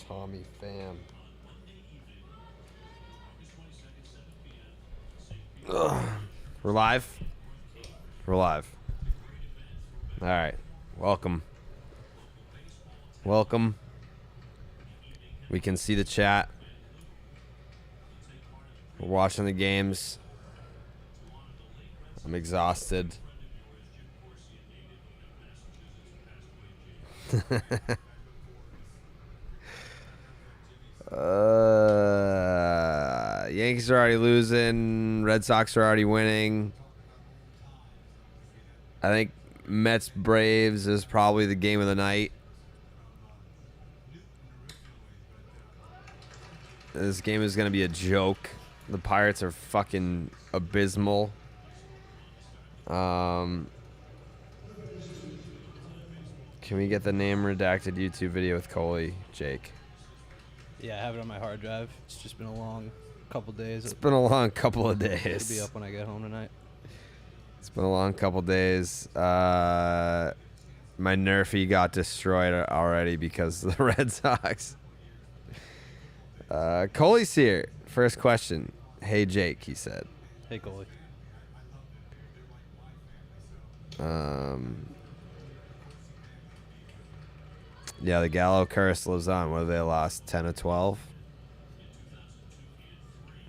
Tommy Pham. Ugh. We're live? We're live. All right. Welcome. Welcome. We can see the chat. We're watching the games. I'm exhausted. Yankees are already losing. Red Sox are already winning. I think Mets Braves is probably the game of the night. This game is going to be a joke. The Pirates are fucking abysmal. Can we get the name redacted YouTube video with Coley, Jake? Yeah, I have it on my hard drive. It's just been a long couple days. It's been a long couple of days. It'll be up when I get home tonight. It's been a long couple days. My Nerfy got destroyed already because of the Red Sox. Coley's here. First question. Hey, Jake, he said. Hey, Coley. Yeah, the Gallo curse lives on. What have they lost? 10 of 12?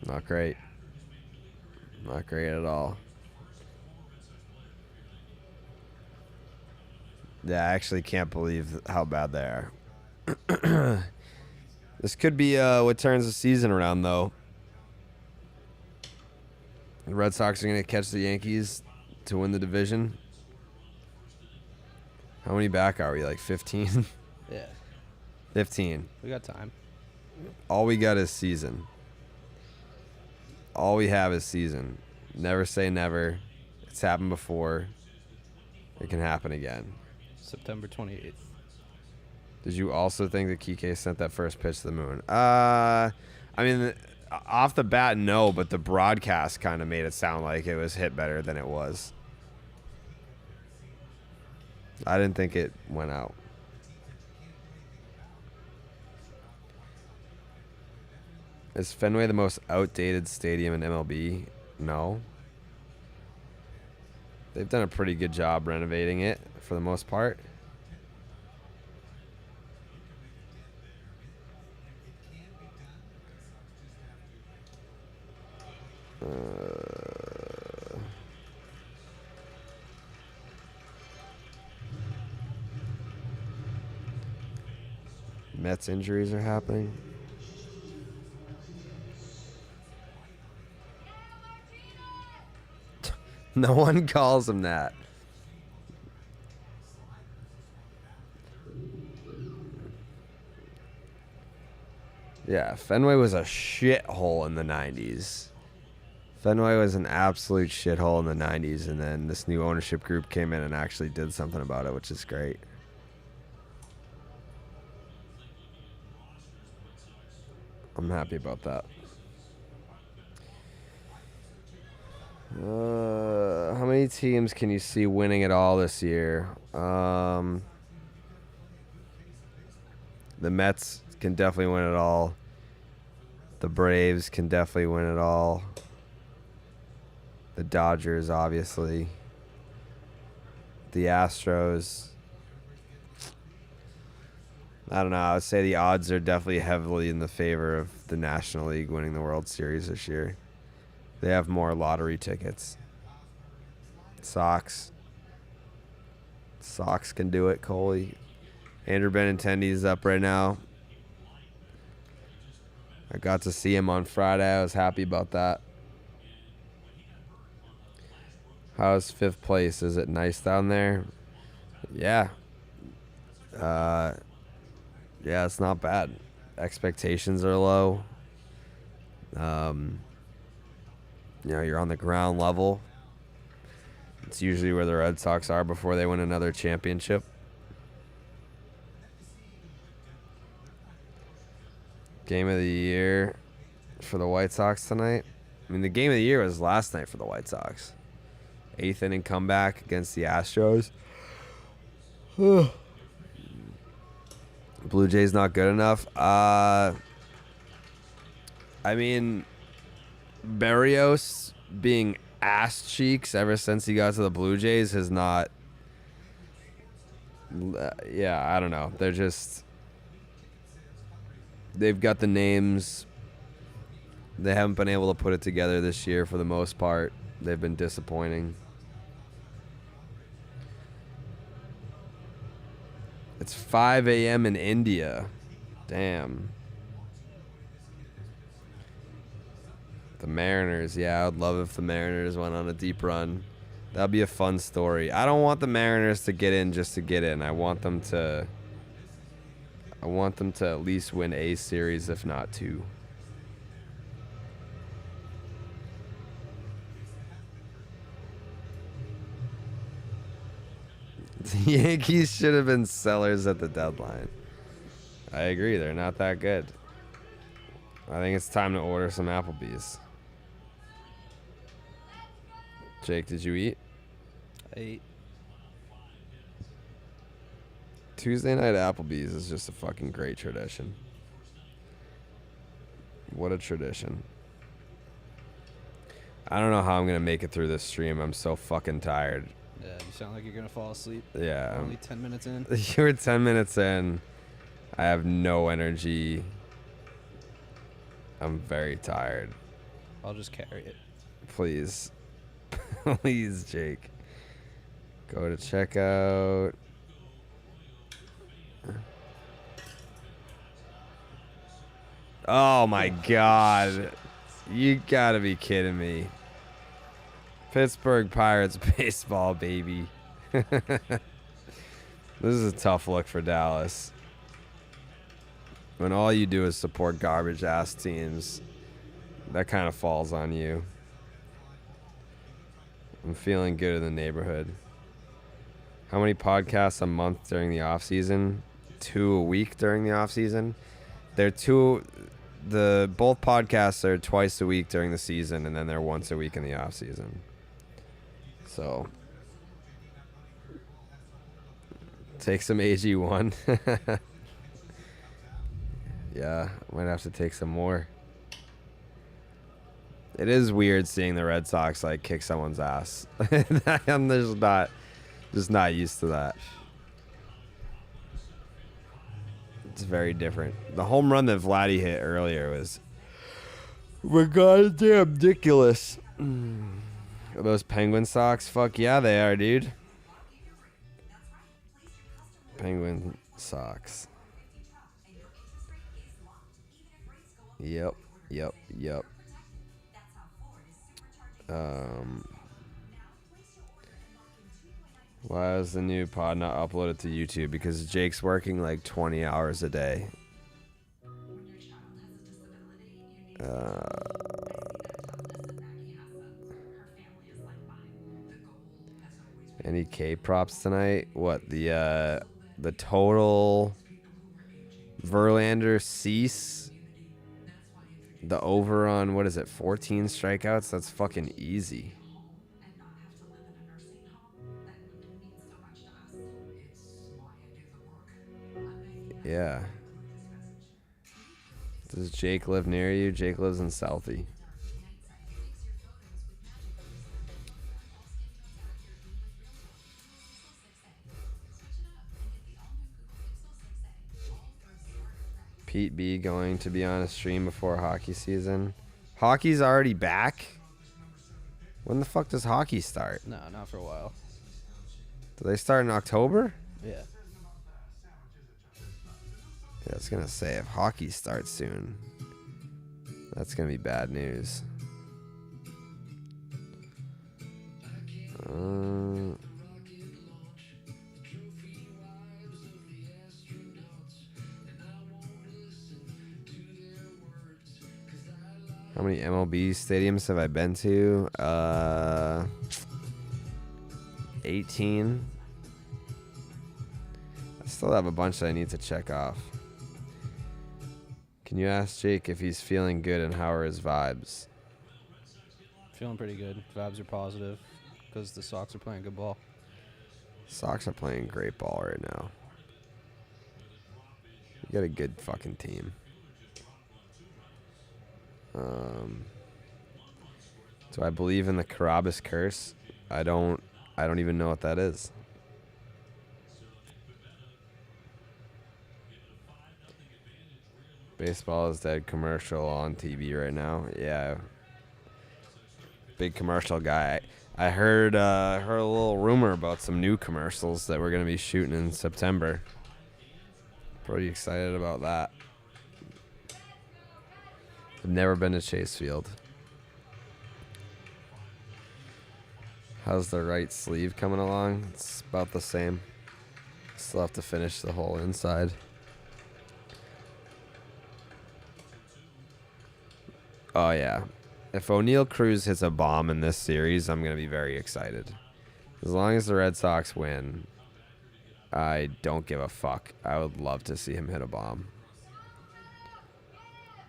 Not great. Not great at all. Yeah, I actually can't believe how bad they are. This could be what turns the season around, though. The Red Sox are going to catch the Yankees to win the division. How many back are we? Like 15? Yeah. 15. We got time. All we got is season. All we have is season. Never say never. It's happened before. It can happen again. September 28th. Did you also think that Kike sent that first pitch to the moon? I mean, off the bat, no, but the broadcast kind of made it sound like it was hit better than it was. I didn't think it went out. Is Fenway the most outdated stadium in MLB? No. They've done a pretty good job renovating it for the most part. Mets injuries are happening. No one calls him that. Yeah, Fenway was a shithole in the 90s. Fenway was an absolute shithole in the 90s, and then this new ownership group came in and actually did something about it, which is great. I'm happy about that. How many teams can you see winning it all this year? The Mets can definitely win it all. The Braves can definitely win it all. The Dodgers, obviously. The Astros. I don't know. I would say the odds are definitely heavily in the favor of the National League winning the World Series this year. They have more lottery tickets. Sox can do it, Coley. Andrew Benintendi is up right now. I got to see him on Friday. I was happy about that. How's fifth place? Is it nice down there? Yeah. Yeah, it's not bad. Expectations are low. You're on the ground level. It's usually where the Red Sox are before they win another championship. Game of the year for the White Sox tonight. I mean, the game of the year was last night for the White Sox. 8th inning comeback against the Astros. Blue Jays not good enough. I mean, Berrios being ass cheeks ever since he got to the Blue Jays has not. Yeah, I don't know. They're just. They've got the names. They haven't been able to put it together this year for the most part. They've been disappointing. It's 5 a.m. in India. Damn. The Mariners. Yeah, I would love if the Mariners went on a deep run. That'd be a fun story. I don't want the Mariners to get in just to get in. I want them to at least win a series, if not two. The Yankees should have been sellers at the deadline. I agree. They're not that good. I think it's time to order some Applebee's. Jake, did you eat? I ate. Tuesday night Applebee's is just a fucking great tradition. What a tradition. I don't know how I'm going to make it through this stream. I'm so fucking tired. Yeah, you sound like you're going to fall asleep. Yeah. Only 10 minutes in. You're 10 minutes in. I have no energy. I'm very tired. I'll just carry it. Please. Please, Jake. Go to checkout. Oh my God. You gotta be kidding me. Pittsburgh Pirates baseball, baby. This is a tough look for Dallas. When all you do is support garbage ass teams, that kind of falls on you. I'm feeling good in the neighborhood. How many podcasts a month during the off season? 2 a week during the off season. Both podcasts are twice a week during the season, and then they're once a week in the off season. So take some AG1. Yeah, might have to take some more. It is weird seeing the Red Sox like kick someone's ass. I'm just not used to that. It's very different. The home run that Vladdy hit earlier was goddamn ridiculous. Are those Penguin Sox? Fuck yeah, they are, dude. Penguin Sox. Yep. Why is the new pod not uploaded to YouTube? Because Jake's working like 20 hours a day. Any K props tonight? What, the total Verlander Cease? The over on, what is it, 14 strikeouts? That's fucking easy. Yeah. Does Jake live near you? Jake lives in Southie. Pete B going to be on a stream before hockey season. Hockey's already back? When the fuck does hockey start? No, not for a while. Do they start in October? Yeah. Yeah, I was gonna say, if hockey starts soon, that's gonna be bad news. How many MLB stadiums have I been to? 18. I still have a bunch that I need to check off. Can you ask Jake if he's feeling good and how are his vibes? Feeling pretty good. Vibes are positive because the Sox are playing good ball. Sox are playing great ball right now. You got a good fucking team. Do I believe in the Carrabis curse? I don't even know what that is. Baseball is dead commercial on TV right now. Yeah. Big commercial guy. I heard a little rumor about some new commercials that we're going to be shooting in September. Pretty excited about that. I've never been to Chase Field. How's the right sleeve coming along? It's about the same. Still have to finish the whole inside. Oh, yeah. If O'Neal Cruz hits a bomb in this series, I'm going to be very excited. As long as the Red Sox win, I don't give a fuck. I would love to see him hit a bomb.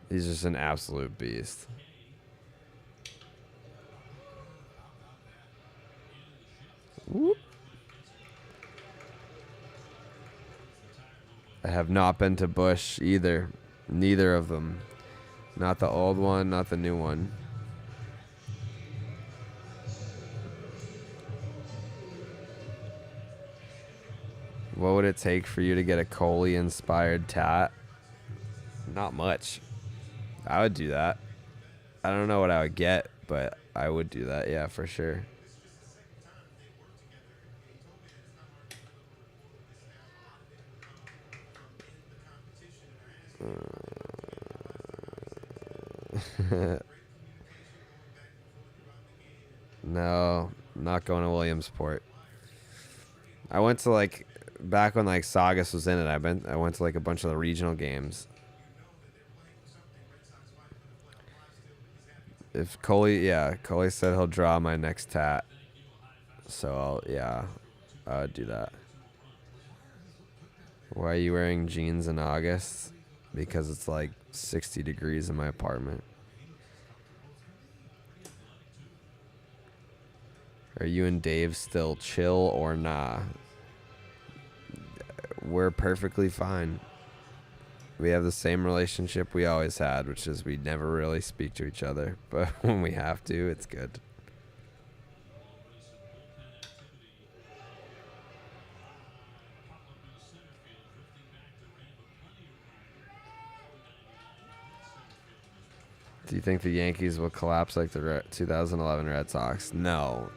He's just an absolute beast. Whoop. I have not been to Busch either. Neither of them. Not the old one, not the new one. What would it take for you to get a Coley-inspired tat? Not much. I would do that. I don't know what I would get, but I would do that, yeah, for sure. No, not going to Williamsport. I went to back when Saugus was in it. I went to a bunch of the regional games. If Coley said he'll draw my next tat, so I would do that. Why are you wearing jeans in August? Because it's 60 degrees in my apartment. Are you and Dave still chill or nah? We're perfectly fine. We have the same relationship we always had, which is we never really speak to each other. But when we have to, it's good. Do you think the Yankees will collapse like the 2011 Red Sox? No.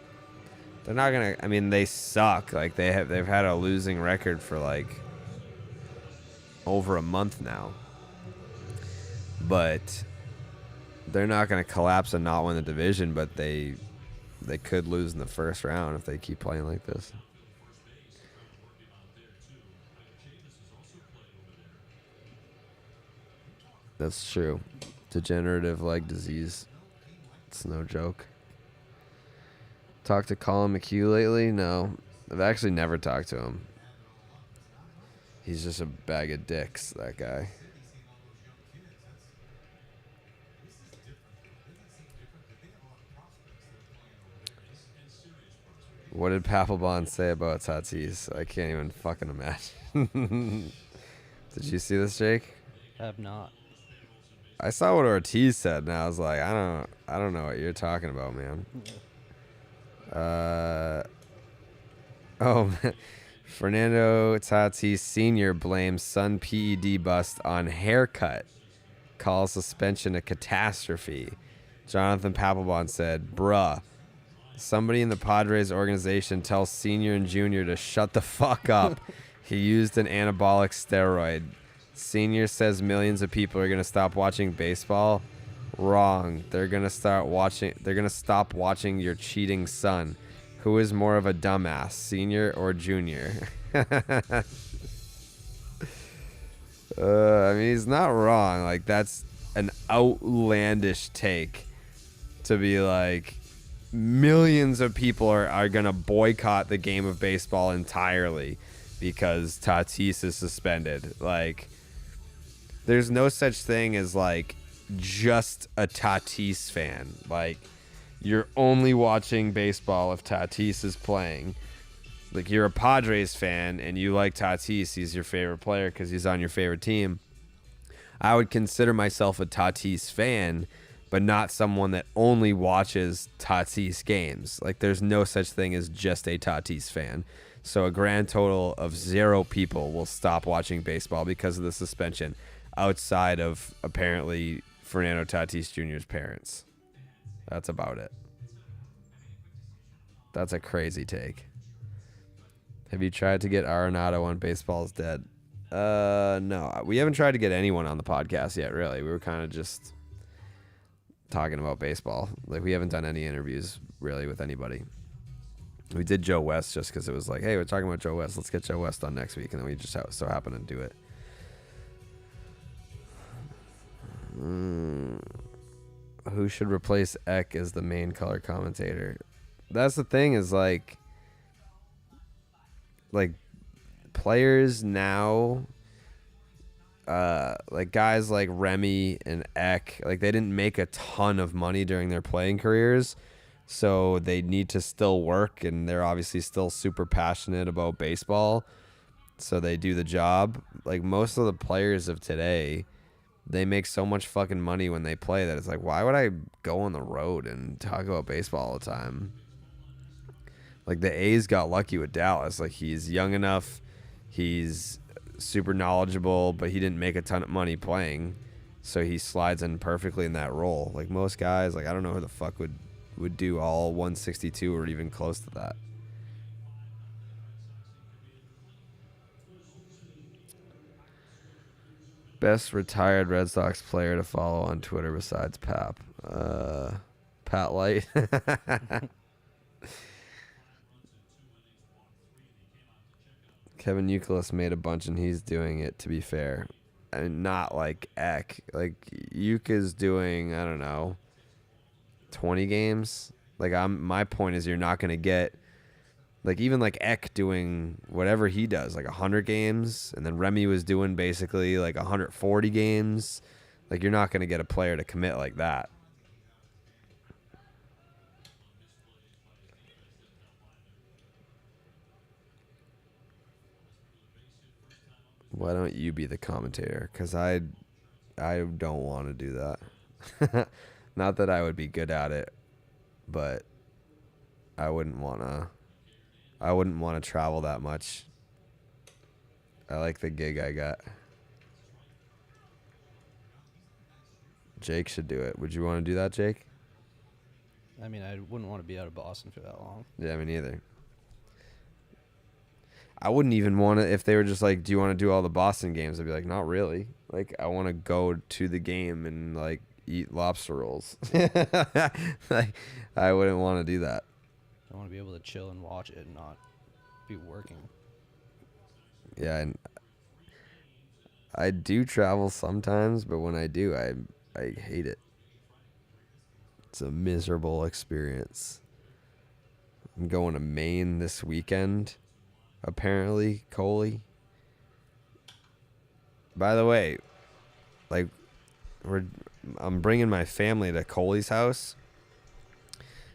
They're not going to. I mean, they suck. They've had a losing record for over a month now. But they're not going to collapse and not win the division, but they could lose in the first round if they keep playing like this. That's true. Degenerative leg disease. It's no joke. Talked to Colin McHugh lately? No. I've actually never talked to him. He's just a bag of dicks, that guy. What did Papelbon say about Tatis? I can't even fucking imagine. Did you see this, Jake? I have not. I saw what Ortiz said, and I was like, I don't know what you're talking about, man. Fernando Tatis Sr. blames son PED bust on haircut. Calls suspension a catastrophe. Jonathan Papelbon said, bruh, somebody in the Padres organization tells Senior and Junior to shut the fuck up. He used an anabolic steroid. Senior says millions of people are going to stop watching baseball. Wrong. They're going to stop watching your cheating son. Who is more of a dumbass, Senior or Junior? I mean, he's not wrong. That's an outlandish take to be millions of people are going to boycott the game of baseball entirely because Tatis is suspended. There's no such thing as just a Tatis fan. You're only watching baseball if Tatis is playing. Like, you're a Padres fan and you like Tatis. He's your favorite player because he's on your favorite team. I would consider myself a Tatis fan, but not someone that only watches Tatis games. Like, there's no such thing as just a Tatis fan. So a grand total of 0 people will stop watching baseball because of the suspension, outside of apparently Fernando Tatis Jr.'s parents. That's about it. That's a crazy take. Have you tried to get Arenado on Baseball's Dead? No. We haven't tried to get anyone on the podcast yet, really. We were kind of just talking about baseball. Like, we haven't done any interviews, really, with anybody. We did Joe West just because it was like, hey, we're talking about Joe West. Let's get Joe West on next week. And then we just so happened to do it. Who should replace Eck as the main color commentator? That's the thing, is like players now, like guys like Remy and Eck, like they didn't make a ton of money during their playing careers, so they need to still work, and they're obviously still super passionate about baseball, so they do the job. Like, most of the players of today, they make so much fucking money when they play that it's like, why would I go on the road and talk about baseball all the time? Like, the A's got lucky with Dallas. Like, he's young enough, he's super knowledgeable, but he didn't make a ton of money playing, so he slides in perfectly in that role. Like, most guys, like, I don't know who the fuck would do all 162 or even close to that. Best retired Red Sox player to follow on Twitter besides Pap. Pat Light. Kevin Youkilis made a bunch, and he's doing it, to be fair. And not like Eck. Like, Uke is doing, I don't know, 20 games. Like, my point is, you're not going to get, like, even like Eck doing whatever he does, like 100 games, and then Remy was doing basically like 140 games. Like, you're not going to get a player to commit like that. Why don't you be the commentator? Because I don't want to do that. Not that I would be good at it, but I wouldn't want to travel that much. I like the gig I got. Jake should do it. Would you want to do that, Jake? I mean, I wouldn't want to be out of Boston for that long. Yeah, me neither. I wouldn't even want to, if they were just like, do you want to do all the Boston games? I'd be like, not really. Like, I want to go to the game and, like, eat lobster rolls. Like, I wouldn't want to do that. I want to be able to chill and watch it and not be working. Yeah, and I do travel sometimes, but when I do, I hate it. It's a miserable experience. I'm going to Maine this weekend. Apparently, Coley. By the way, like, I'm bringing my family to Coley's house.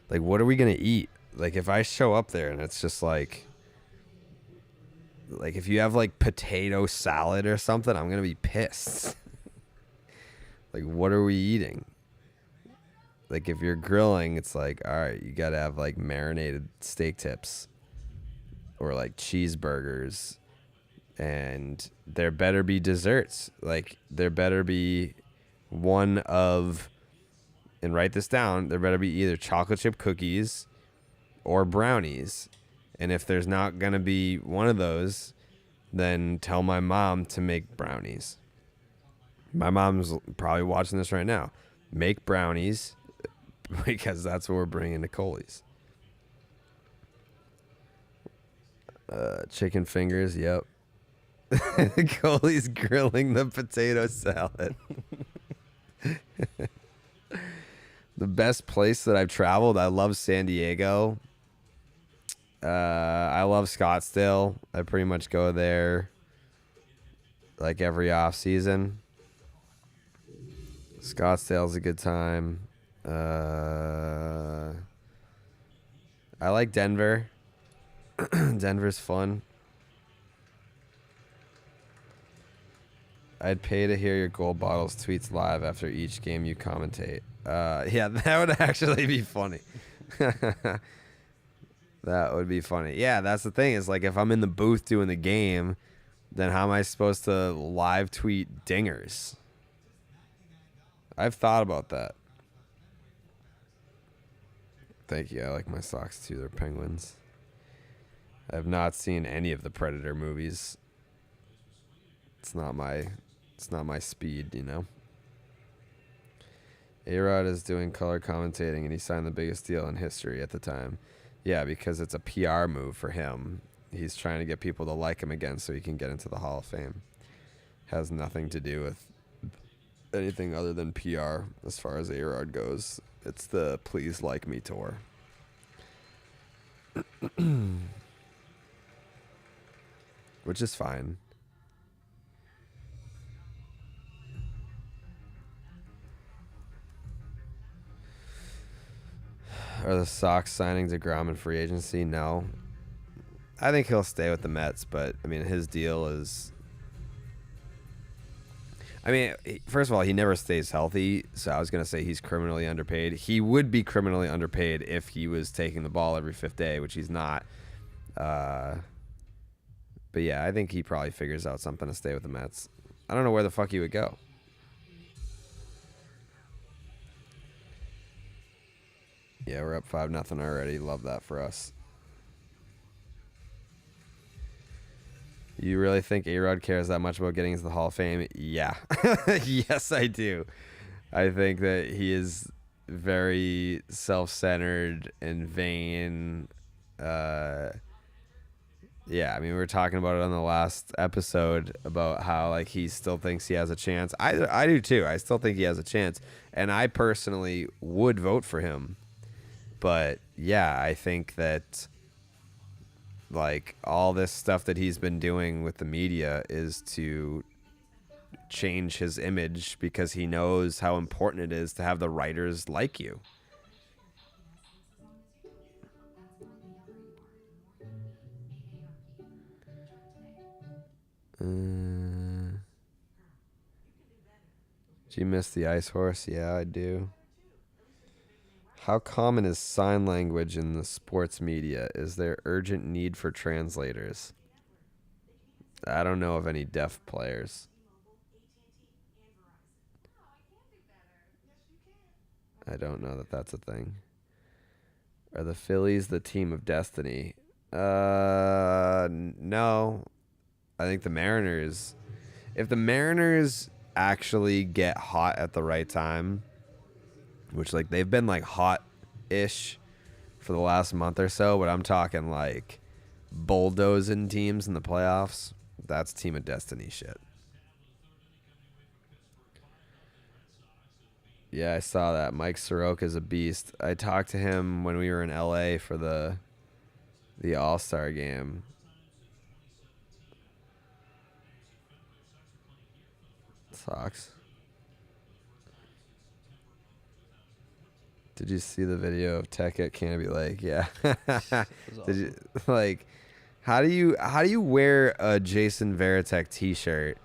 Like, what are we gonna eat? Like, if I show up there and it's just like if you have like potato salad or something, I'm gonna be pissed. Like, what are we eating? Like, if you're grilling, it's like, all right, you gotta have like marinated steak tips. Or like cheeseburgers, and there better be desserts. Like, there better be one of, and write this down, there better be either chocolate chip cookies or brownies. And if there's not going to be one of those, then tell my mom to make brownies. My mom's probably watching this right now. Make brownies, because that's what we're bringing to Coley's. Chicken fingers, yep. Coley's grilling the potato salad. The best place that I've traveled, I love San Diego. I love Scottsdale. I pretty much go there like every off season. Scottsdale's a good time. I like Denver. Denver's fun. I'd pay to hear your Gold Bottles tweets live after each game you commentate. Yeah, that would actually be funny. That would be funny. Yeah, that's the thing is like if I'm in the booth doing the game, then how am I supposed to live tweet dingers? I've thought about that. Thank you. I like my Sox too. They're Penguins. I have not seen any of the Predator movies. It's not my speed, you know. A-Rod is doing color commentating and he signed the biggest deal in history at the time. Yeah, because it's a PR move for him. He's trying to get people to like him again so he can get into the Hall of Fame. Has nothing to do with anything other than PR as far as A-Rod goes. It's the Please Like Me tour. Which is fine. Are the Sox signing DeGrom in free agency? No. I think he'll stay with the Mets, but, I mean, his deal is... I mean, first of all, he never stays healthy, so I was going to say he's criminally underpaid. He would be criminally underpaid if he was taking the ball every fifth day, which he's not. But, yeah, I think he probably figures out something to stay with the Mets. I don't know where the fuck he would go. Yeah, we're up 5-0 already. Love that for us. You really think A-Rod cares that much about getting into the Hall of Fame? Yeah. Yes, I do. I think that he is very self-centered and vain. Yeah, I mean, we were talking about it on the last episode about how, like, he still thinks he has a chance. I do, too. I still think he has a chance. And I personally would vote for him. But, yeah, I think that, like, all this stuff that he's been doing with the media is to change his image because he knows how important it is to have the writers like you. Do you miss the ice horse? Yeah, I do. How common is sign language in the sports media? Is there urgent need for translators? I don't know of any deaf players. I don't know that that's a thing. Are the Phillies the team of destiny? No. I think the Mariners... If the Mariners actually get hot at the right time... Which, like, they've been, like, hot-ish for the last month or so, but I'm talking, like, bulldozing teams in the playoffs. That's Team of Destiny shit. Yeah, I saw that. Mike Soroka's a beast. I talked to him when we were in L.A. for the All-Star game. Sox. Did you see the video of Tech at Canby Lake? Yeah. Did you like? How do you wear a Jason Varitek T-shirt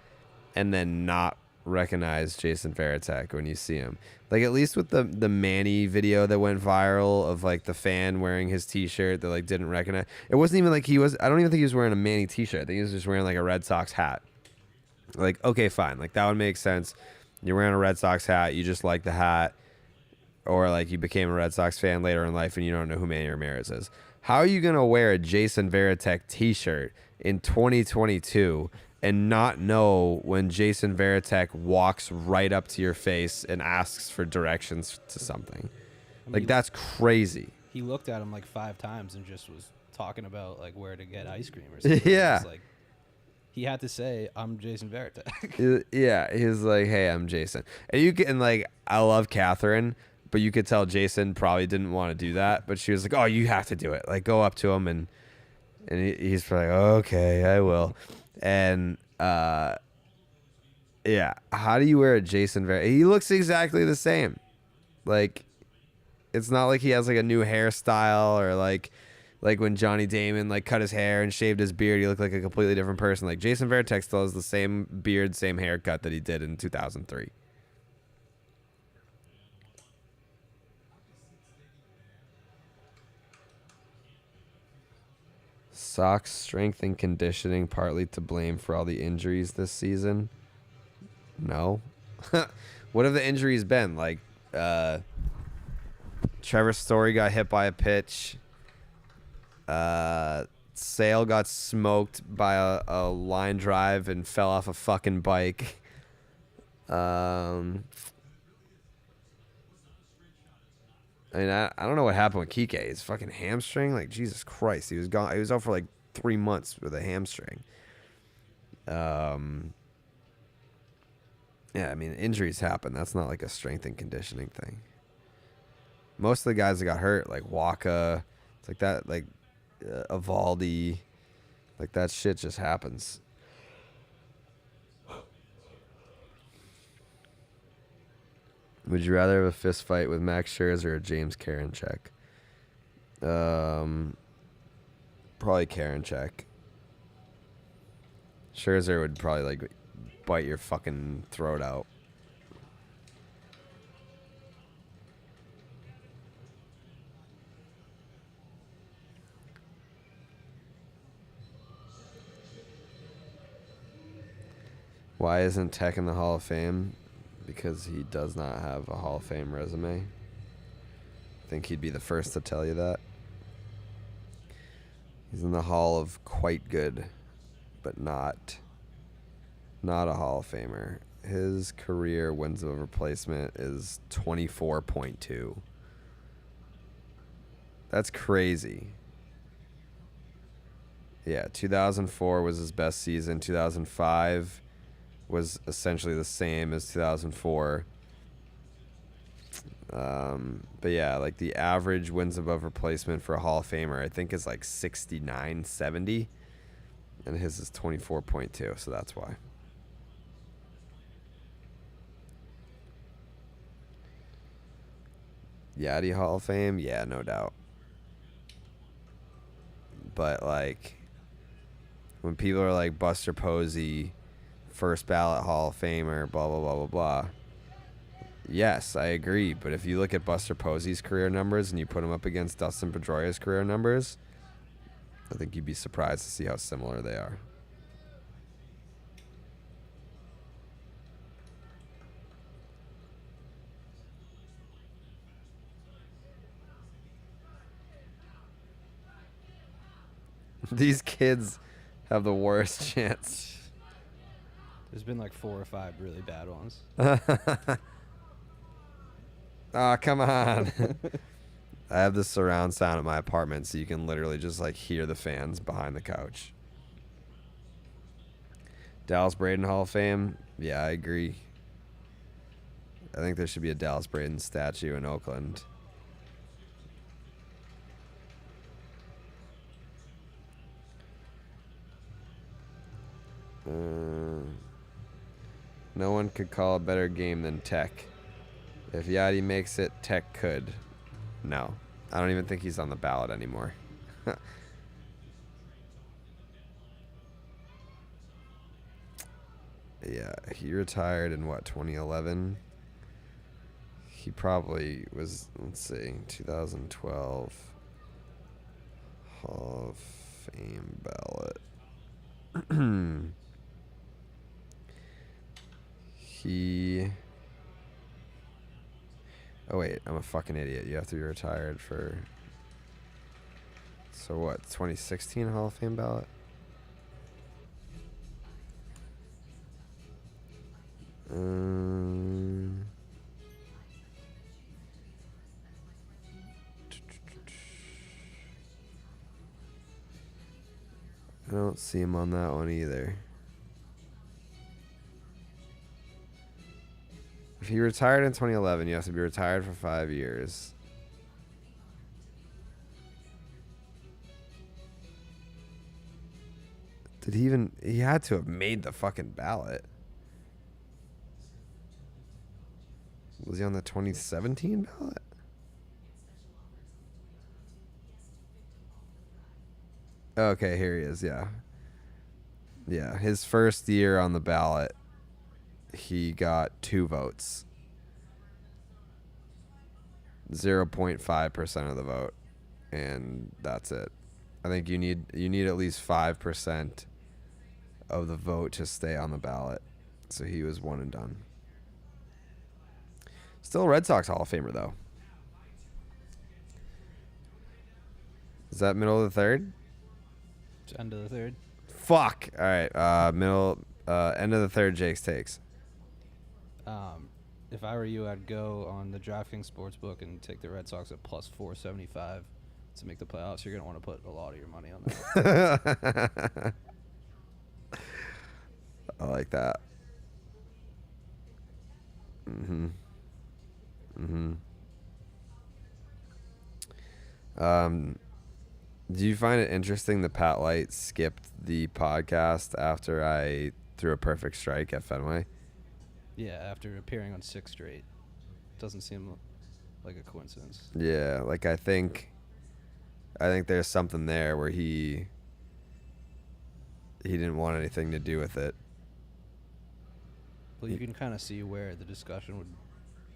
and then not recognize Jason Varitek when you see him? Like, at least with the Manny video that went viral of, like, the fan wearing his T-shirt that, like, didn't recognize. It wasn't even like he was. I don't even think he was wearing a Manny T-shirt. I think he was just wearing, like, a Red Sox hat. Like, okay, fine. Like, that would make sense. You're wearing a Red Sox hat. You just like the hat. Or, like, you became a Red Sox fan later in life and you don't know who Manny Ramirez is. How are you going to wear a Jason Varitek T-shirt in 2022 and not know when Jason Varitek walks right up to your face and asks for directions to something? I mean, like, that's crazy. He looked at him, like, 5 times and just was talking about, like, where to get ice cream or something. Yeah. Like, he had to say, I'm Jason Varitek. Yeah, he's like, hey, I'm Jason. And you can, like, I love Catherine, but you could tell Jason probably didn't want to do that. But she was like, oh, you have to do it. Like, go up to him. And he's probably like, okay, I will. And, yeah, how do you wear a Jason Varitek? He looks exactly the same. Like, it's not like he has, like, a new hairstyle or, like, Like when Johnny Damon like cut his hair and shaved his beard, he looked like a completely different person. Like Jason Varitek still has the same beard, same haircut that he did in 2003. Sox strength and conditioning partly to blame for all the injuries this season. No. What have the injuries been? Like Trevor Story got hit by a pitch. Sale got smoked by a line drive and fell off a fucking bike. I mean, I don't know what happened with Kike. His fucking hamstring, like Jesus Christ, he was gone. He was out for like 3 months with a hamstring. Yeah, I mean, injuries happen. That's not like a strength and conditioning thing. Most of the guys that got hurt, like Waka, it's like that, like Evaldi, like that shit just happens. Would you rather have a fist fight with Max Scherzer or James Karinchak? Probably Karinchak. Scherzer would probably like bite your fucking throat out. Why isn't Tech in the Hall of Fame? Because he does not have a Hall of Fame resume. I think he'd be the first to tell you that. He's in the Hall of quite good, but not a Hall of Famer. His career wins above replacement is 24.2. That's crazy. Yeah, 2004 was his best season. 2005 was essentially the same as 2004. But yeah, like the average wins above replacement for a Hall of Famer, I think, is like 69, 70. And his is 24.2, so that's why. Yachty Hall of Fame? Yeah, no doubt. But like, when people are like Buster Posey, first ballot Hall of Famer, blah, blah, blah, blah, blah. Yes, I agree. But if you look at Buster Posey's career numbers and you put him up against Dustin Pedroia's career numbers, I think you'd be surprised to see how similar they are. These kids have the worst chance. There's been like 4 or 5 really bad ones. Oh, come on. I have this surround sound at my apartment, so you can literally just like hear the fans behind the couch. Dallas Braden Hall of Fame? Yeah, I agree. I think there should be a Dallas Braden statue in Oakland. No one could call a better game than Tech. If Yachty makes it, Tech could. No. I don't even think he's on the ballot anymore. Yeah, he retired in what, 2011? He probably was, let's see, 2012 Hall of Fame ballot. Oh wait, I'm a fucking idiot. You have to be retired for, so what, 2016 Hall of Fame ballot? I don't see him on that one either. If he retired in 2011, you have to be retired for 5 years. Did he even... He had to have made the fucking ballot. Was he on the 2017 ballot? Okay, here he is. Yeah. Yeah, his first year on the ballot, he got 2 votes. 0.5% of the vote, and that's it. I think you need at least 5% of the vote to stay on the ballot. So he was one and done. Still a Red Sox Hall of Famer though. Is that middle of the third? It's end of the third. Fuck. All right. End of the third. Jake's takes. If I were you, I'd go on the DraftKings Sportsbook and take the Red Sox at plus 475 to make the playoffs. You're gonna want to put a lot of your money on that. I like that. Do you find it interesting that Pat Light skipped the podcast after I threw a perfect strike at Fenway? Yeah, after appearing on 6 straight. Doesn't seem like a coincidence. Yeah, like I think there's something there where he didn't want anything to do with it. Well, you can kind of see where the discussion would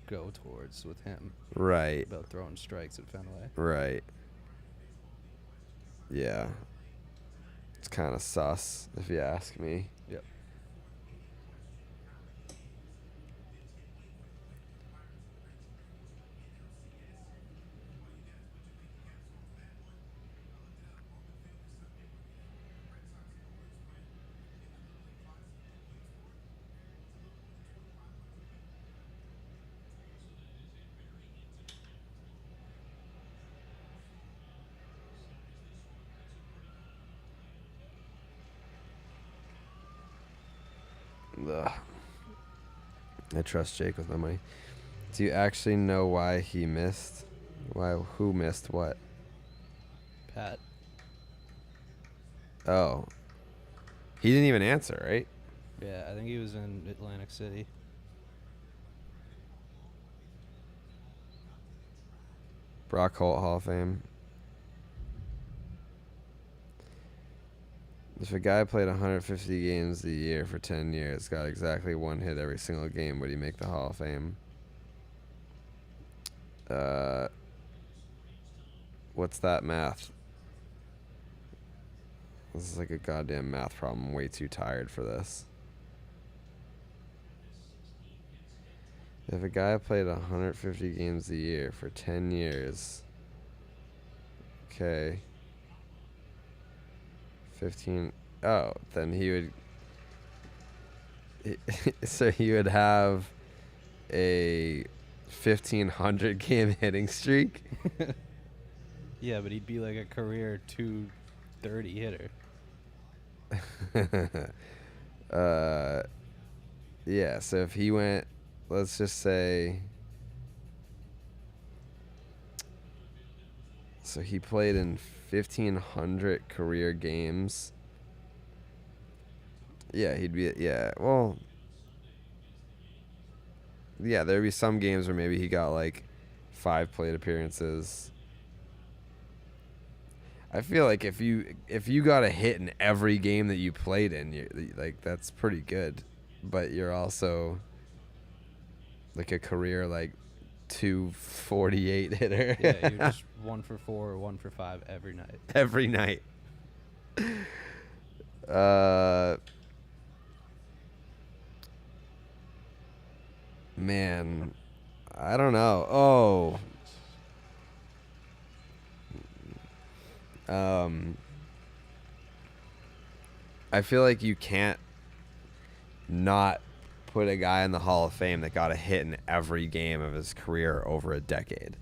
go towards with him. Right. About throwing strikes at Fenway. Right. Yeah. It's kind of sus, if you ask me. Yep. Ugh. I trust Jake with my money. Do you actually know why he missed? Who missed what? Pat. Oh. He didn't even answer, right? Yeah, I think he was in Atlantic City. Brock Holt Hall of Fame. If a guy played 150 games a year for 10 years, got exactly 1 hit every single game, would he make the Hall of Fame? What's that math? This is like a goddamn math problem. I'm way too tired for this. If a guy played 150 games a year for 10 years, okay, 15, oh, then he would, so he would have a 1,500 game hitting streak? Yeah, but he'd be like a career 230 hitter. Yeah, so if he went, let's just say, so he played in 1,500 career games. Yeah, he'd be, yeah, well, yeah, there'd be some games where maybe he got like 5 plate appearances. I feel like if you got a hit in every game that you played in, you like that's pretty good, but you're also like a career like 248 hitter. Yeah, you're just 1 for 4 or 1 for 5 every night. Every night. Man, I don't know. Oh. I feel like you can't not put a guy in the Hall of Fame that got a hit in every game of his career over a decade.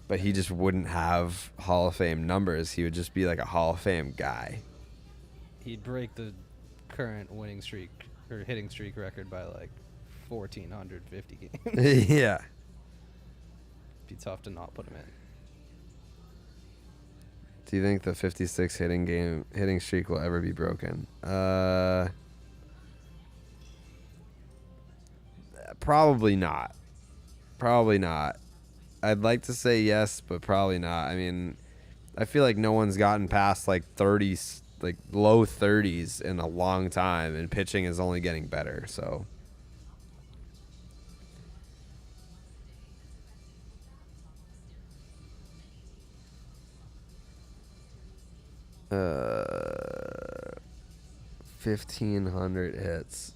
But he just wouldn't have Hall of Fame numbers. He would just be like a Hall of Fame guy. He'd break the current winning streak or hitting streak record by like 1,450 games. Yeah. Be tough to not put him in. Do you think the 56 hitting streak will ever be broken? Probably not. Probably not. I'd like to say yes, but probably not. I mean, I feel like no one's gotten past like 30, like low 30s in a long time, and pitching is only getting better. So. Uh, 1,500 hits.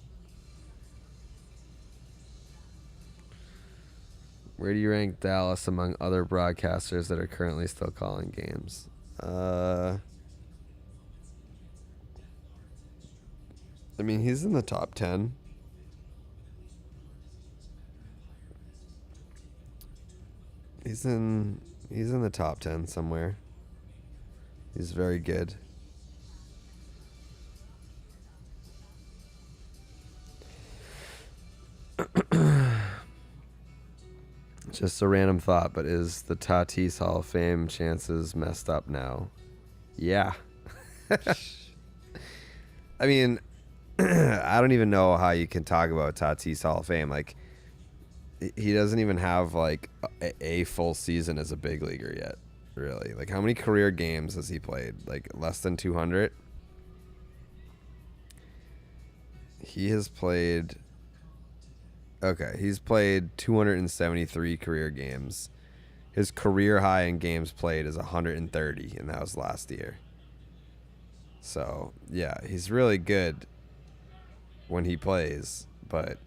Where do you rank Dallas among other broadcasters that are currently still calling games? I mean, he's in the top 10. He's in the top 10 somewhere. He's very good. Just a random thought, but is the Tatis Hall of Fame chances messed up now? Yeah. I mean, I don't even know how you can talk about Tatis Hall of Fame. Like, he doesn't even have like a full season as a big leaguer yet. Really, like how many career games has he played? Like less than 200. He has played. Okay, he's played 273 career games. His career high in games played is 130, and that was last year. So yeah, he's really good when he plays, but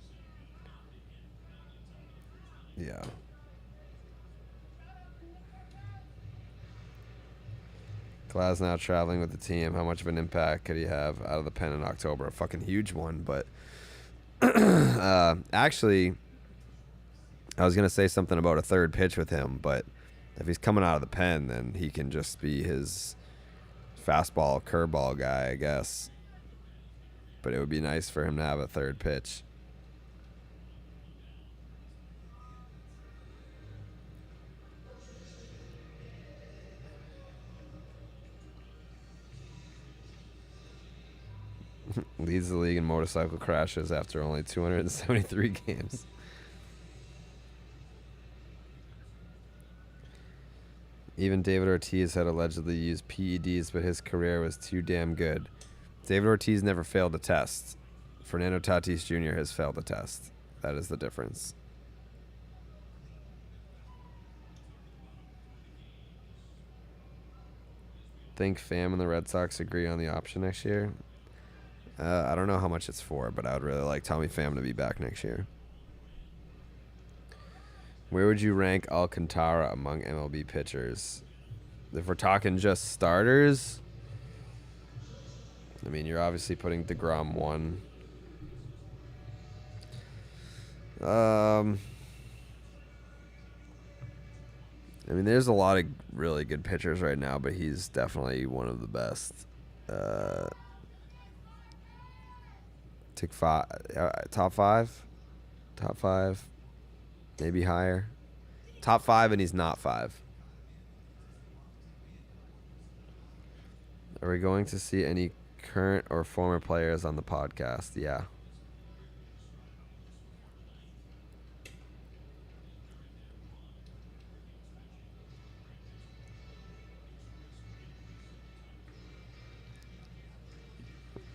yeah. Glad's now traveling with the team. How much of an impact could he have out of the pen in October? A fucking huge one, but actually, I was gonna say something about a third pitch with him, but if he's coming out of the pen, then he can just be his fastball, curveball guy, I guess. But it would be nice for him to have a third pitch. Leads the league in motorcycle crashes after only 273 games. Even David Ortiz had allegedly used PEDs, but his career was too damn good. David Ortiz never failed a test. Fernando Tatis Jr. has failed a test. That is the difference. Think Pham and the Red Sox agree on the option next year? I don't know how much it's for, but I would really like Tommy Pham to be back next year. Where would you rank Alcantara among MLB pitchers? If we're talking just starters, I mean, you're obviously putting DeGrom 1. I mean, there's a lot of really good pitchers right now, but he's definitely one of the best. Top five, maybe higher. Top 5, and he's not 5. Are we going to see any current or former players on the podcast? Yeah.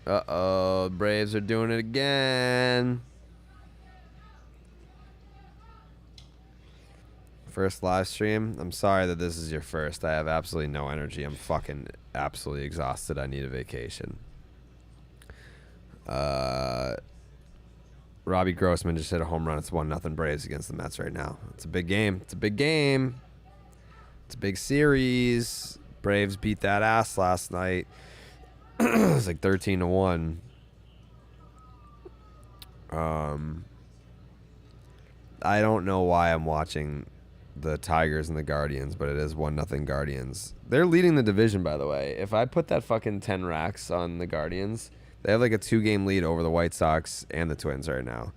Uh-oh, Braves are doing it again. First live stream. I'm sorry that this is your first. I have absolutely no energy. I'm fucking absolutely exhausted. I need a vacation. Robbie Grossman just hit a home run. It's 1-0 Braves against the Mets right now. It's a big game. It's a big game. It's a big series. Braves beat that ass last night. It was like 13-1. I don't know why I'm watching the Tigers and the Guardians, but it is 1-0 Guardians. They're leading the division, by the way. If I put that fucking 10 racks on the Guardians, they have like a 2-game lead over the White Sox and the Twins right now.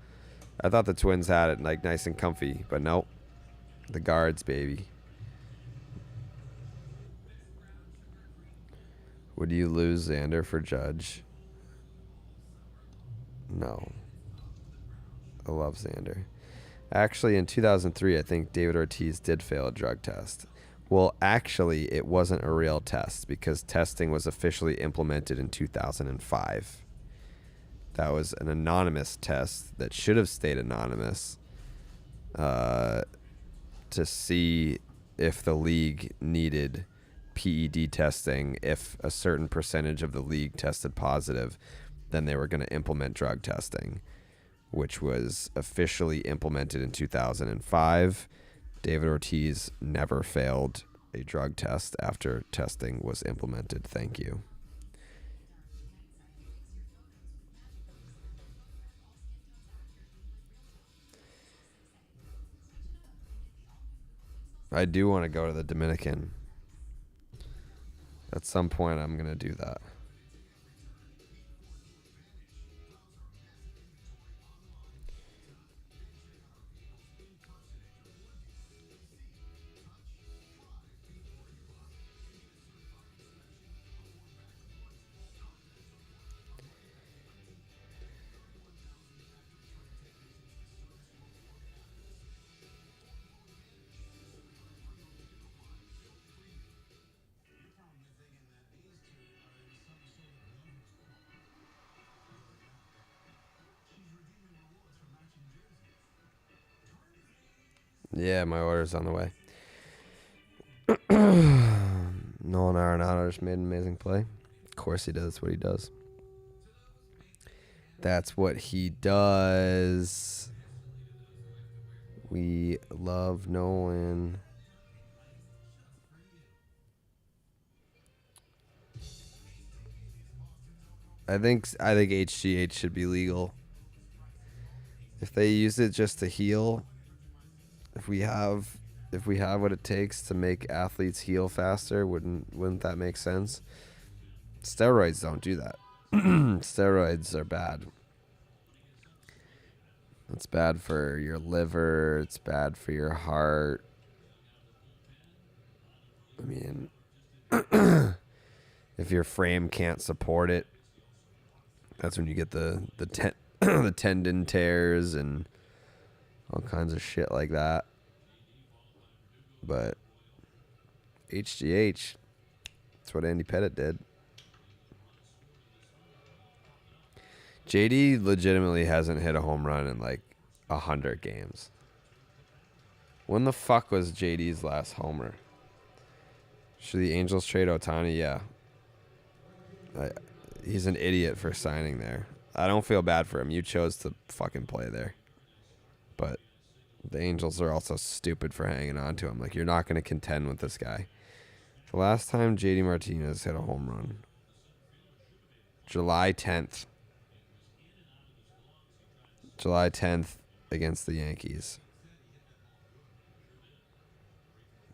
I thought the Twins had it like nice and comfy, but nope. The Guards, baby. Would you lose Xander for Judge? No. I love Xander. Actually, in 2003, I think David Ortiz did fail a drug test. Well, actually, it wasn't a real test because testing was officially implemented in 2005. That was an anonymous test that should have stayed anonymous to see if the league needed PED testing. If a certain percentage of the league tested positive, then they were going to implement drug testing, which was officially implemented in 2005. David Ortiz never failed a drug test after testing was implemented. Thank you. I do want to go to the Dominican. At some point, I'm going to do that. Yeah, my order's on the way. Nolan Arenado just made an amazing play. Of course he does what he does. That's what he does. We love Nolan. I think HGH should be legal. If they use it just to heal, if we have what it takes to make athletes heal faster, wouldn't that make sense? Steroids don't do that. Steroids are bad. It's bad for your liver. It's bad for your heart. I mean, if your frame can't support it, that's when you get the the tendon tears and all kinds of shit like that. But HGH, that's what Andy Pettitte did. JD legitimately hasn't hit a home run in like 100 games. When the fuck was JD's last homer? Should the Angels trade Ohtani? Yeah. He's an idiot for signing there. I don't feel bad for him. You chose to fucking play there. But the Angels are also stupid for hanging on to him. Like, you're not going to contend with this guy. The last time JD Martinez hit a home run, July 10th. July 10th against the Yankees.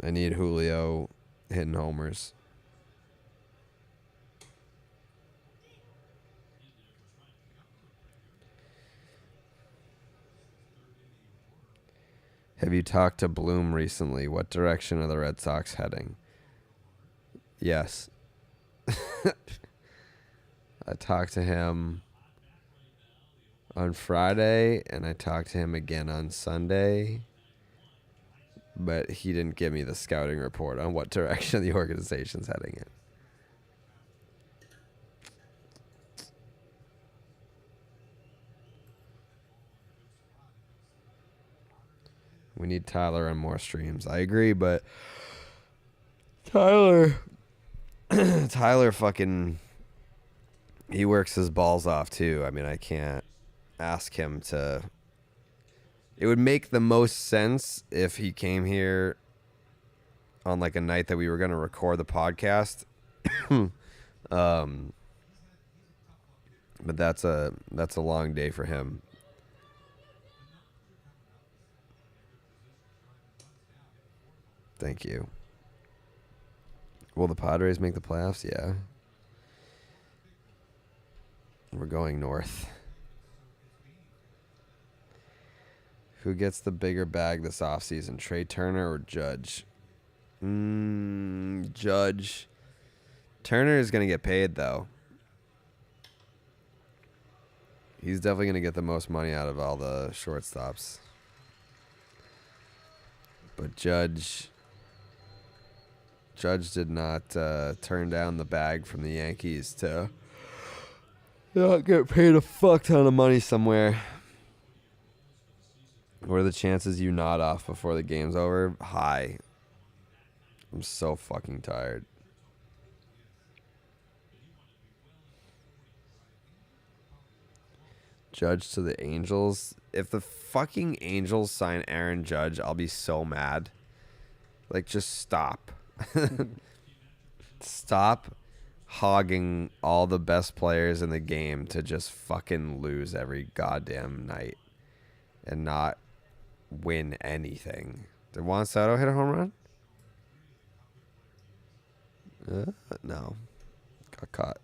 I need Julio hitting homers. Have you talked to Bloom recently? What direction are the Red Sox heading? Yes. I talked to him on Friday, and I talked to him again on Sunday, but he didn't give me the scouting report on what direction the organization's heading in. We need Tyler on more streams. I agree, but Tyler fucking, he works his balls off too. I mean, I can't ask him to. It would make the most sense if he came here on like a night that we were going to record the podcast. But that's a long day for him. Thank you. Will the Padres make the playoffs? Yeah. We're going north. Who gets the bigger bag this offseason, Trey Turner or Judge? Judge. Turner is going to get paid, though. He's definitely going to get the most money out of all the shortstops. But Judge Judge did not turn down the bag from the Yankees to get paid a fuck ton of money somewhere. What are the chances you nod off before the game's over? High. I'm so fucking tired. Judge to the Angels. If the fucking Angels sign Aaron Judge, I'll be so mad. Like, just stop. Stop hogging all the best players in the game to just fucking lose every goddamn night and not win anything. Did Juan Soto hit a home run? No. Got caught.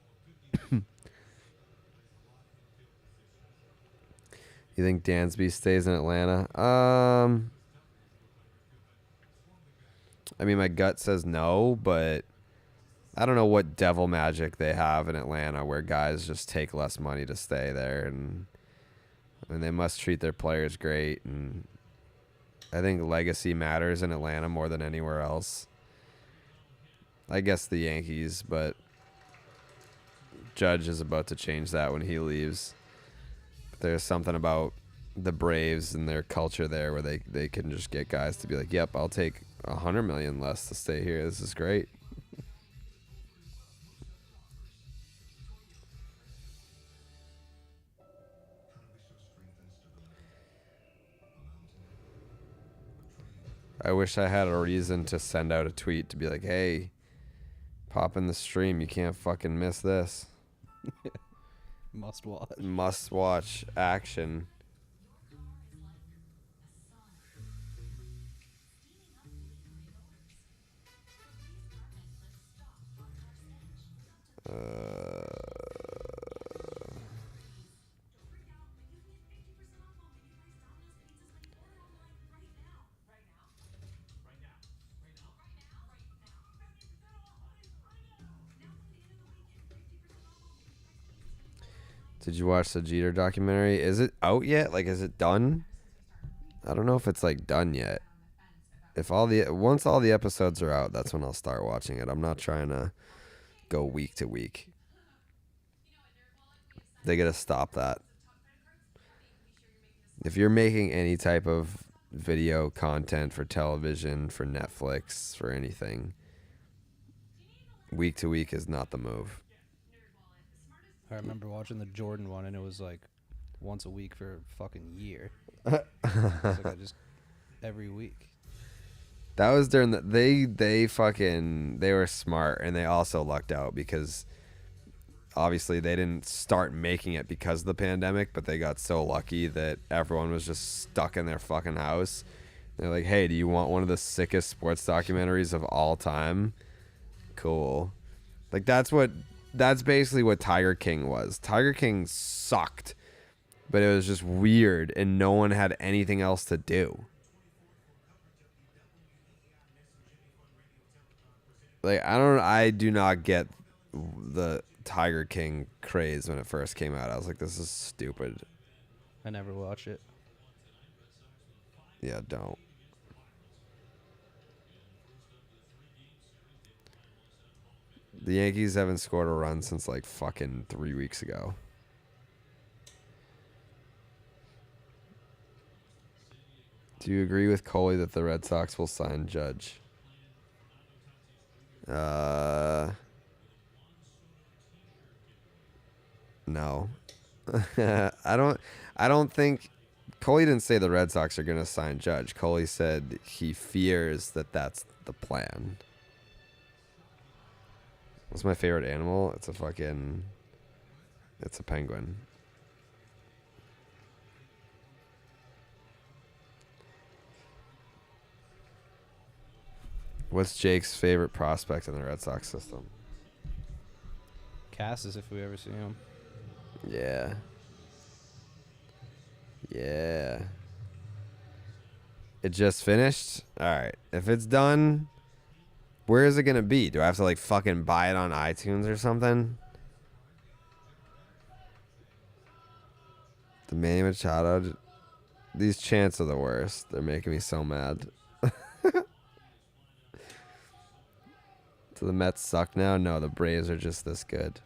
You think Dansby stays in Atlanta? I mean, my gut says no, but I don't know what devil magic they have in Atlanta where guys just take less money to stay there, and they must treat their players great. And I think legacy matters in Atlanta more than anywhere else. I guess the Yankees, but Judge is about to change that when he leaves. But there's something about the Braves and their culture there where they can just get guys to be like, yep, I'll take $100 million less to stay here. This is great. I wish I had a reason to send out a tweet to be like, hey, pop in the stream. You can't fucking miss this. Must watch. Must watch action. Did you watch the Jeter documentary? Is it out yet? Like, is it done? I don't know if it's like done yet. Once all the episodes are out, that's when I'll start watching it. I'm not trying to go week to week. They gotta stop that. If you're making any type of video content for television, for Netflix, for anything, week to week is not the move. I remember watching the Jordan one, and it was like once a week for a fucking year. It's like I just every week. That was during they were smart, and they also lucked out because obviously they didn't start making it because of the pandemic, but they got so lucky that everyone was just stuck in their fucking house. They're like, hey, do you want one of the sickest sports documentaries of all time? Cool. Like, that's basically what Tiger King was. Tiger King sucked, but it was just weird, and no one had anything else to do. Like, I do not get the Tiger King craze when it first came out. I was like, this is stupid. I never watch it. Yeah, don't. The Yankees haven't scored a run since like fucking 3 weeks ago. Do you agree with Coley that the Red Sox will sign Judge? No. I don't think Coley didn't say the Red Sox are going to sign Judge. Coley said he fears that that's the plan. What's my favorite animal? It's a penguin. What's Jake's favorite prospect in the Red Sox system? Cassis, if we ever see him. Yeah. Yeah. It just finished? Alright. If it's done, where is it going to be? Do I have to like fucking buy it on iTunes or something? The Manny Machado. These chants are the worst. They're making me so mad. Do the Mets suck now? No, the Braves are just this good.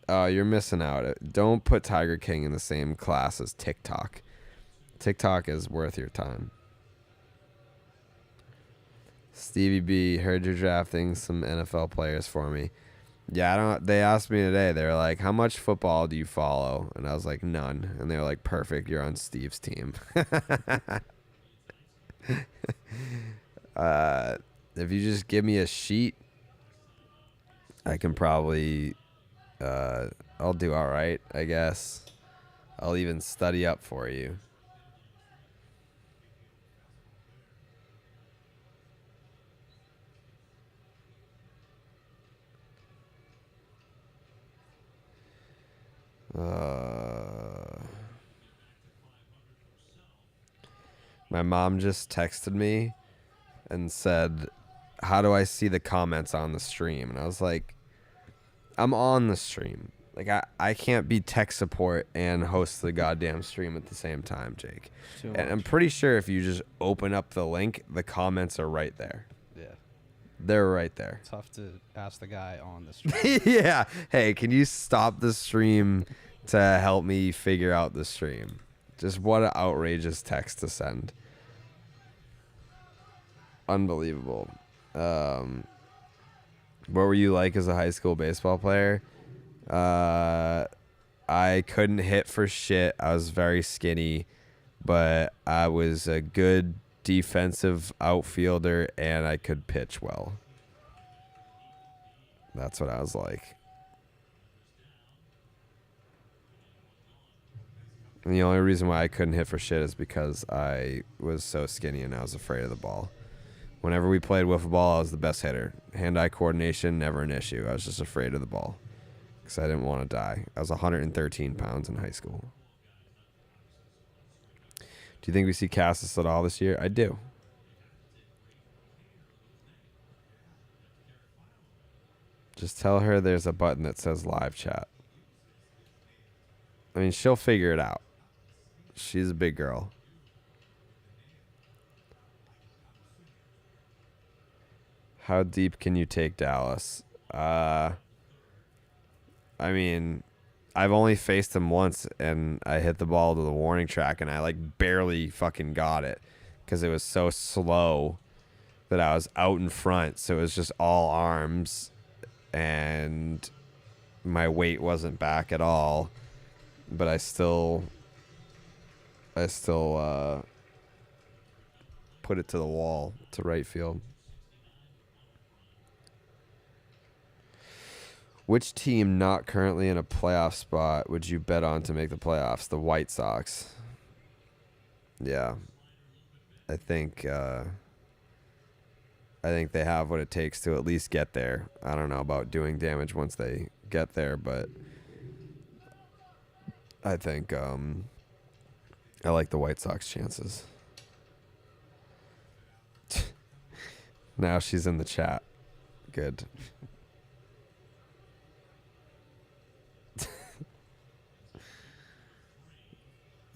Oh, you're missing out. Don't put Tiger King in the same class as TikTok. TikTok is worth your time. Stevie B, heard you're drafting some NFL players for me. Yeah, I don't. They asked me today. They were like, "How much football do you follow?" And I was like, "None." And they were like, "Perfect. You're on Steve's team." If you just give me a sheet, I can probably. I'll do all right, I guess. I'll even study up for you. My mom just texted me and said, "How do I see the comments on the stream?" And I was like, I'm on the stream. Like, I can't be tech support and host the goddamn stream at the same time, Jake. And I'm pretty sure if you just open up the link, the comments are right there. Yeah. They're right there. Tough to ask the guy on the stream. Yeah. Hey, can you stop the stream to help me figure out the stream? Just what an outrageous text to send. Unbelievable. What were you like as a high school baseball player? I couldn't hit for shit. I was very skinny, but I was a good defensive outfielder and I could pitch well. That's what I was like. And the only reason why I couldn't hit for shit is because I was so skinny and I was afraid of the ball. Whenever we played wiffle ball, I was the best hitter. Hand-eye coordination, never an issue. I was just afraid of the ball because I didn't want to die. I was 113 pounds in high school. Do you think we see Cassis at all this year? I do. Just tell her there's a button that says live chat. I mean, she'll figure it out. She's a big girl. How deep can you take Dallas? I mean, I've only faced him once, and I hit the ball to the warning track, and I like barely fucking got it because it was so slow that I was out in front. So it was just all arms, and my weight wasn't back at all. But I still put it to the wall to right field. Which team not currently in a playoff spot would you bet on to make the playoffs? The White Sox. Yeah. I think they have what it takes to at least get there. I don't know about doing damage once they get there, but I think I like the White Sox chances. Now she's in the chat. Good.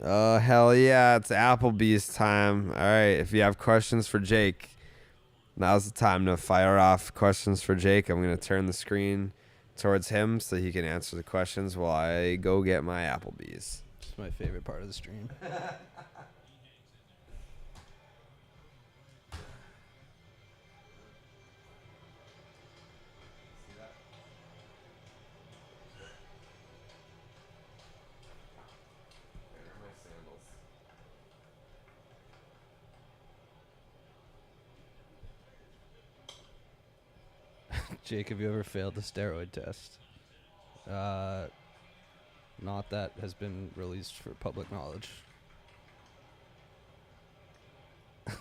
Oh, hell yeah. It's Applebee's time. All right. If you have questions for Jake, now's the time to fire off questions for Jake. I'm going to turn the screen towards him so he can answer the questions while I go get my Applebee's. It's my favorite part of the stream. Jake, have you ever failed the steroid test? Not that has been released for public knowledge.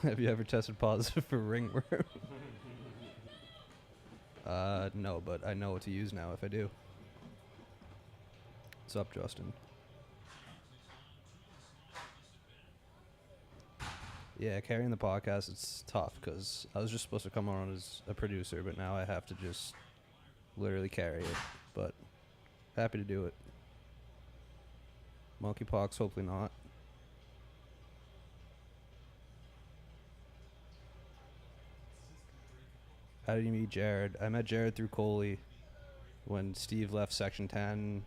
Have you ever tested positive for ringworm? No, but I know what to use now if I do. What's up, Justin? Yeah, carrying the podcast, it's tough because I was just supposed to come on as a producer, but now I have to just literally carry it. But happy to do it. Monkeypox, hopefully not. How did you meet Jared? I met Jared through Coley. When Steve left Section 10,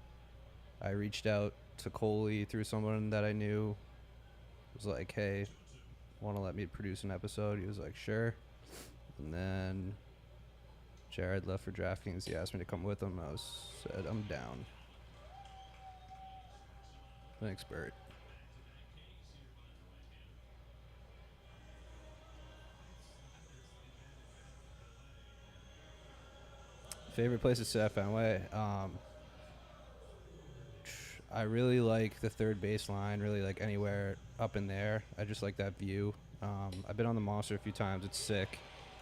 I reached out to Coley through someone that I knew. Was like, hey, want to let me produce an episode? He was like, sure. And then Jared left for DraftKings. He asked me to come with him. Said, I'm down. Thanks, Bert. Favorite place to sit at Fenway? I really like the third base line, really like anywhere up in there. I just like that view. I've been on the Monster a few times. It's sick.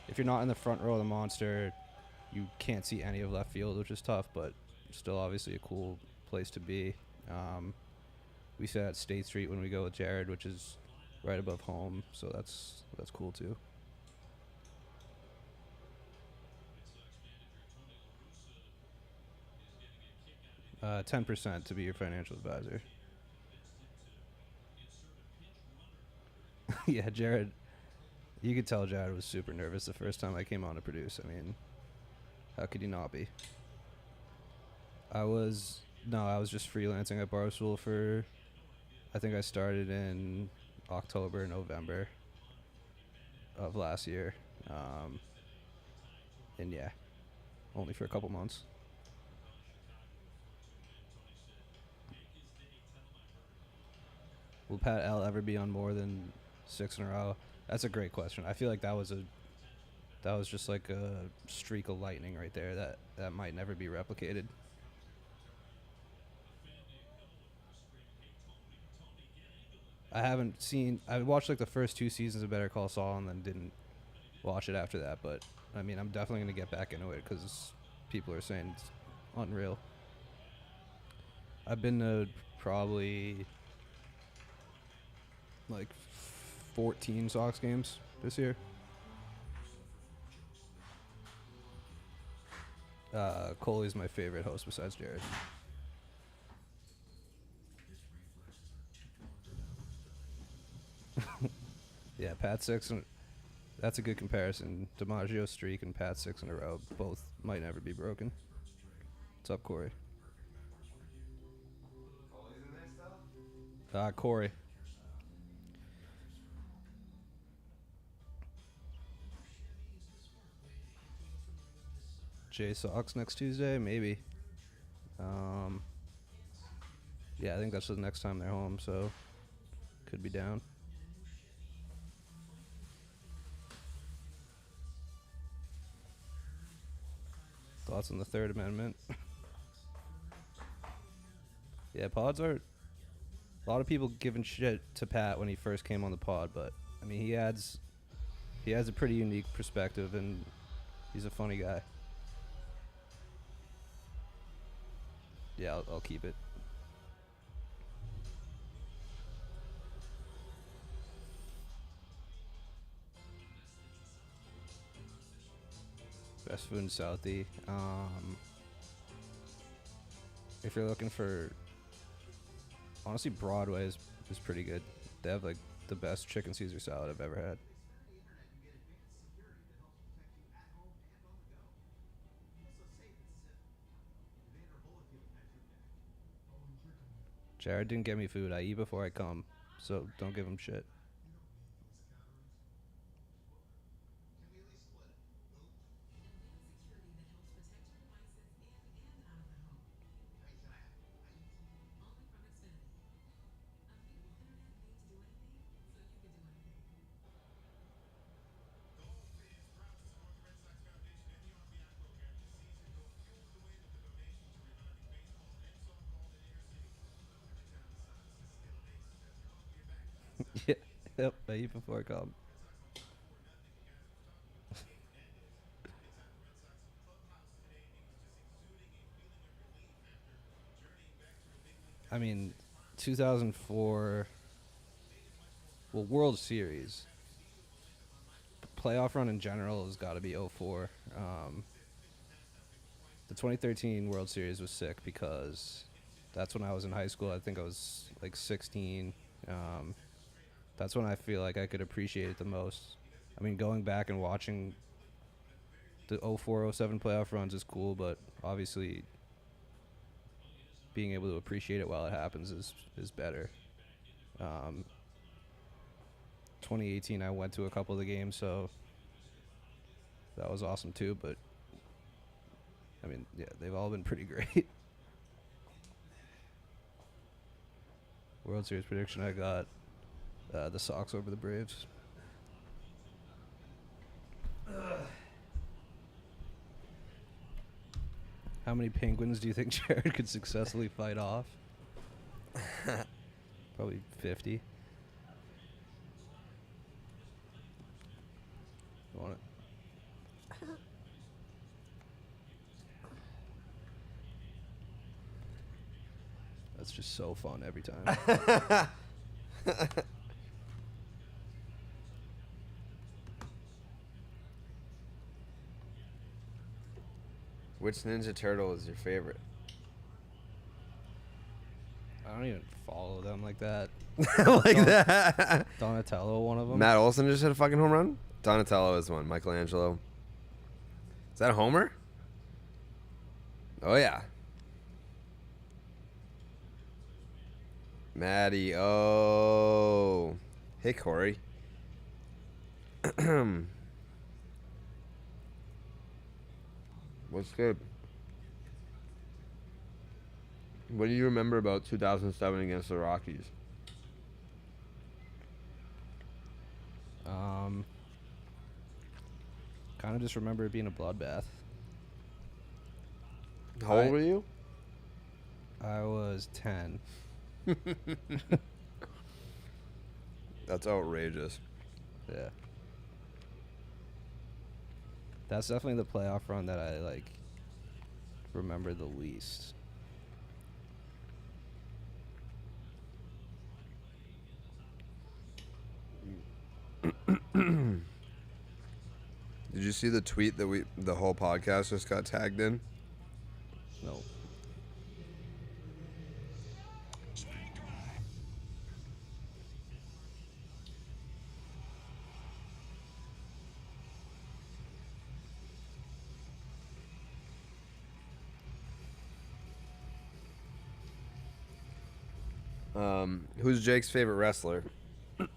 If you're not in the front row of the Monster, you can't see any of left field, which is tough, but still obviously a cool place to be. We sit at State Street when we go with Jared, which is right above home, so that's cool too. 10% to be your financial advisor. Yeah, Jared. You could tell Jared was super nervous the first time I came on to produce. I mean, how could you not be? I was just freelancing at Barstool for. I think I started in October, November of last year, and yeah, only for a couple months. Will Pat L ever be on more than 6 in a row? That's a great question. I feel like that was just like a streak of lightning right there that might never be replicated. I watched like the first 2 seasons of Better Call Saul and then didn't watch it after that, but I mean, I'm definitely going to get back into it because people are saying it's unreal. I've been to probably like 14 Sox games this year. Coley's my favorite host besides Jared. Yeah, Pat six. That's a good comparison. DiMaggio's streak and Pat 6 in a row both might never be broken. What's up, Corey? Corey. J Sox next Tuesday, maybe. Um, yeah, I think that's the next time they're home, so could be down. Thoughts on the Third Amendment? Yeah, pods are. A lot of people giving shit to Pat when he first came on the pod, but I mean, he has a pretty unique perspective, and he's a funny guy. Yeah, I'll keep it. Best food in Southie. If you're looking for, honestly, Broadway is pretty good. They have like the best chicken Caesar salad I've ever had. Jared didn't get me food. I eat before I come, so don't give him shit. Yeah, yep. I eat before I come. I mean, 2004. Well, World Series. Playoff run in general has got to be '04. The 2013 World Series was sick because that's when I was in high school. I think I was like 16. That's when I feel like I could appreciate it the most. I mean, going back and watching the 04-07 playoff runs is cool, but obviously being able to appreciate it while it happens is better. 2018, I went to a couple of the games, so that was awesome too. But I mean, yeah, they've all been pretty great. World Series prediction, I got the Sox over the Braves. How many Penguins do you think Jared could successfully fight off? Probably 50. You want it? That's just so fun every time. Which Ninja Turtle is your favorite? I don't even follow them like that. Like that. Donatello, one of them. Matt Olson just hit a fucking home run? Donatello is one. Michelangelo. Is that a homer? Oh, yeah. Maddie. Oh. Hey, Corey. What's good? What do you remember about 2007 against the Rockies? Kind of just remember it being a bloodbath. How old were you? I was 10. That's outrageous. Yeah. That's definitely the playoff run that I like remember the least. Did you see the tweet that the whole podcast just got tagged in? No. Who's Jake's favorite wrestler? Give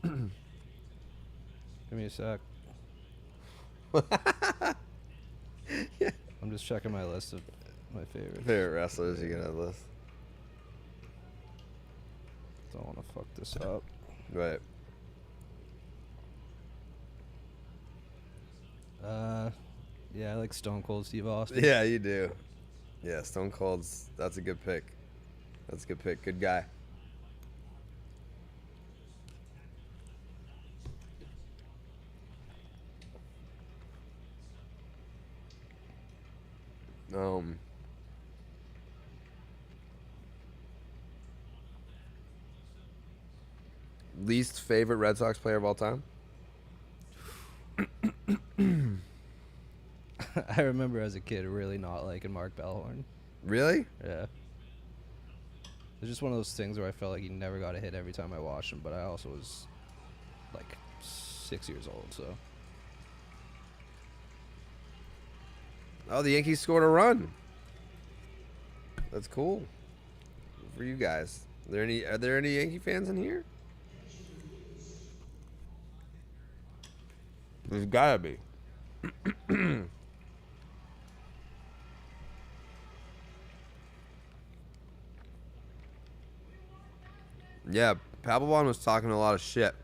me a sec. Yeah. I'm just checking my list of my favorites. Favorite wrestlers, you got a list. Don't want to fuck this up. Right. Yeah, I like Stone Cold Steve Austin. Yeah, you do. Yeah, Stone Cold's, that's a good pick. That's a good pick. Good guy. Least favorite Red Sox player of all time? I remember as a kid really not liking Mark Bellhorn. Really? Yeah. It's just one of those things where I felt like he never got a hit every time I watched him, but I also was like 6 years old, so. Oh, the Yankees scored a run. That's cool. For you guys. Are there any Yankee fans in here? There's gotta be. Yeah, Papelbon was talking a lot of shit.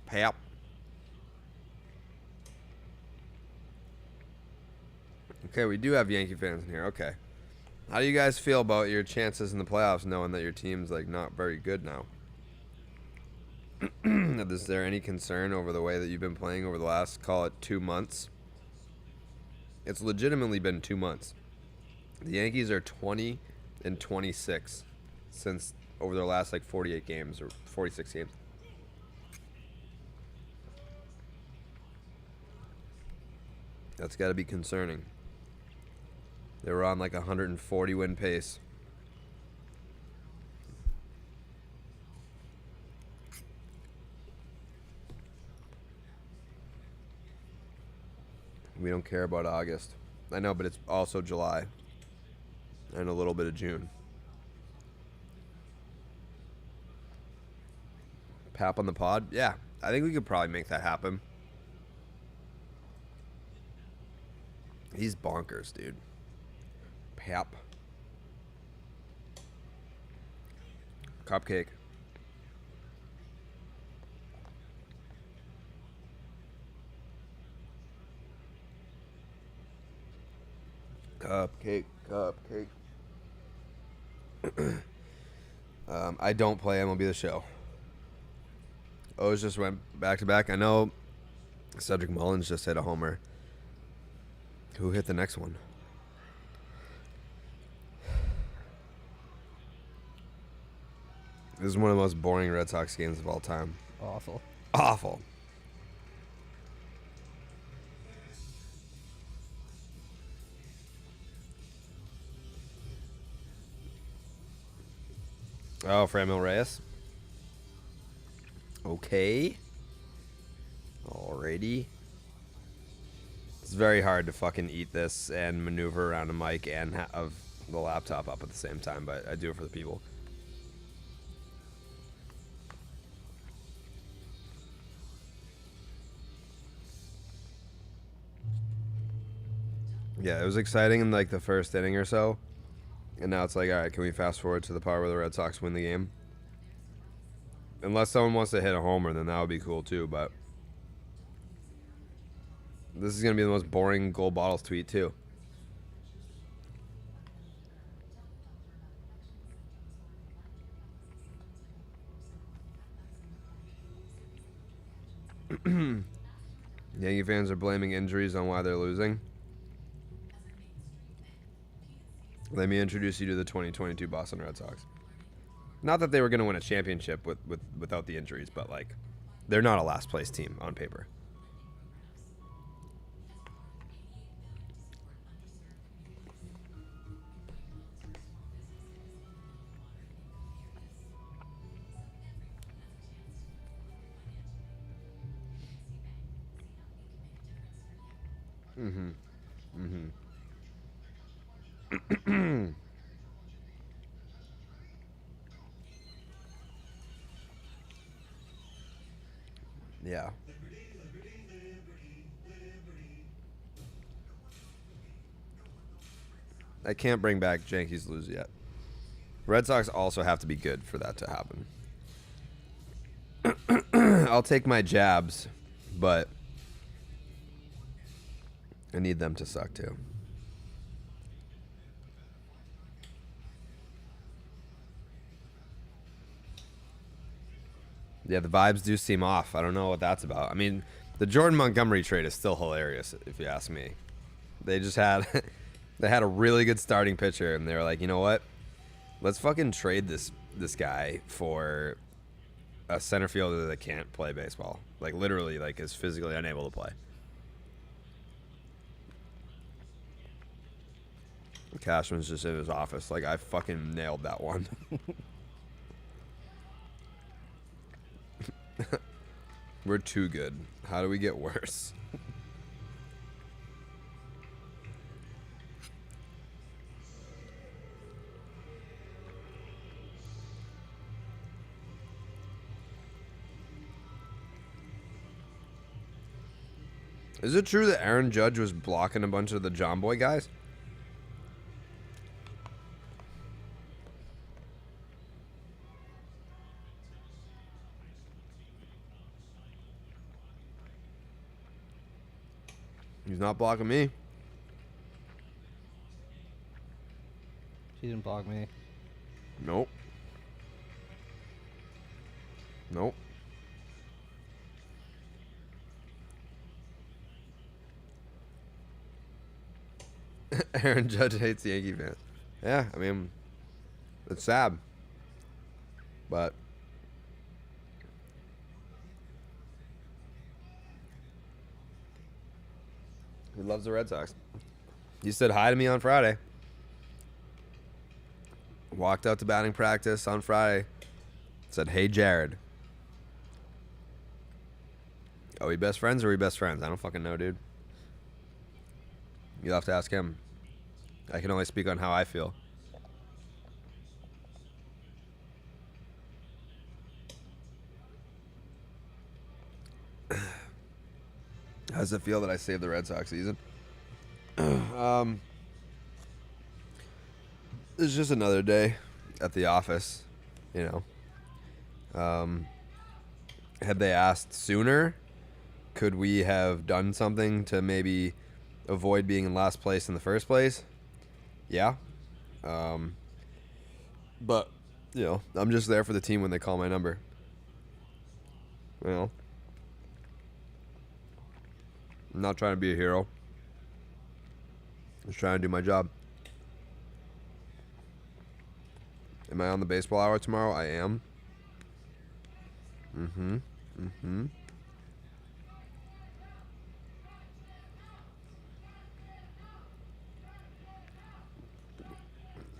Pap. Okay, we do have Yankee fans in here. Okay. How do you guys feel about your chances in the playoffs knowing that your team's like not very good now? Is there any concern over the way that you've been playing over the last, call it, 2 months? It's legitimately been 2 months. The Yankees are 20-26 since over their last like 48 games or 46 games. That's got to be concerning. They were on like a 140 win pace. We don't care about August. I know, but it's also July. And a little bit of June. Pap on the pod? Yeah, I think we could probably make that happen. He's bonkers, dude. Pap. Cupcake. Cupcake. I don't play MLB The Show. O's just went back to back. I know Cedric Mullins just hit a homer. Who hit the next one? This is one of the most boring Red Sox games of all time. Awful. Awful. Oh, Framil Reyes. Okay. Alrighty. It's very hard to fucking eat this and maneuver around a mic and have the laptop up at the same time, but I do it for the people. Yeah, it was exciting in like the first inning or so. And now it's like, all right, can we fast forward to the part where the Red Sox win the game? Unless someone wants to hit a homer, then that would be cool too, but this is going to be the most boring Gold Bottles tweet too. Yankee fans are blaming injuries on why they're losing. Let me introduce you to the 2022 Boston Red Sox. Not that they were going to win a championship without the injuries, but like, they're not a last place team on paper. Yeah. I can't bring back Yankees lose yet. Red Sox also have to be good for that to happen. I'll take my jabs, but I need them to suck too. Yeah, the vibes do seem off. I don't know what that's about. I mean, the Jordan Montgomery trade is still hilarious, if you ask me. They just had they had a really good starting pitcher, and they were like, you know what? Let's fucking trade this guy for a center fielder that can't play baseball. Like, literally, like, is physically unable to play. Cashman's just in his office. Like, I fucking nailed that one. We're too good. How do we get worse? Is it true that Aaron Judge was blocking a bunch of the John Boy guys? He's not blocking me. She didn't block me. Nope. Nope. Aaron Judge hates the Yankee fans. Yeah, I mean, it's sad. But he loves the Red Sox. He said hi to me on Friday. Walked out to batting practice on Friday. Said, hey, Jared. Are we best friends or are we best friends? I don't fucking know, dude. You'll have to ask him. I can only speak on how I feel. How does it feel that I saved the Red Sox season? It's just another day at the office, you know. Had they asked sooner, could we have done something to maybe avoid being in last place in the first place? Yeah. But, you know, I'm just there for the team when they call my number. You know? I'm not trying to be a hero. Just trying to do my job. Am I on the baseball hour tomorrow? I am.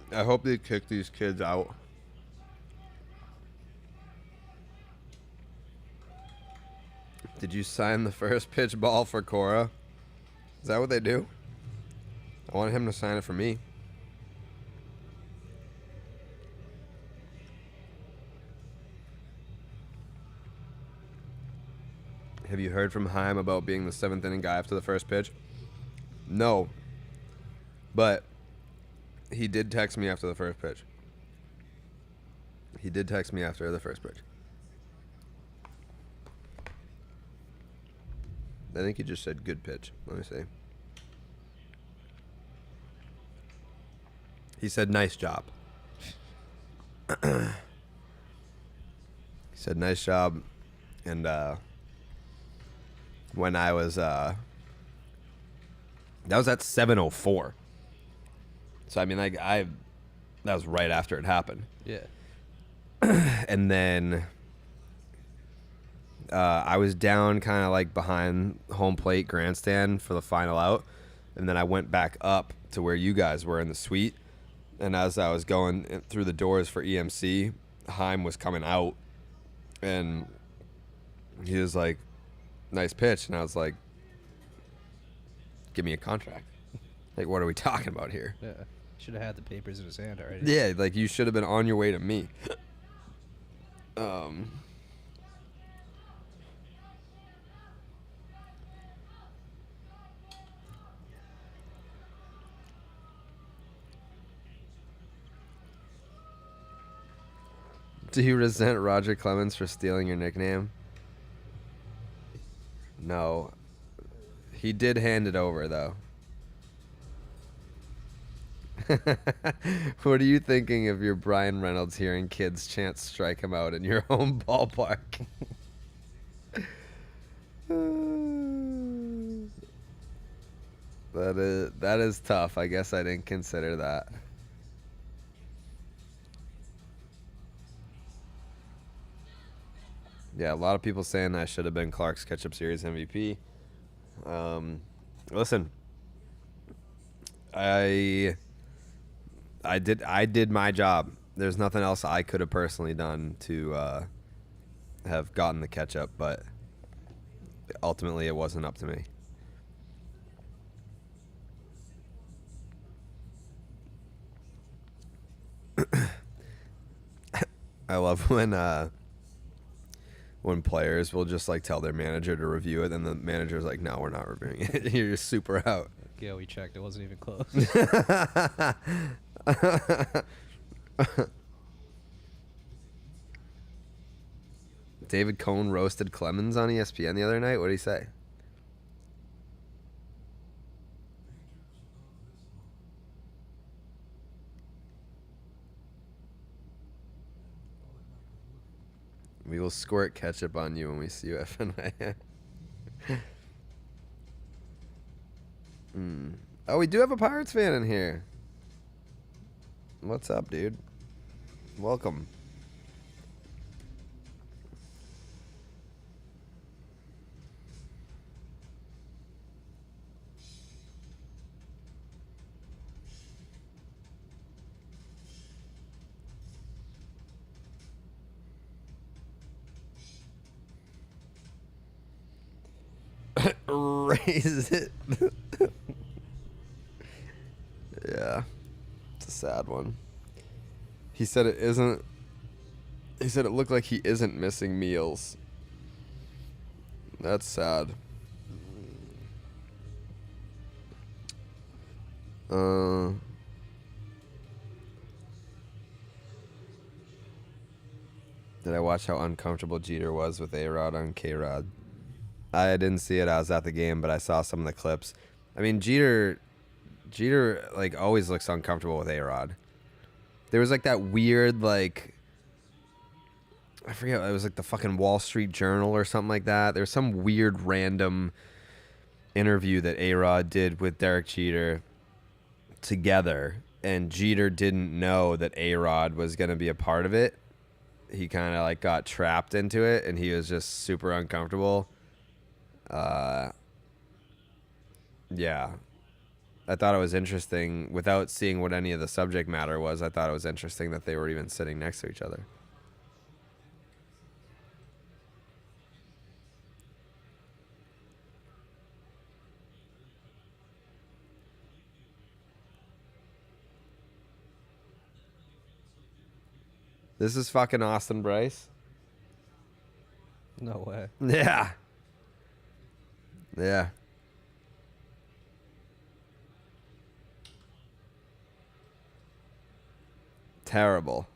I hope they kick these kids out. Did you sign the first pitch ball for Cora? Is that what they do? I want him to sign it for me. Have you heard from Heim about being the 7th inning guy after the first pitch? No. But he did text me after the first pitch. He did text me after the first pitch. I think he just said good pitch. Let me see. He said nice job. He said nice job. And when I was that was at 7:04. So I mean, like, that was right after it happened. Yeah. And then I was down kind of like behind home plate grandstand for the final out, and then I went back up to where you guys were in the suite. And as I was going through the doors for EMC, Heim was coming out, and he was like, nice pitch. And I was like, give me a contract. Like, what are we talking about here? Yeah. Should have had the papers in his hand already. Yeah, like, you should have been on your way to me. Do you resent Roger Clemens for stealing your nickname? No. He did hand it over, though. What are you thinking if you're Brian Reynolds hearing kids chant strike him out in your home ballpark? That is tough. I guess I didn't consider that. Yeah, a lot of people saying I should have been Clark's Ketchup Series MVP. Listen, I did my job. There's nothing else I could have personally done to have gotten the ketchup, but ultimately it wasn't up to me. I love when players will just like tell their manager to review it, and the manager's like, "No, we're not reviewing it. You're just super out." Yeah, we checked. It wasn't even close. David Cohn roasted Clemens on ESPN the other night. What did he say? We will squirt ketchup on you when we see you at Fenway. Oh, we do have a Pirates fan in here. What's up, dude? Welcome. Raise it. sad one. He said it isn't. He said it looked like he isn't missing meals. That's sad. Did I watch how uncomfortable Jeter was with A-Rod on K-Rod? I didn't see it. I was at the game, but I saw some of the clips. I mean, Jeter like always looks uncomfortable with A-Rod. There was like that weird like, I forget, it was like the fucking Wall Street Journal or something like that. There was some weird random interview that A-Rod did with Derek Jeter together, and Jeter didn't know that A-Rod was going to be a part of it. He kind of like got trapped into it, and he was just super uncomfortable. Yeah. I thought it was interesting, without seeing what any of the subject matter was, I thought it was interesting that they were even sitting next to each other. This is fucking Austin Bryce. No way. Yeah. Yeah. Terrible.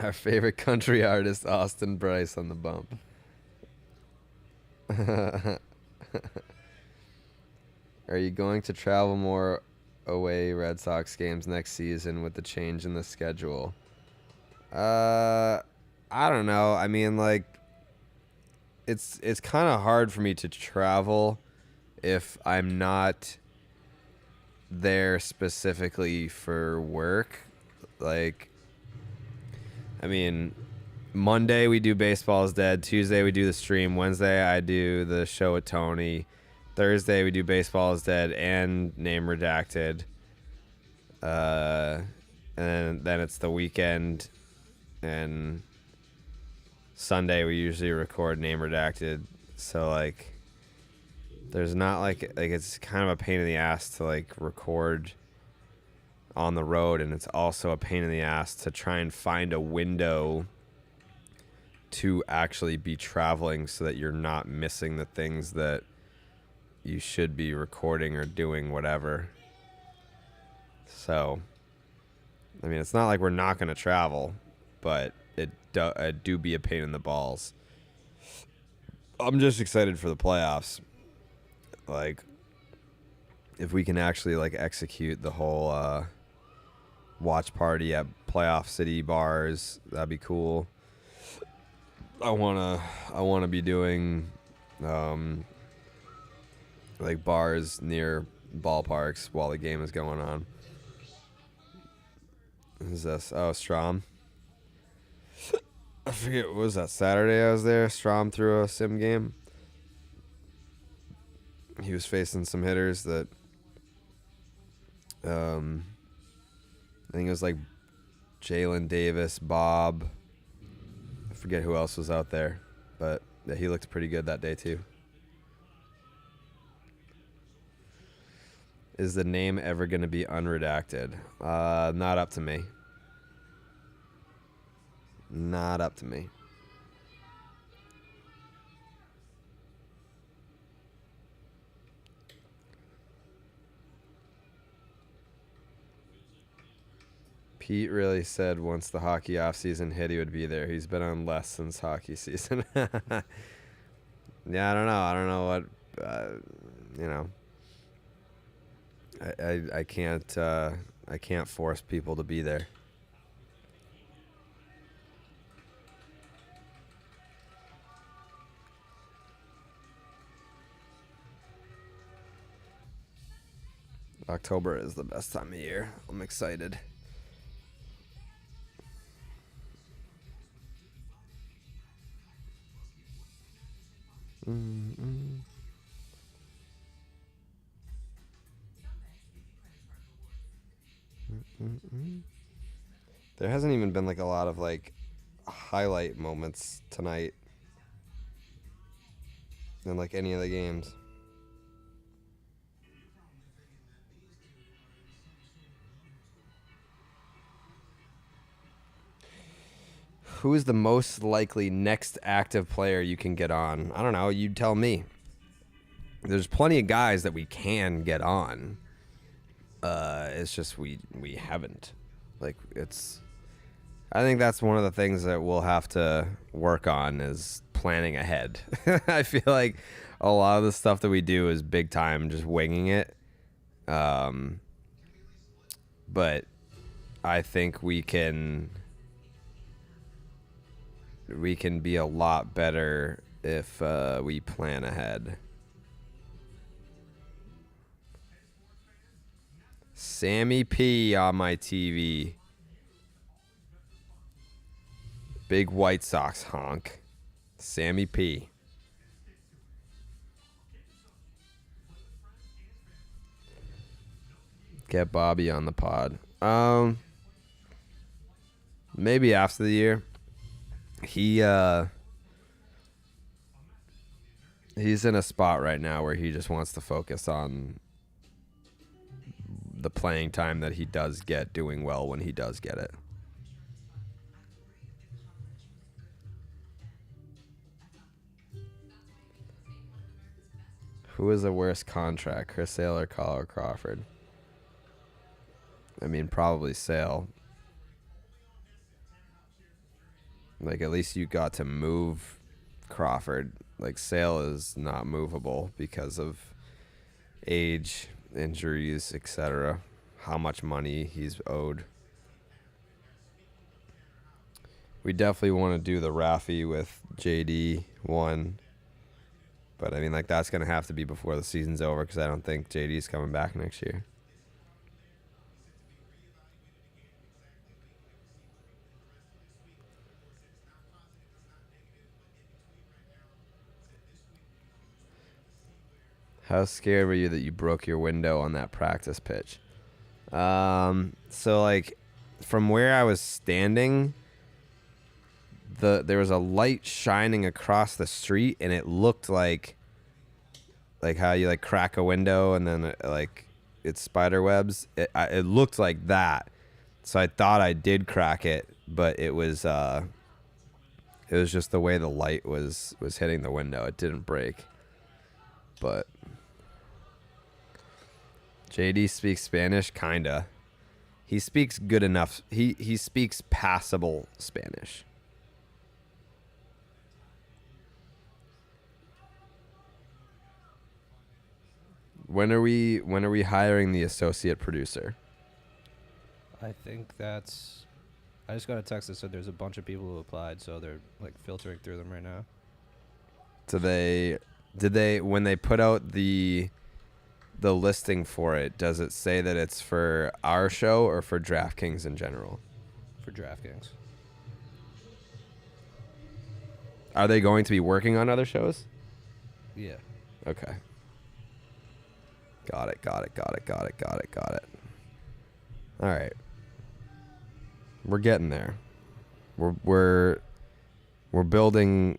Our favorite country artist, Austin Bryce, on the bump. Are you going to travel more away Red Sox games next season with the change in the schedule? I don't know. I mean, like, it's kind of hard for me to travel if I'm not there specifically for work. Like, I mean, Monday we do Baseball is Dead. Tuesday we do the stream. Wednesday I do the show with Tony. Thursday we do Baseball is Dead and Name Redacted. And then it's the weekend, and Sunday we usually record Name Redacted. So like, there's not like it's kind of a pain in the ass to like record on the road, and it's also a pain in the ass to try and find a window to actually be traveling so that you're not missing the things that you should be recording or doing, whatever. So, I mean, it's not like we're not going to travel, but it do be a pain in the balls. I'm just excited for the playoffs. Like, if we can actually like execute the whole watch party at playoff city bars, that'd be cool. I wanna be doing like bars near ballparks while the game is going on. Who's this? Oh, Strom. I forget, what was that, Saturday I was there? Strom threw a sim game. He was facing some hitters that I think it was like Jalen Davis, Bob. I forget who else was out there, but yeah, he looked pretty good that day too. Is the name ever going to be unredacted? Not up to me. Not up to me. Pete really said once the hockey offseason hit, he would be there. He's been on less since hockey season. Yeah, I don't know. I don't know what, you know. I can't force people to be there. October is the best time of year. I'm excited. Mm-mm. Mm-mm. There hasn't even been like a lot of like highlight moments tonight in like any of the games. Who is the most likely next active player you can get on? I don't know. You tell me. There's plenty of guys that we can get on. It's just we haven't. Like, it's... I think that's one of the things that we'll have to work on is planning ahead. I feel like a lot of the stuff that we do is big time just winging it. But I think we can be a lot better if we plan ahead. Sammy P on my TV. Big White Sox honk. Sammy P. Get Bobby on the pod. Maybe after the year. He's in a spot right now where he just wants to focus on the playing time that he does get, doing well when he does get it. Who is the worst contract, Chris Sale or Kyle Crawford? I mean, probably Sale. Like, at least you got to move Crawford. Like, Sale is not movable because of age, injuries, etc. How much money he's owed. We definitely want to do the Raffy with JD one. But, I mean, like, that's going to have to be before the season's over because I don't think JD's coming back next year. How scared were you that you broke your window on that practice pitch? So, like, from where I was standing, there was a light shining across the street, and it looked like how you, like, crack a window and then, like, it's spider webs. It looked like that. So I thought I did crack it, but it was just the way the light was hitting the window. It didn't break. But JD speaks Spanish, kinda. He speaks good enough. He speaks passable Spanish. When are we hiring the associate producer? I think that's... I just got a text that said there's a bunch of people who applied, so they're, like, filtering through them right now. Did they when they put out the listing for it, does it say that it's for our show or for DraftKings in general? For DraftKings. Are they going to be working on other shows? Yeah. Okay. Got it. All right. We're getting there. We're building.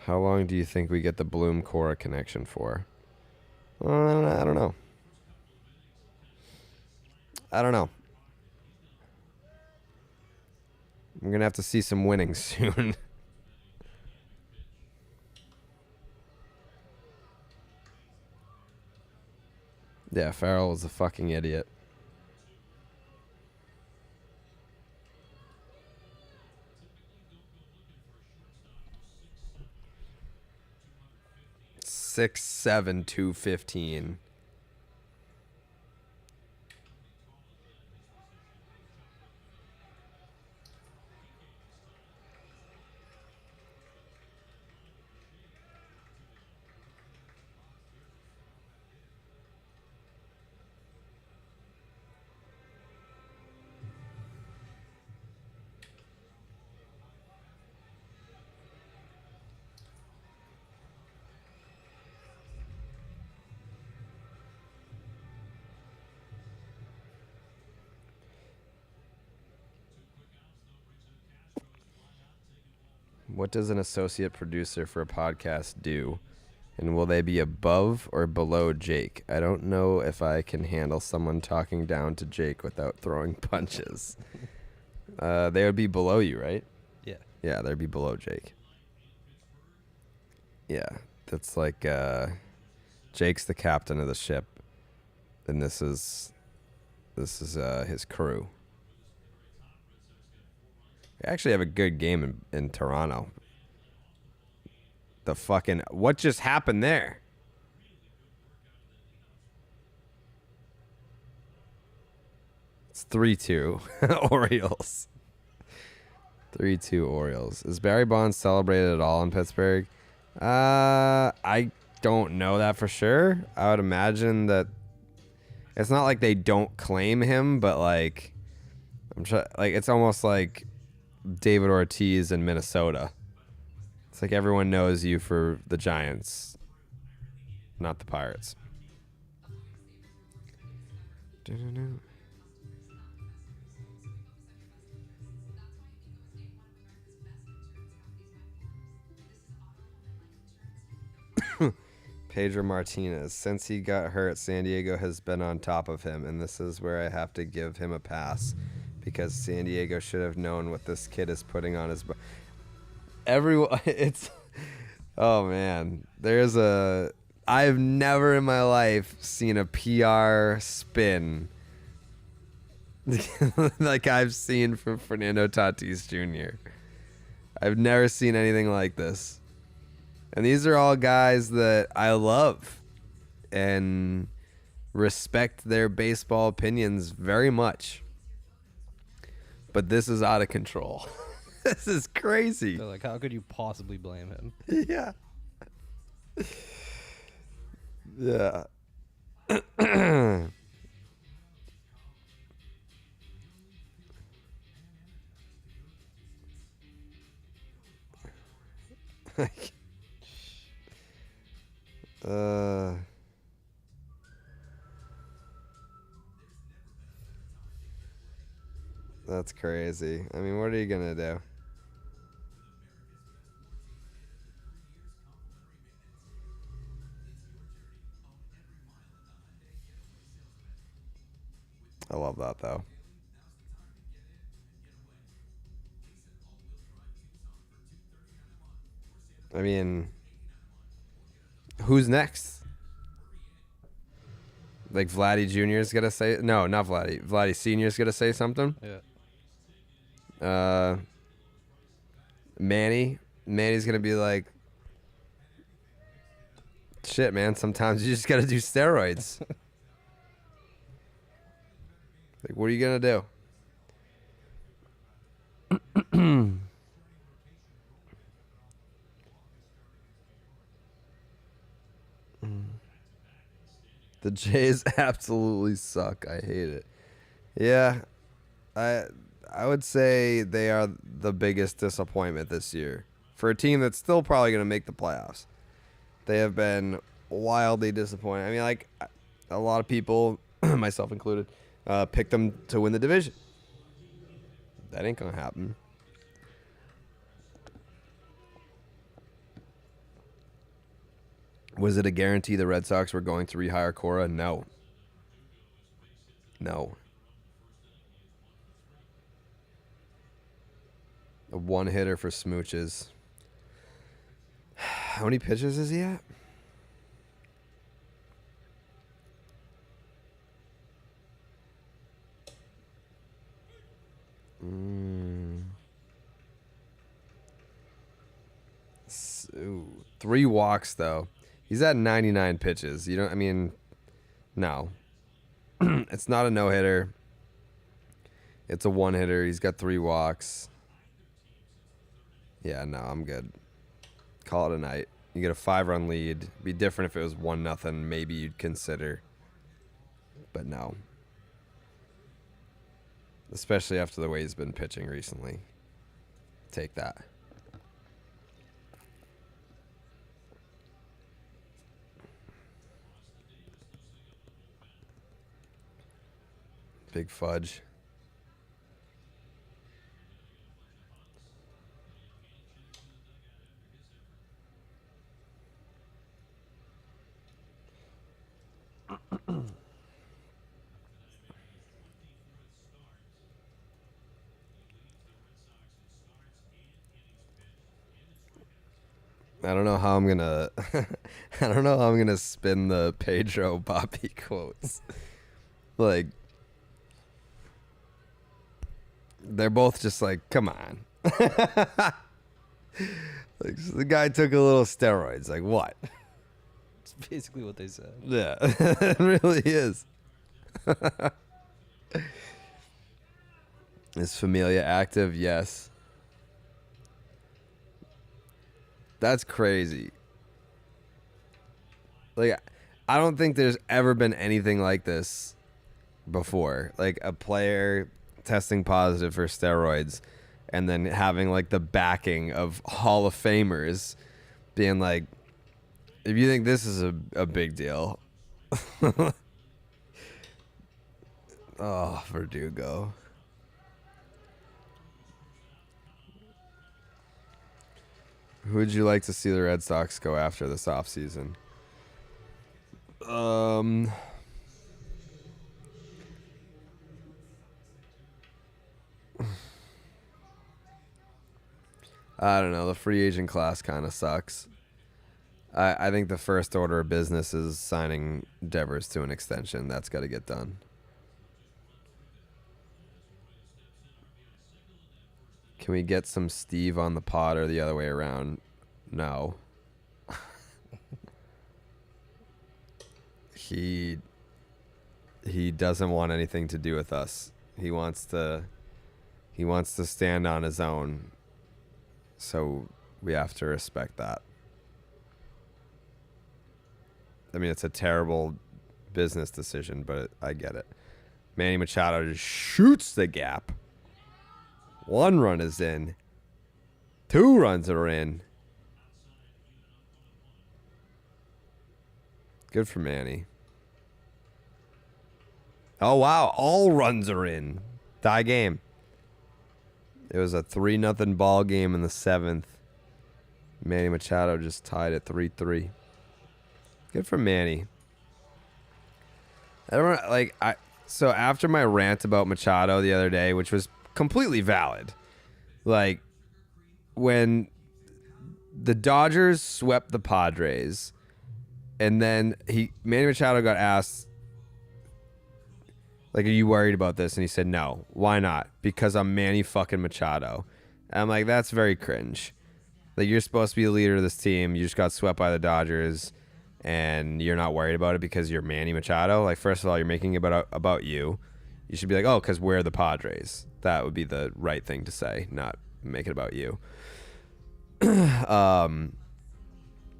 How long do you think we get the Bloom Cora connection for? I don't know. I'm going to have to see some winning soon. Yeah, Farrell was a fucking idiot. Six, 7, 215. What does an associate producer for a podcast do? And will they be above or below Jake? I don't know if I can handle someone talking down to Jake without throwing punches. They would be below you, right? Yeah. Yeah, they'd be below Jake. Yeah, that's like Jake's the captain of the ship, and this is his crew. They actually have a good game in Toronto. What just happened there? It's 3-2 Orioles. 3-2 Orioles. Is Barry Bonds celebrated at all in Pittsburgh? I don't know that for sure. I would imagine that it's not like they don't claim him, but like it's almost like David Ortiz in Minnesota. It's like everyone knows you for the Giants, not the Pirates. Pedro Martinez. Since he got hurt, San Diego has been on top of him, and this is where I have to give him a pass because San Diego should have known what this kid is putting on his body. Everyone, oh man, I've never in my life seen a PR spin like I've seen from Fernando Tatis Jr. I've never seen anything like this. And these are all guys that I love and respect their baseball opinions very much. But this is out of control. This is crazy. They're like, how could you possibly blame him? Yeah. Yeah. That's crazy. I mean, what are you gonna do? I love that though. I mean, who's next? Like Vladdy Jr. is gonna say no, not Vladdy. Vladdy Sr. is gonna say something. Yeah. Manny's gonna be like, shit, man. Sometimes you just gotta do steroids. Like, what are you gonna do? The Jays absolutely suck. I hate it. Yeah, I would say they are the biggest disappointment this year for a team that's still probably going to make the playoffs. They have been wildly disappointing. I mean, like a lot of people, myself included, picked them to win the division. That ain't going to happen. Was it a guarantee the Red Sox were going to rehire Cora? No. A one-hitter for smooches. How many pitches is he at? Ooh, 3 walks, though. He's at 99 pitches. You know, I mean, no. It's not a no-hitter. It's a one-hitter. He's got 3 walks. Yeah, no, I'm good. Call it a night. You get a 5-run lead. Be different if it was 1-0. Maybe you'd consider. But no. Especially after the way he's been pitching recently. Take that. Big fudge. I don't know how I'm gonna. I don't know how I'm gonna spin the Pedro Bobby quotes. Like, they're both just like, come on. Like, so the guy took a little steroids. Like, what? It's basically what they said. Yeah, it really is. Is Familia active? Yes. That's crazy. Like, I don't think there's ever been anything like this before. Like, a player testing positive for steroids and then having, like, the backing of Hall of Famers being like, if you think this is a big deal. Oh, Verdugo. Who would you like to see the Red Sox go after this offseason? I don't know. The free agent class kind of sucks. I think the first order of business is signing Devers to an extension. That's got to get done. Can we get some Steve on the pod or the other way around? No. He doesn't want anything to do with us. He wants to stand on his own. So we have to respect that. I mean, it's a terrible business decision, but I get it. Manny Machado just shoots the gap. 1 run is in. 2 runs are in. Good for Manny. Oh, wow. All runs are in. Tie game. It was a 3-0 ball game in the 7th. Manny Machado just tied at 3-3. Good for Manny. I don't like so after my rant about Machado the other day, which was completely valid, like when the Dodgers swept the Padres, and then Manny Machado got asked, like, are you worried about this? And he said, no. Why not? Because I'm Manny fucking Machado. And I'm like, that's very cringe. Like, you're supposed to be the leader of this team. You just got swept by the Dodgers, and you're not worried about it because you're Manny Machado. Like, first of all, you're making it about you. You should be like, oh, because we're the Padres. That would be the right thing to say, not make it about you. And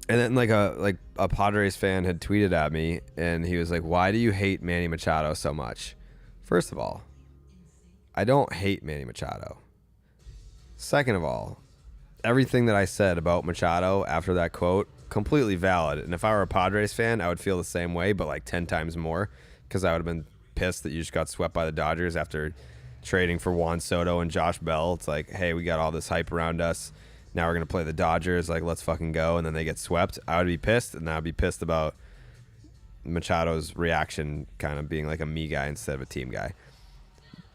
then like a Padres fan had tweeted at me, and he was like, why do you hate Manny Machado so much? First of all, I don't hate Manny Machado. Second of all, everything that I said about Machado after that quote, completely valid. And if I were a Padres fan, I would feel the same way, but like 10 times more, because I would have been pissed that you just got swept by the Dodgers after trading for Juan Soto and Josh Bell. It's like, hey, we got all this hype around us. Now we're going to play the Dodgers. Like, let's fucking go. And then they get swept. I would be pissed, and I would be pissed about Machado's reaction kind of being like a me guy instead of a team guy.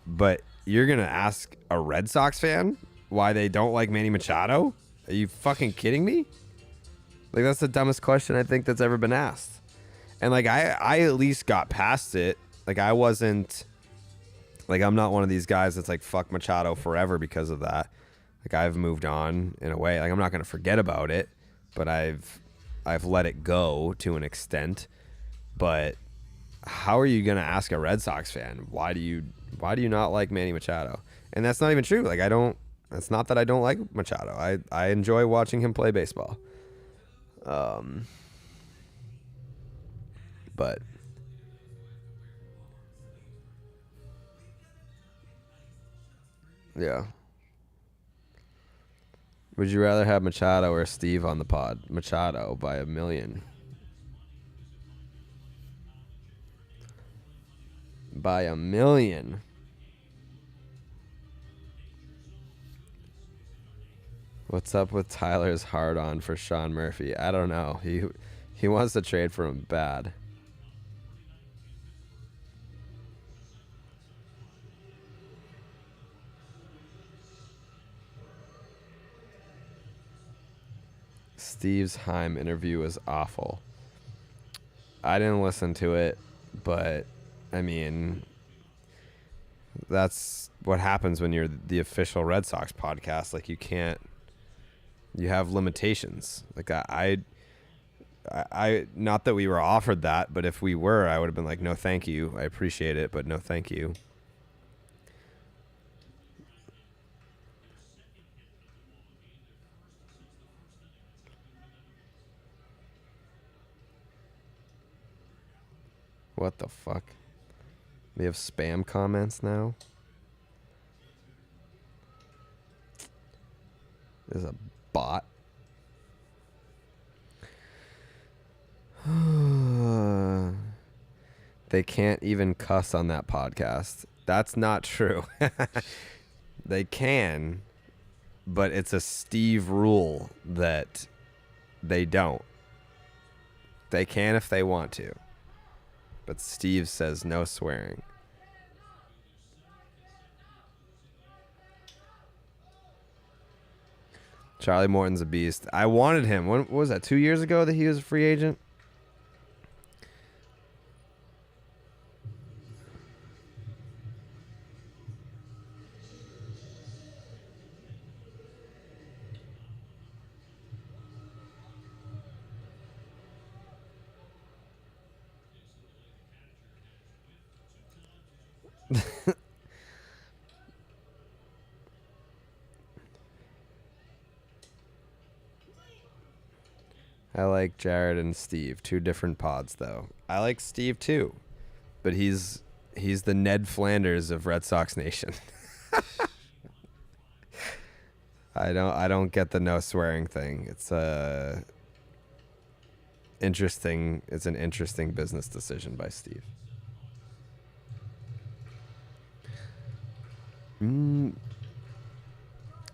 But you're going to ask a Red Sox fan why they don't like Manny Machado? Are you fucking kidding me? Like, that's the dumbest question I think that's ever been asked. And like, I at least got past it. Like, I wasn't, like, I'm not one of these guys that's like, fuck Machado forever because of that. Like, I've moved on in a way. Like, I'm not going to forget about it, but I've let it go to an extent. But how are you going to ask a Red Sox fan, why do you not like Manny Machado? And that's not even true. Like, it's not that I don't like Machado. I enjoy watching him play baseball. But yeah. Would you rather have Machado or Steve on the pod? Machado by 1,000,000. By 1,000,000. What's up with Tyler's hard on for Sean Murphy? I don't know. He wants to trade for him bad. Steve's Heim interview was awful. I didn't listen to it, but I mean, that's what happens when you're the official Red Sox podcast. Like, you have limitations. Like, I not that we were offered that, but if we were, I would have been like, no, thank you. I appreciate it, but no, thank you. What the fuck? We have spam comments now? There's a bot. They can't even cuss on that podcast. That's not true. They can, but it's a Steve rule that they don't. They can if they want to. But Steve says no swearing. Charlie Morton's a beast. I wanted him. What was that, 2 years ago that he was a free agent? I like Jared and Steve. Two different pods, though. I like Steve, too. But he's the Ned Flanders of Red Sox Nation. I don't get the no swearing thing. It's interesting. It's an interesting business decision by Steve.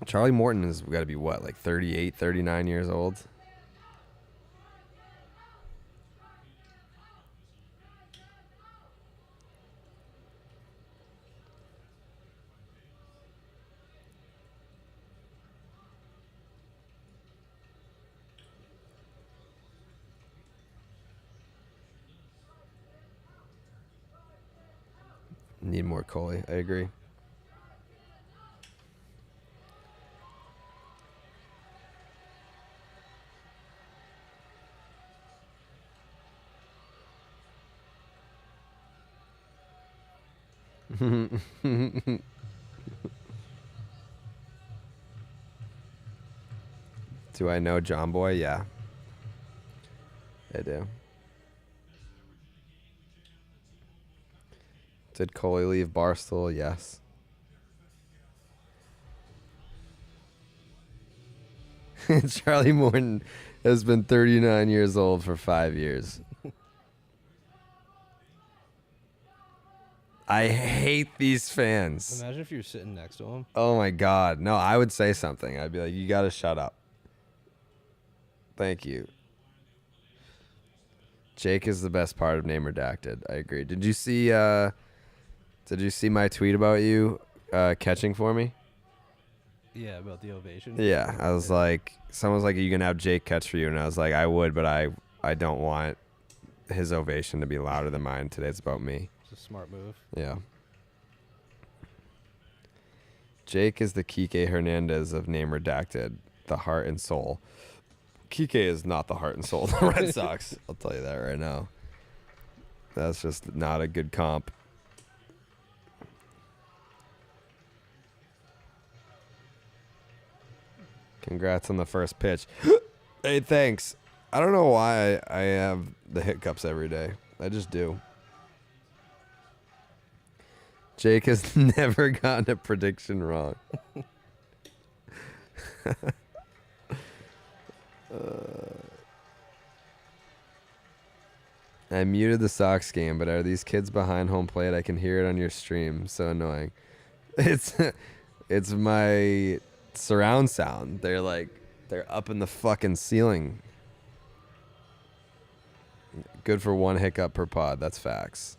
Charlie Morton has got to be what, like 38, 39 years old? Need more Coley. I agree. Do I know John Boy? Yeah. I do. Did Coley leave Barstool? Yes. Charlie Morton has been 39 years old for 5 years. I hate these fans. Imagine if you were sitting next to him. Oh my God. No, I would say something. I'd be like, you got to shut up. Thank you. Jake is the best part of Name Redacted. I agree. Did you see my tweet about you catching for me? Yeah, about the ovation. Yeah, I was like, someone's like, are you going to have Jake catch for you? And I was like, I would, but I don't want his ovation to be louder than mine. Today it's about me. It's a smart move. Yeah. Jake is the Kike Hernandez of Name Redacted, the heart and soul. Kike is not the heart and soul of the Red Sox. I'll tell you that right now. That's just not a good comp. Congrats on the first pitch. Hey, thanks. I don't know why I have the hiccups every day. I just do. Jake has never gotten a prediction wrong. I muted the Sox game, but are these kids behind home plate? I can hear it on your stream. So annoying. It's my surround sound. They're up in the fucking ceiling. Good for one hiccup per pod. That's facts.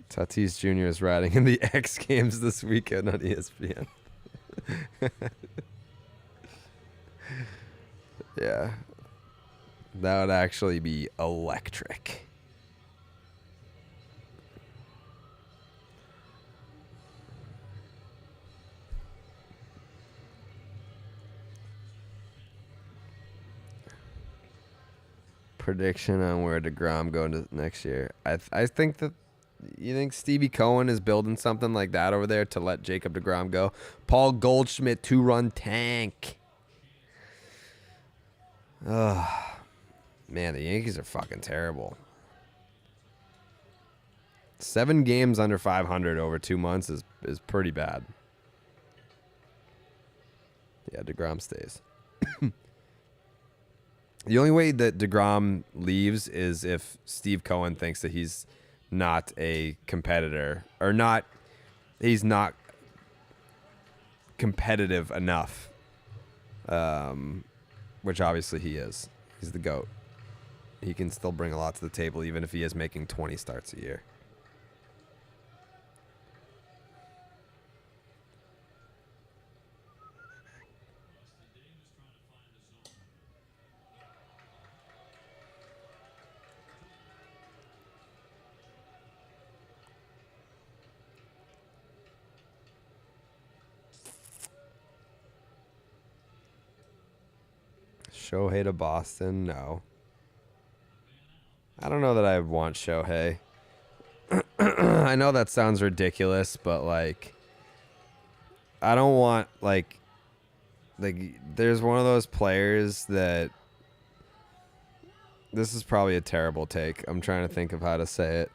Tatis Jr. is riding in the X Games this weekend on ESPN. Yeah. That would actually be electric. Prediction on where DeGrom go into next year. I think that you think Stevie Cohen is building something like that over there to let Jacob DeGrom go. Paul Goldschmidt 2-run tank. Ugh. Man, the Yankees are fucking terrible. 7 games under 500 over 2 months is pretty bad. Yeah, DeGrom stays. The only way that DeGrom leaves is if Steve Cohen thinks that he's not a competitor or not. He's not competitive enough, which obviously he is. He's the GOAT. He can still bring a lot to the table even if he is making 20 starts a year. Shohei to Boston? No. I don't know that I want Shohei. I know that sounds ridiculous, but like, I don't want like there's one of those players that. This is probably a terrible take. I'm trying to think of how to say it.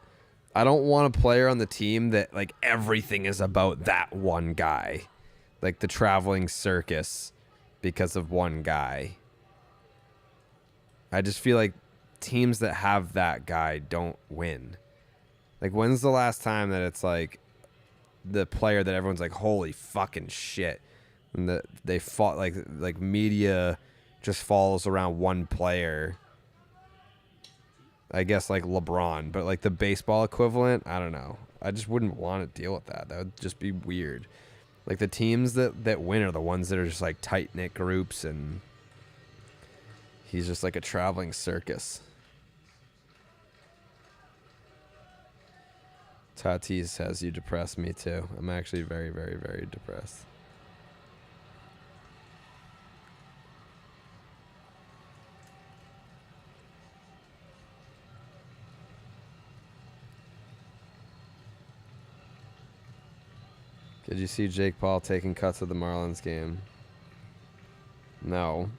I don't want a player on the team that like everything is about that one guy, like the traveling circus because of one guy. I just feel like teams that have that guy don't win. Like, when's the last time that it's like the player that everyone's like, holy fucking shit, and that they fought like media just follows around one player? I guess like LeBron, but like the baseball equivalent, I don't know. I just wouldn't want to deal with that. That would just be weird. Like the teams that win are the ones that are just like tight knit groups, and he's just like a traveling circus. Tatis has you depressed. Me too. I'm actually very, very, very depressed. Did you see Jake Paul taking cuts of the Marlins game? No.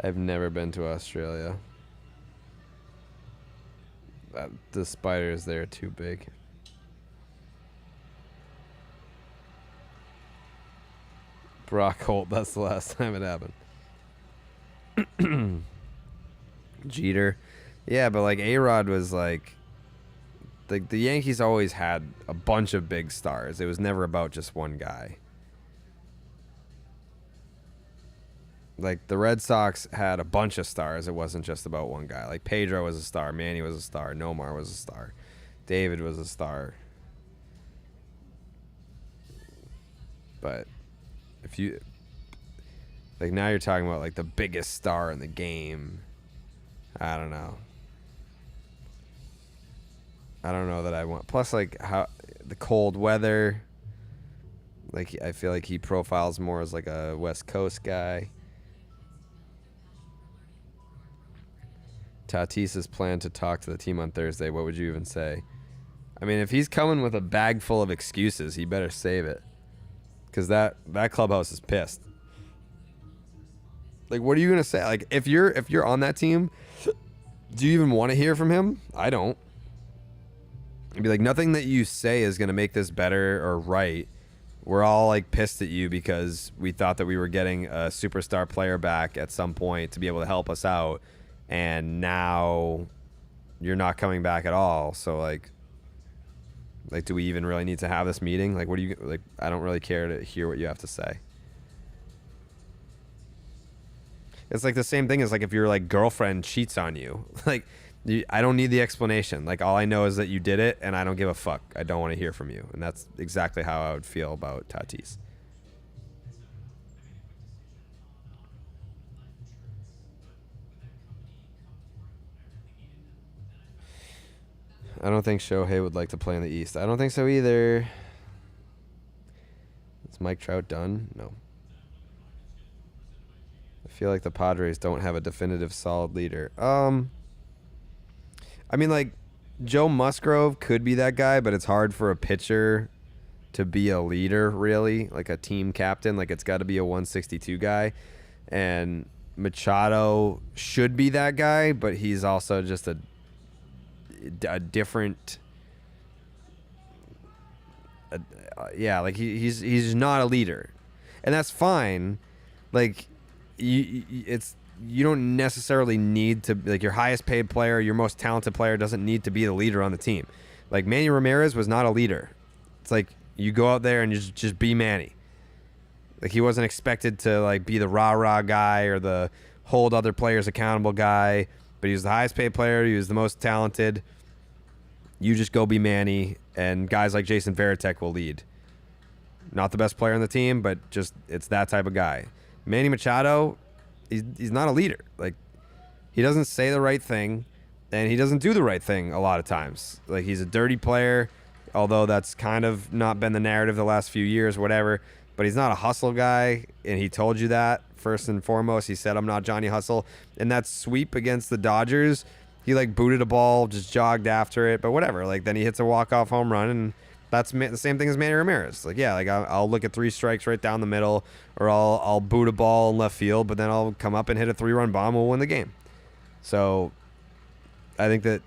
I've never been to Australia. The spiders there are too big. Brock Holt, that's the last time it happened. Jeter. Yeah, but like A-Rod was like the Yankees always had a bunch of big stars. It was never about just one guy. Like the Red Sox had a bunch of stars. It wasn't just about one guy. Like Pedro was a star, Manny was a star, Nomar was a star, David was a star. But if you like now you're talking about like the biggest star in the game. I don't know. I don't know that I want. Plus, like how the cold weather. Like I feel like he profiles more as like a West Coast guy. Tatis's plan to talk to the team on Thursday. What would you even say? I mean, if he's coming with a bag full of excuses, he better save it, because that clubhouse is pissed. Like, what are you gonna say? Like, if you're on that team, do you even want to hear from him? I don't. I'd be like, nothing that you say is gonna make this better or right. We're all like pissed at you because we thought that we were getting a superstar player back at some point to be able to help us out, and now you're not coming back at all. So like, do we even really need to have this meeting? Like, what do you like? I don't really care to hear what you have to say. It's like the same thing as like if your like girlfriend cheats on you. Like, I don't need the explanation. Like, all I know is that you did it, and I don't give a fuck. I don't want to hear from you. And that's exactly how I would feel about Tatis. I don't think Shohei would like to play in the East. I don't think so either. Is Mike Trout done? No. I feel like the Padres don't have a definitive solid leader. I mean, like, Joe Musgrove could be that guy, but it's hard for a pitcher to be a leader, really, like a team captain. Like, it's got to be a 162 guy. And Machado should be that guy, but he's also just a different like he's not a leader, and that's fine. Like, you don't necessarily need to, like, your highest paid player, your most talented player doesn't need to be the leader on the team. Like, Manny Ramirez was not a leader. It's like, you go out there and you just be Manny. Like, he wasn't expected to, like, be the rah-rah guy or the hold other players accountable guy, but he was the highest paid player. He was the most talented. You just go be Manny, and guys like Jason Varitek will lead. Not the best player on the team, but just, it's that type of guy. Manny Machado, he's not a leader. Like, he doesn't say the right thing, and he doesn't do the right thing a lot of times. Like, he's a dirty player, although that's kind of not been the narrative the last few years, whatever. But he's not a hustle guy, and he told you that first and foremost. He said, "I'm not Johnny Hustle." And that sweep against the Dodgers, he, like, booted a ball, just jogged after it, but whatever. Like, then he hits a walk-off home run, and that's the same thing as Manny Ramirez. Like, yeah, like, I'll look at 3 strikes right down the middle, or I'll boot a ball in left field, but then I'll come up and hit a 3-run bomb. We'll win the game. So I think that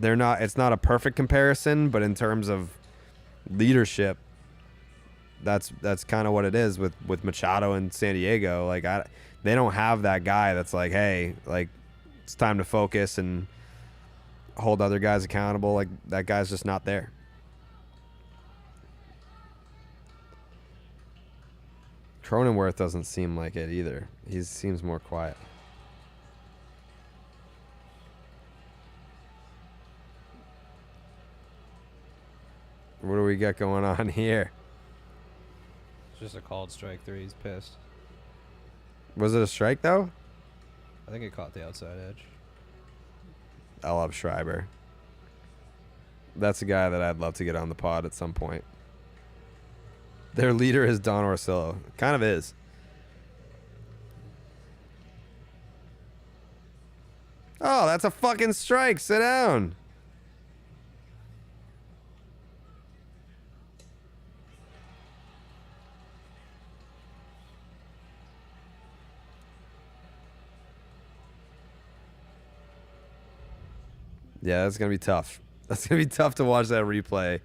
it's not a perfect comparison, but in terms of leadership, that's kind of what it is with Machado and San Diego. Like, they don't have that guy that's like, hey, like, it's time to focus and hold other guys accountable. Like, that guy's just not there. Cronenworth doesn't seem like it either. He seems more quiet. What do we got going on here? It's just a called strike 3. He's pissed. Was it a strike, though? I think it caught the outside edge. I love Schreiber. That's a guy that I'd love to get on the pod at some point. Their leader is Don Orsillo. Kind of is. Oh, that's a fucking strike. Sit down. Yeah, that's going to be tough. That's going to be tough to watch that replay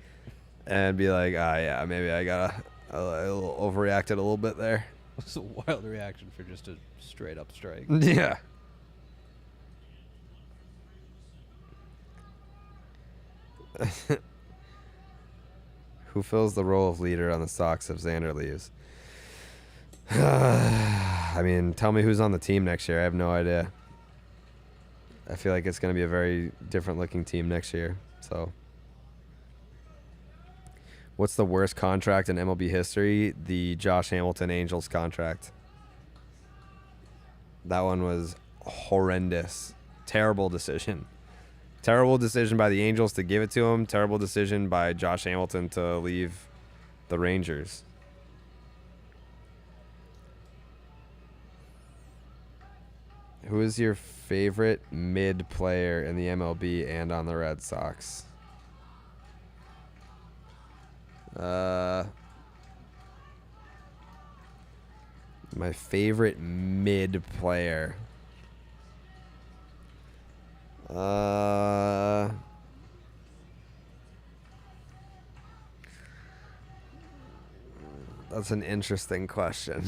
and be like, yeah, maybe I got a little overreacted a little bit there. It's a wild reaction for just a straight up strike. Yeah. Who fills the role of leader on the Sox if Xander leaves? I mean, tell me who's on the team next year. I have no idea. I feel like it's going to be a very different looking team next year. So, what's the worst contract in MLB history? The Josh Hamilton Angels contract. That one was horrendous. Terrible decision. Terrible decision by the Angels to give it to him. Terrible decision by Josh Hamilton to leave the Rangers. Who is your favorite mid player in the MLB and on the Red Sox? My favorite mid player. That's an interesting question.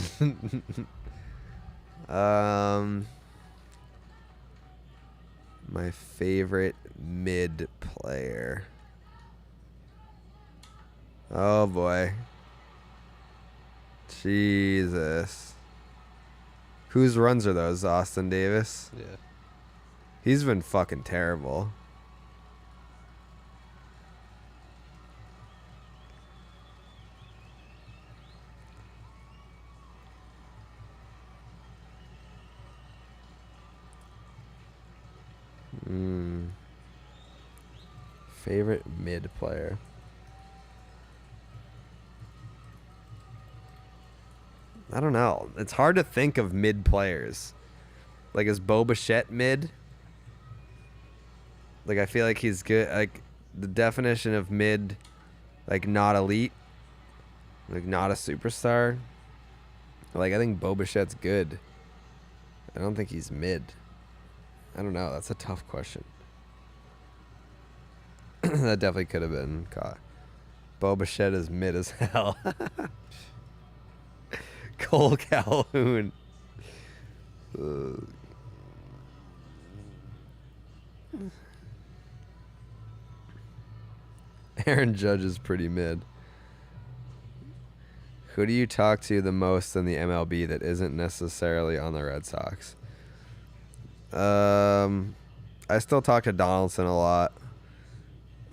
My favorite mid player. Oh boy. Jesus. Whose runs are those? Austin Davis? Yeah. He's been fucking terrible. Favorite mid player. I don't know. It's hard to think of mid players. Like, is Bo Bichette mid? Like, I feel like he's good. Like, the definition of mid, like, not elite. Like, not a superstar. Like, I think Bo Bichette's good. I don't think he's mid. I don't know. That's a tough question. That definitely could have been caught. Bo Bichette is mid as hell. Cole Calhoun. Aaron Judge is pretty mid. Who do you talk to the most in the MLB that isn't necessarily on the Red Sox? I still talk to Donaldson a lot.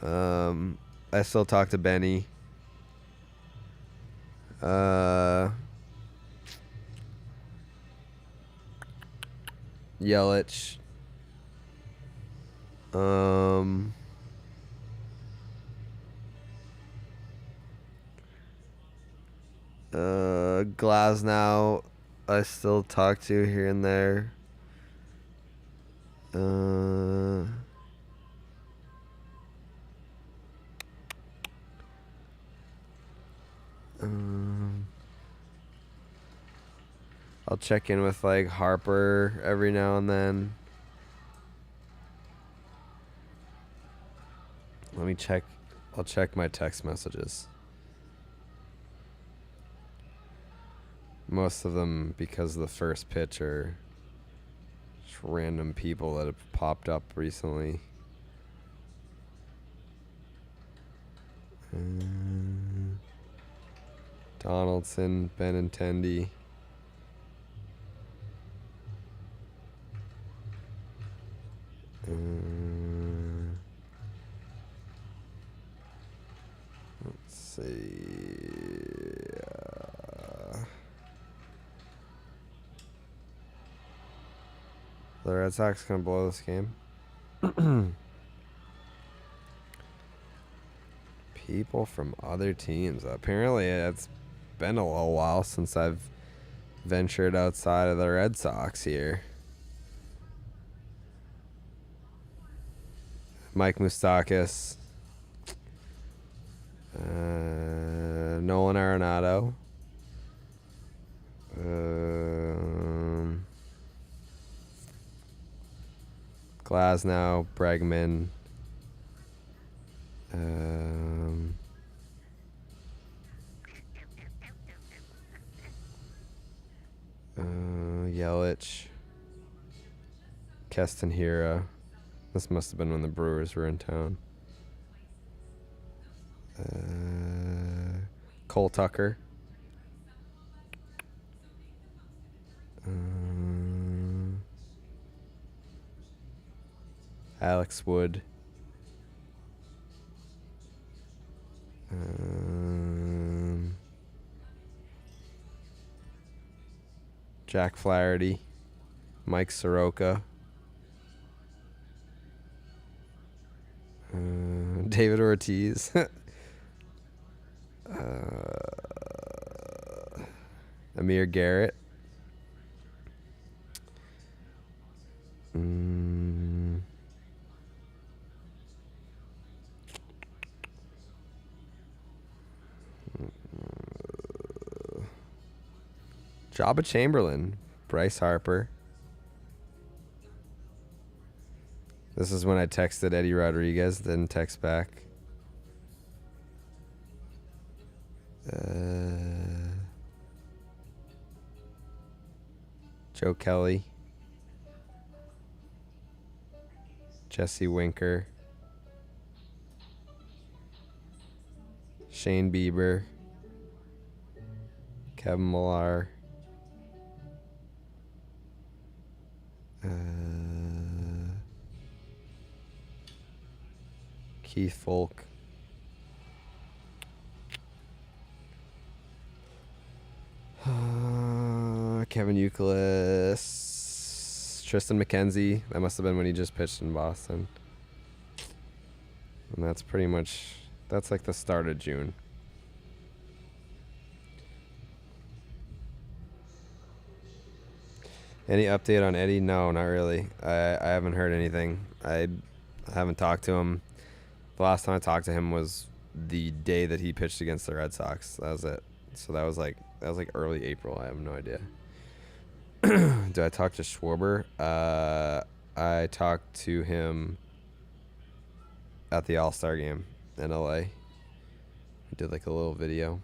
I still talk to Benny. Yelich. Glasnow, I still talk to here and there. I'll check in with like Harper every now and then. Let me check. I'll check my text messages. Most of them, because of the first pitch, are just random people that have popped up recently. Donaldson, Benintendi. Let's see. The Red Sox gonna blow this game. People from other teams. Apparently, it's been a little while since I've ventured outside of the Red Sox here. Mike Moustakas. Nolan Arenado. Glasnow, Bregman. Yelich. Keston Hiura. This must have been when the Brewers were in town. Cole Tucker. Alex Wood. Jack Flaherty. Mike Soroka. David Ortiz. Amir Garrett. Jabba Chamberlain. Bryce Harper. This is when I texted Eddie Rodriguez, didn't text back. Joe Kelly. Jesse Winker. Shane Bieber. Kevin Millar. Keith Folk. Kevin Youkilis. Tristan McKenzie. That must have been when he just pitched in Boston. And that's pretty much... That's like the start of June. Any update on Eddie? No, not really. I haven't heard anything. I haven't talked to him. The last time I talked to him was the day that he pitched against the Red Sox. That was it. So that was like early April. I have no idea. Did I talk to Schwarber? I talked to him at the All-Star game in LA. We did like a little video.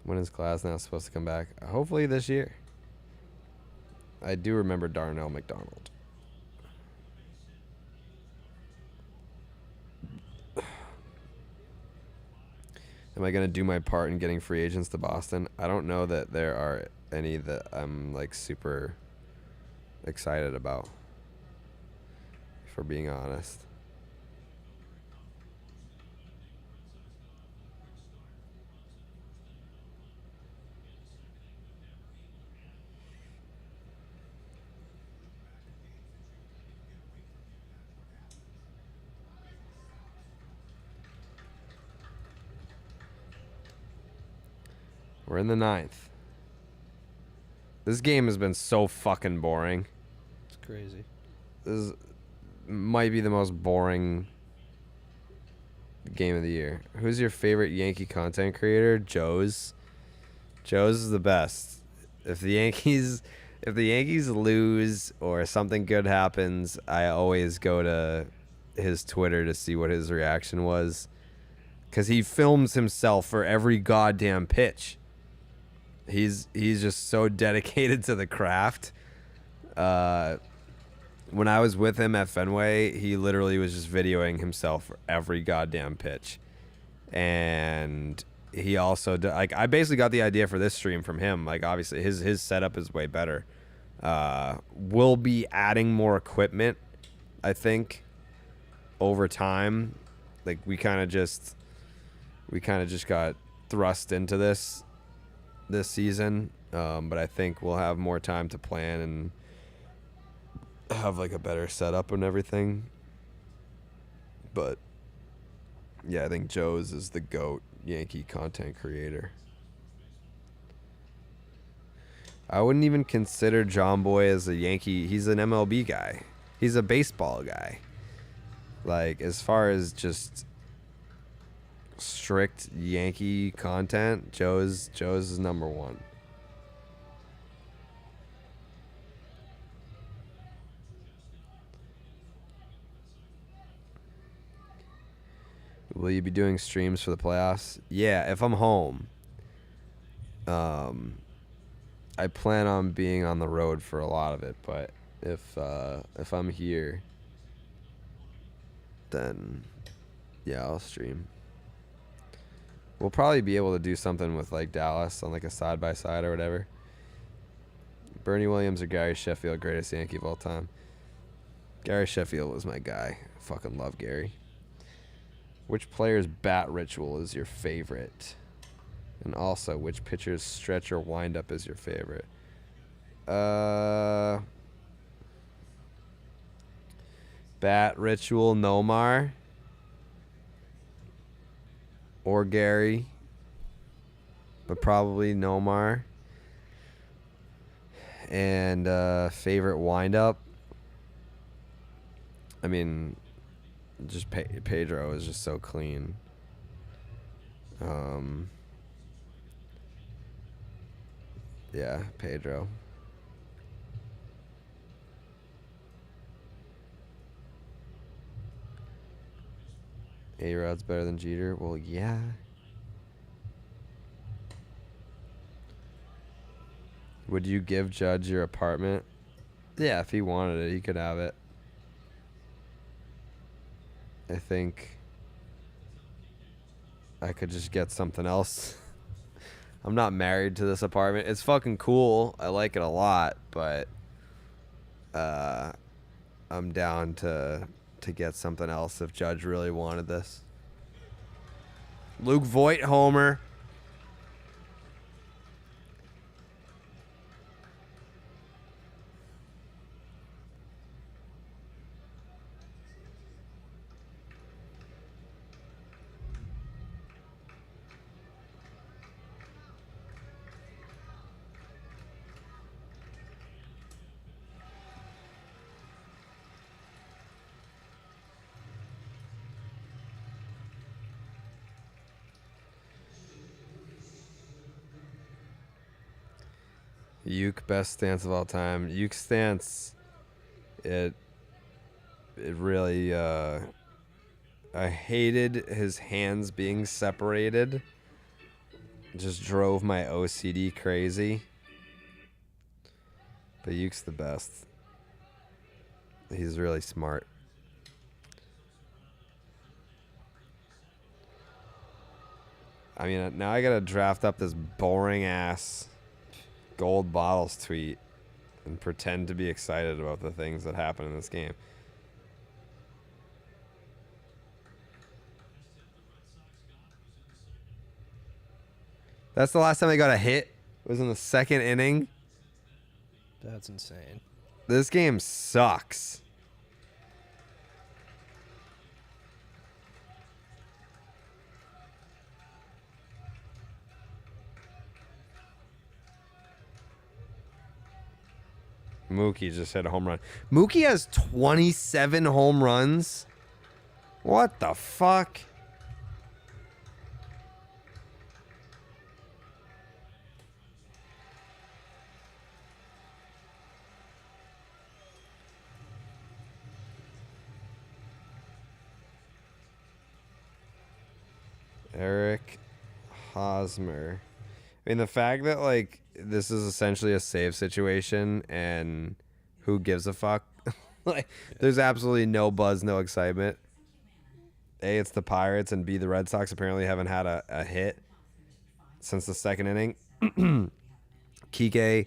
When is Glasnow supposed to come back? Hopefully this year. I do remember Darnell McDonald. Am I going to do my part in getting free agents to Boston? I don't know that there are any that I'm like super excited about, for being honest. We're in the 9th. This game has been so fucking boring. It's crazy. This might be the most boring game of the year. Who's your favorite Yankee content creator? Joe's. Joe's is the best. If the Yankees lose or something good happens, I always go to his Twitter to see what his reaction was, because he films himself for every goddamn pitch. He's just so dedicated to the craft. When I was with him at Fenway, he literally was just videoing himself for every goddamn pitch. And he also I basically got the idea for this stream from him. Like, obviously his setup is way better. We'll be adding more equipment, I think, over time. Like, we kind of just got thrust into this season, but I think we'll have more time to plan and have like a better setup and everything. But yeah, I think Joe's is the GOAT Yankee content creator. I wouldn't even consider John Boy as a Yankee. He's an MLB guy. He's a baseball guy. Like, as far as just strict Yankee content, Joe's is number one. Will you be doing streams for the playoffs? Yeah, if I'm home. I plan on being on the road for a lot of it, but if I'm here, then yeah, I'll stream. We'll probably be able to do something with like Dallas on like a side-by-side or whatever. Bernie Williams or Gary Sheffield, greatest Yankee of all time? Gary Sheffield was my guy. I fucking love Gary. Which player's bat ritual is your favorite? And also, which pitcher's stretch or windup is your favorite? Bat ritual, Nomar. Or Gary. But probably Nomar. And favorite windup? I mean, just Pedro is just so clean. Yeah, Pedro. A-Rod's better than Jeter? Well, yeah. Would you give Judge your apartment? Yeah, if he wanted it, he could have it. I think I could just get something else. I'm not married to this apartment. It's fucking cool. I like it a lot, but I'm down to get something else if Judge really wanted this. Luke Voigt homer. Uke best stance of all time. Uke stance, it really I hated his hands being separated. It just drove my OCD crazy. But Uke's the best. He's really smart. I mean, now I gotta draft up this boring ass gold bottles tweet and pretend to be excited about the things that happen in this game. That's the last time they got a hit. It was in the second inning. That's insane. This game sucks. Mookie just hit a home run. Mookie has 27 home runs. What the fuck? Eric Hosmer. I mean, the fact that, like, this is essentially a save situation and who gives a fuck? Like, there's absolutely no buzz, no excitement. A, it's the Pirates, and B, the Red Sox apparently haven't had a hit since the second inning. Kike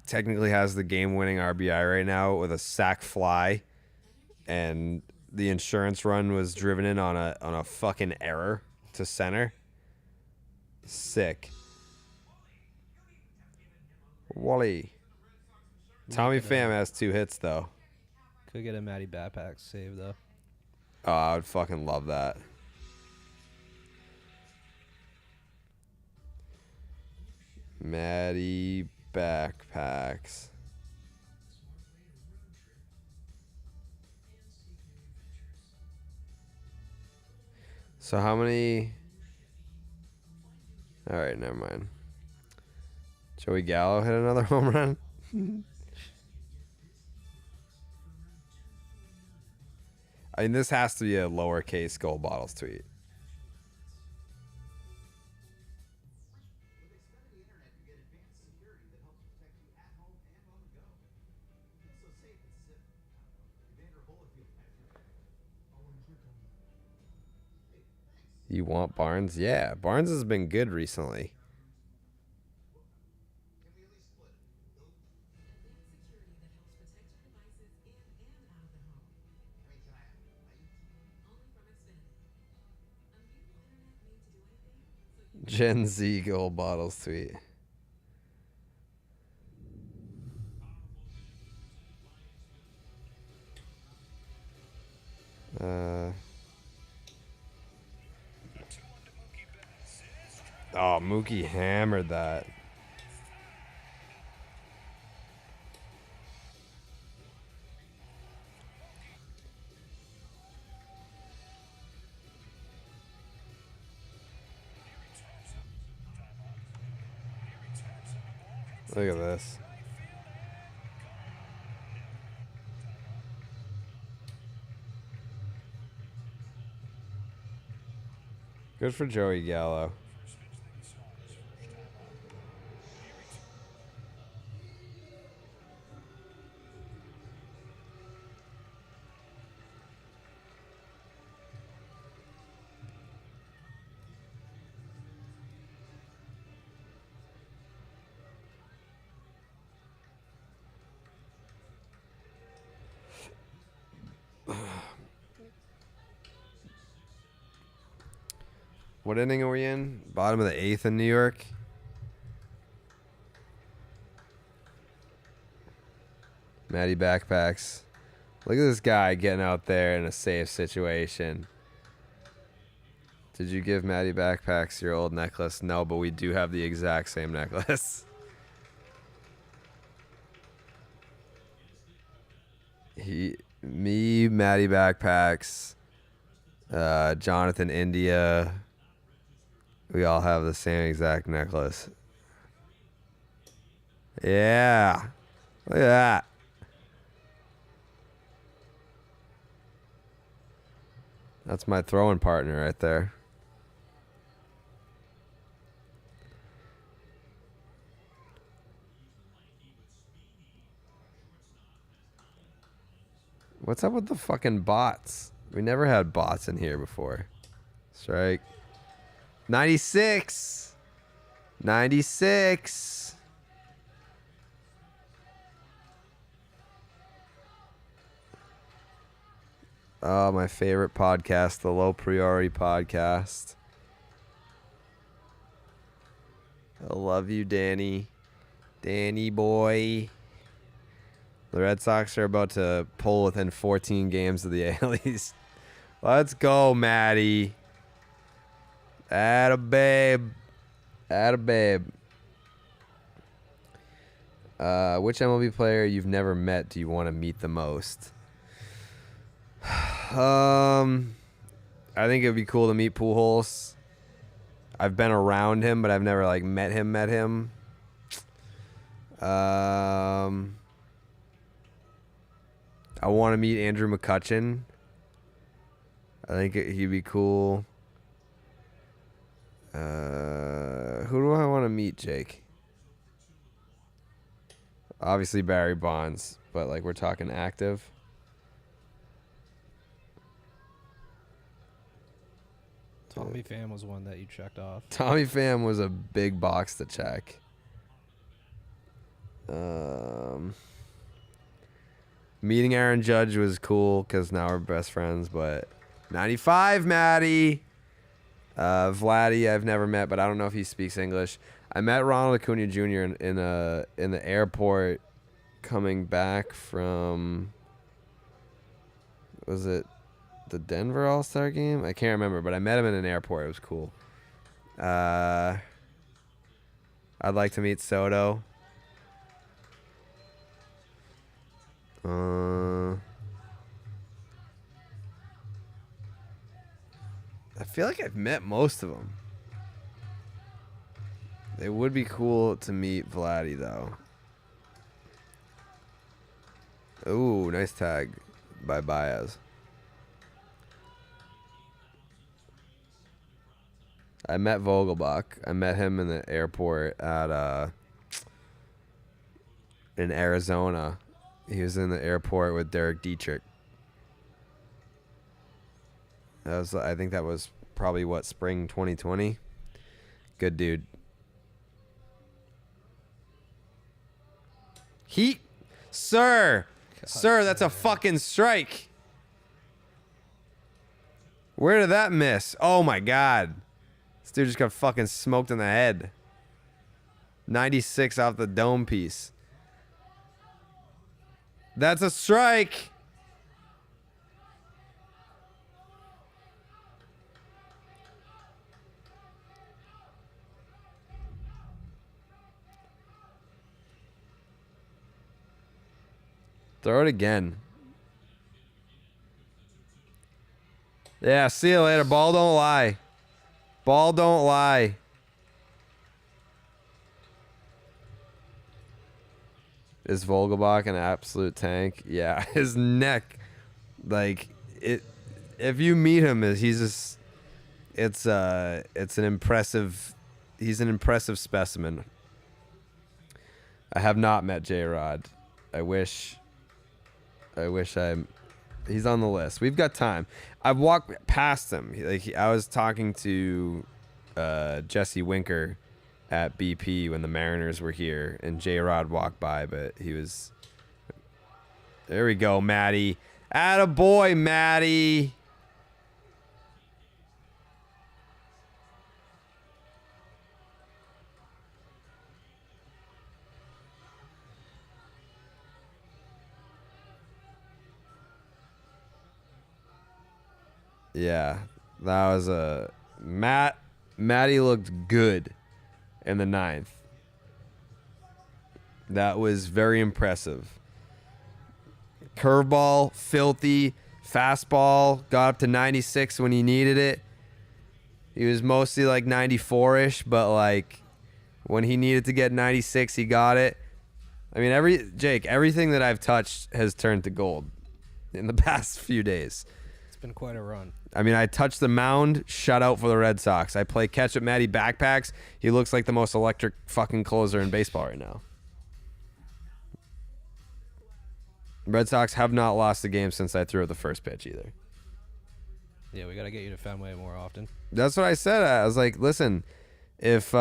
technically has the game-winning RBI right now with a sac fly, and the insurance run was driven in on a fucking error to center. Sick. Wally. Tommy Pham has 2 hits, though. Could get a Matty Backpack save, though. Oh, I would fucking love that. Matty Backpacks. So how many... All right, never mind. Joey Gallo hit another home run. I mean, this has to be a lowercase gold bottles tweet. You want Barnes? Yeah, Barnes has been good recently. Gen Z gold bottles tweet. Oh, Mookie hammered that. Look at this. Good for Joey Gallo. What inning are we in? Bottom of the 8th in New York. Matty Backpacks. Look at this guy getting out there in a safe situation. Did you give Matty Backpacks your old necklace? No, but we do have the exact same necklace. Me, Matty Backpacks, Jonathan India. We all have the same exact necklace. Yeah. Look at that. That's my throwing partner right there. What's up with the fucking bots? We never had bots in here before. Strike. 96. 96. Oh, my favorite podcast, the Low Priority Podcast. I love you, Danny. Danny boy. The Red Sox are about to pull within 14 games of the AL East. Let's go, Matty. Atta babe. Atta babe. Which MLB player you've never met do you want to meet the most? I think it'd be cool to meet Pujols. I've been around him, but I've never like met him. I want to meet Andrew McCutchen. I think he'd be cool. Who do I want to meet, Jake? Obviously Barry Bonds, but like we're talking active. Tommy Pham was one that you checked off. Tommy Pham was a big box to check. Meeting Aaron Judge was cool because now we're best friends, but 95, Matty. Vladdy, I've never met, but I don't know if he speaks English. I met Ronald Acuna Jr. in the airport coming back from, was it the Denver All-Star game? I can't remember, but I met him in an airport. It was cool. I'd like to meet Soto. I feel like I've met most of them. It would be cool to meet Vladdy, though. Ooh, nice tag by Baez. I met Vogelbach. I met him in the airport at in Arizona. He was in the airport with Derek Dietrich. I think that was probably spring 2020. Good dude. Heat, sir, sir, that's a fucking strike. Where did that miss? Oh my god, this dude just got fucking smoked in the head. 96 off the dome piece. That's a strike. Throw it again. Yeah, see you later. Ball don't lie. Ball don't lie. Is Vogelbach an absolute tank? Yeah, his neck, like it. If you meet him, he's just. It's an impressive. He's an impressive specimen. I have not met J-Rod. I wish he's on the list. We've got time. I've walked past him. I was talking to Jesse Winker at BP when the Mariners were here, and J-Rod walked by, but he was... There we go, Matty. Attaboy, Matty. Yeah, that was a Matty looked good in the ninth. That was very impressive. Curveball, filthy. Fastball, got up to 96 when he needed it. He was mostly like 94-ish, but like when he needed to get 96, he got it. I mean, everything that I've touched has turned to gold in the past few days. It's been quite a run. I mean, I touched the mound, shutout for the Red Sox. I play catch at Matty Backpacks. He looks like the most electric fucking closer in baseball right now. Red Sox have not lost a game since I threw out the first pitch either. Yeah, we got to get you to Fenway more often. That's what I said. I was like, listen, if you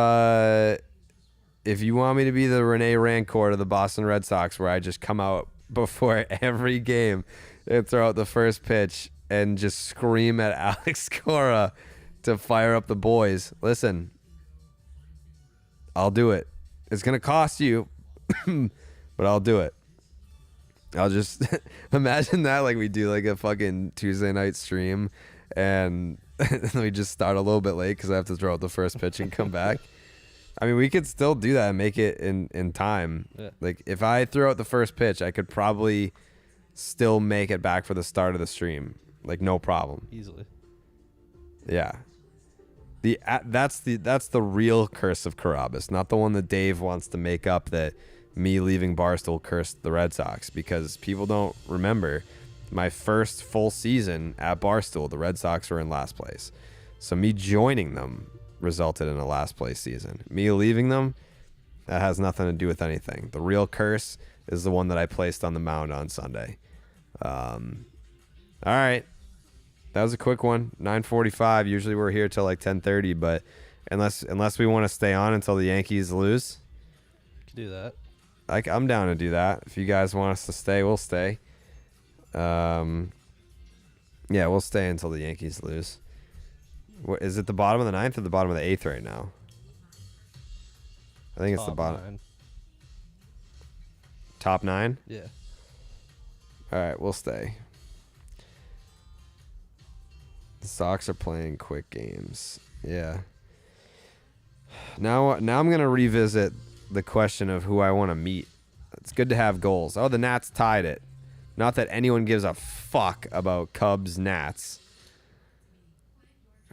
want me to be the Rene Rancourt of the Boston Red Sox, where I just come out before every game and throw out the first pitch and just scream at Alex Cora to fire up the boys, listen, I'll do it. It's going to cost you, but I'll do it. I'll just imagine that, like we do like a fucking Tuesday night stream and we just start a little bit late because I have to throw out the first pitch and come back. I mean, we could still do that and make it in time. Yeah. Like if I threw out the first pitch, I could probably still make it back for the start of the stream. Like no problem. Easily. Yeah. That's the real curse of Carrabis, not the one that Dave wants to make up that me leaving Barstool cursed the Red Sox, because people don't remember my first full season at Barstool, the Red Sox were in last place. So me joining them resulted in a last place season. Me leaving them, that has nothing to do with anything. The real curse is the one that I placed on the mound on Sunday. All right. That was a quick one. 9:45. Usually we're here till like 10:30, but unless we want to stay on until the Yankees lose, Could do that. I'm down to do that. If you guys want us to stay, we'll stay. Yeah, we'll stay until the Yankees lose. What, is it the bottom of the ninth or the bottom of the eighth right now? I think it's the bottom. 9. Top 9? Yeah. All right, we'll stay. The Sox are playing quick games. Yeah. Now I'm going to revisit the question of who I want to meet. It's good to have goals. Oh, the Nats tied it. Not that anyone gives a fuck about Cubs Nats.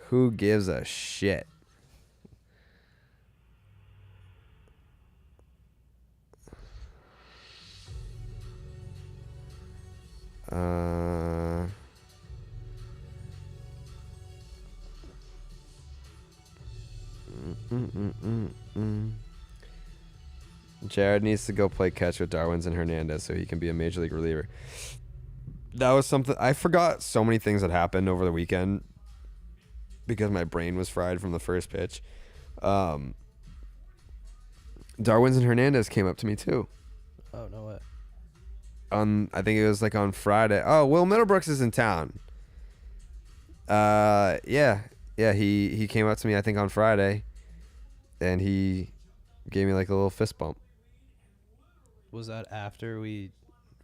Who gives a shit? Jared needs to go play catch with Darwin's and Hernandez so he can be a major league reliever. That was something I forgot. So many things that happened over the weekend because my brain was fried from the first pitch. Darwin's and Hernandez came up to me too. Oh, no way. I think it was like on Friday. Oh, Will Middlebrooks is in town. Yeah, he came up to me I think on Friday, and he gave me like a little fist bump. Was that after we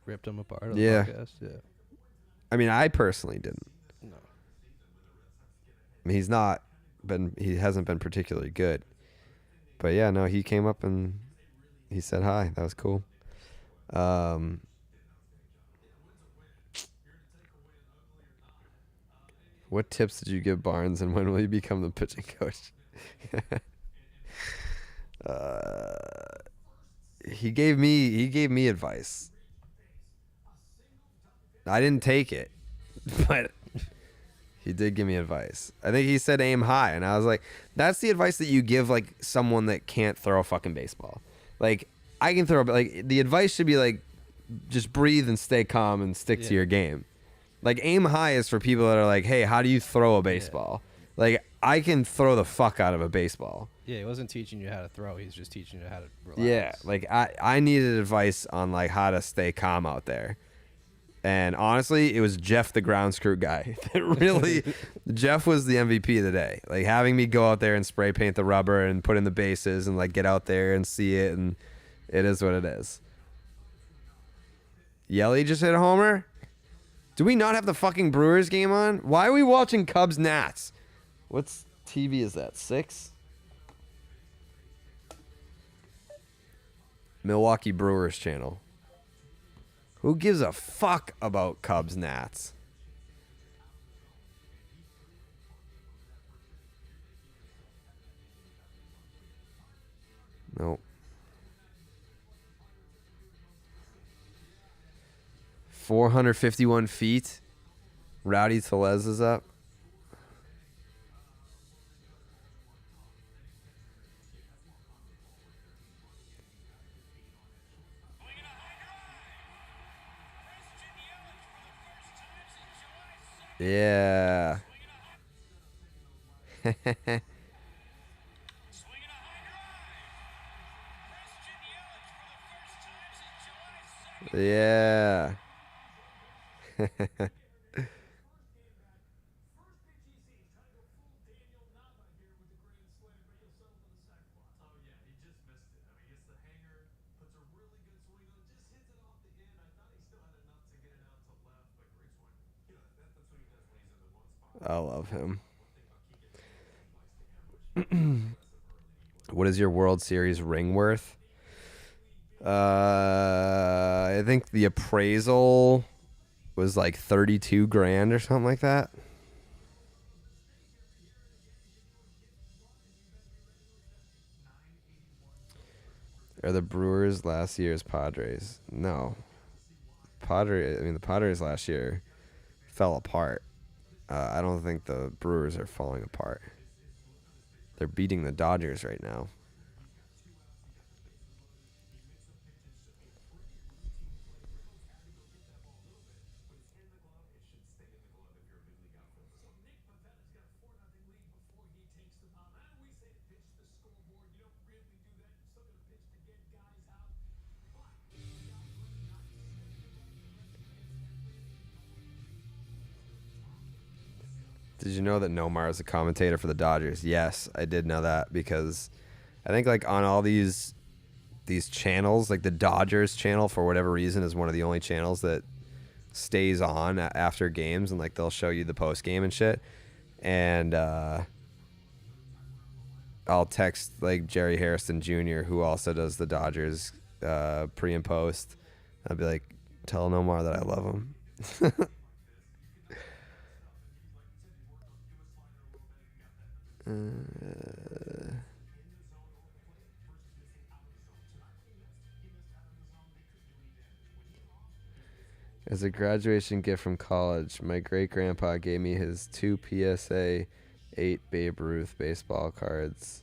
ripped him apart on the Yeah. podcast? Yeah. I mean, I personally didn't. No. I mean, he hasn't been particularly good. But yeah, no, he came up and he said hi. That was cool. What tips did you give Barnes, and when will you become the pitching coach? He gave me advice. I didn't take it, but he did give me advice. I think he said aim high, and I was like, that's the advice that you give like someone that can't throw a fucking baseball. Like I can throw, but like the advice should be like just breathe and stay calm and stick to your game. Like aim high is for people that are like, hey, how do you throw a baseball? Yeah. Like I can throw the fuck out of a baseball. Yeah, he wasn't teaching you how to throw. He's just teaching you how to relax. Yeah, like I needed advice on like how to stay calm out there. And honestly, it was Jeff, the ground screw guy. Really, Jeff was the MVP of the day. Like having me go out there and spray paint the rubber and put in the bases and like get out there and see it, and it is what it is. Yelly just hit a homer. Do we not have the fucking Brewers game on? Why are we watching Cubs Nats? What's TV is that? 6? Milwaukee Brewers channel. Who gives a fuck about Cubs Nats? Nope. 451 feet. Rowdy Tellez is up. Yeah. Yeah. I love him. What is your World Series ring worth? I think the appraisal was like 32 grand or something like that. Are the Brewers last year's Padres? No. The Padres last year fell apart. I don't think the Brewers are falling apart. They're beating the Dodgers right now. Did you know that Nomar is a commentator for the Dodgers? Yes, I did know that because I think like on all these channels, like the Dodgers channel for whatever reason is one of the only channels that stays on after games, and like they'll show you the post game and shit. And I'll text like Jerry Harrison Jr., who also does the Dodgers pre and post. I'll be like, tell Nomar that I love him. As a graduation gift from college, my great-grandpa gave me his 2 PSA 8 Babe Ruth baseball cards.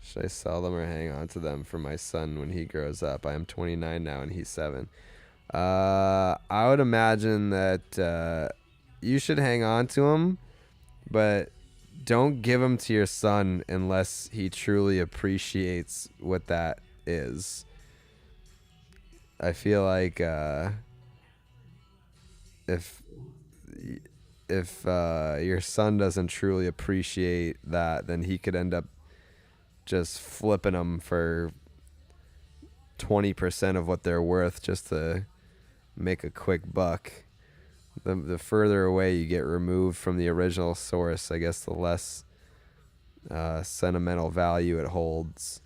Should I sell them or hang on to them for my son when he grows up? I am 29 now and he's 7. I would imagine that you should hang on to them, but don't give them to your son unless he truly appreciates what that is. I feel like if your son doesn't truly appreciate that, then he could end up just flipping them for 20% of what they're worth just to make a quick buck. The further away you get removed from the original source, I guess the less sentimental value it holds.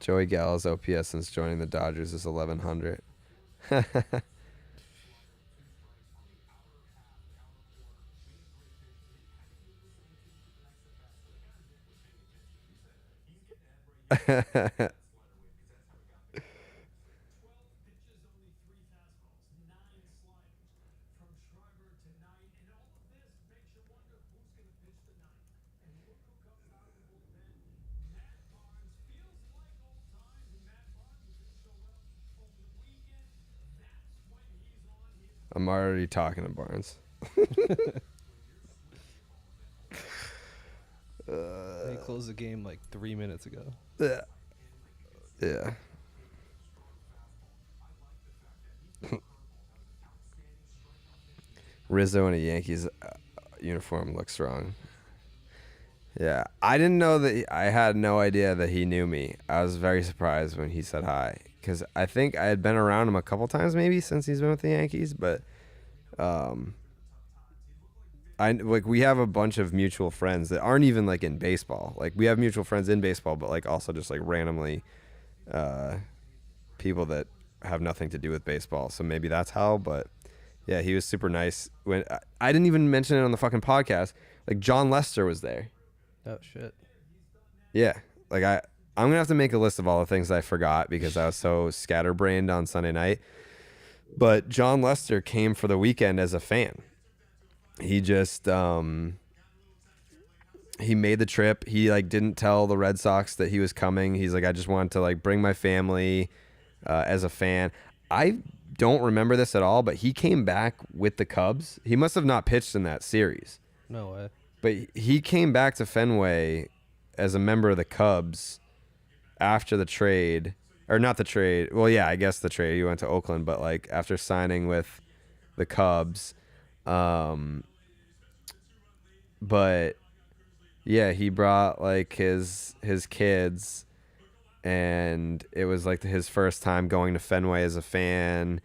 Joey Gallo's OPS since joining the Dodgers is 1,100. I'm already talking to Barnes. They closed the game like 3 minutes ago. Yeah. Yeah. Rizzo in a Yankees uniform looks wrong. Yeah. I didn't know that. I had no idea that he knew me. I was very surprised when he said hi. because I think I had been around him a couple times maybe since he's been with the Yankees, but we have a bunch of mutual friends that aren't even like in baseball. Like we have mutual friends in baseball, but like also just like randomly people that have nothing to do with baseball. So maybe that's how. But yeah, he was super nice. When I didn't even mention it on the fucking podcast, like John Lester was there. Oh shit. Yeah, like I'm gonna have to make a list of all the things I forgot because I was so scatterbrained on Sunday night. But John Lester came for the weekend as a fan. He just he made the trip. He like didn't tell the Red Sox that he was coming. He's like, I just wanted to like bring my family as a fan. I don't remember this at all, but he came back with the Cubs. He must have not pitched in that series. No way. But he came back to Fenway as a member of the Cubs after the trade, or not the trade. Well, yeah, I guess the trade. He went to Oakland, but like after signing with the Cubs. But yeah, he brought like his kids, and it was like his first time going to Fenway as a fan,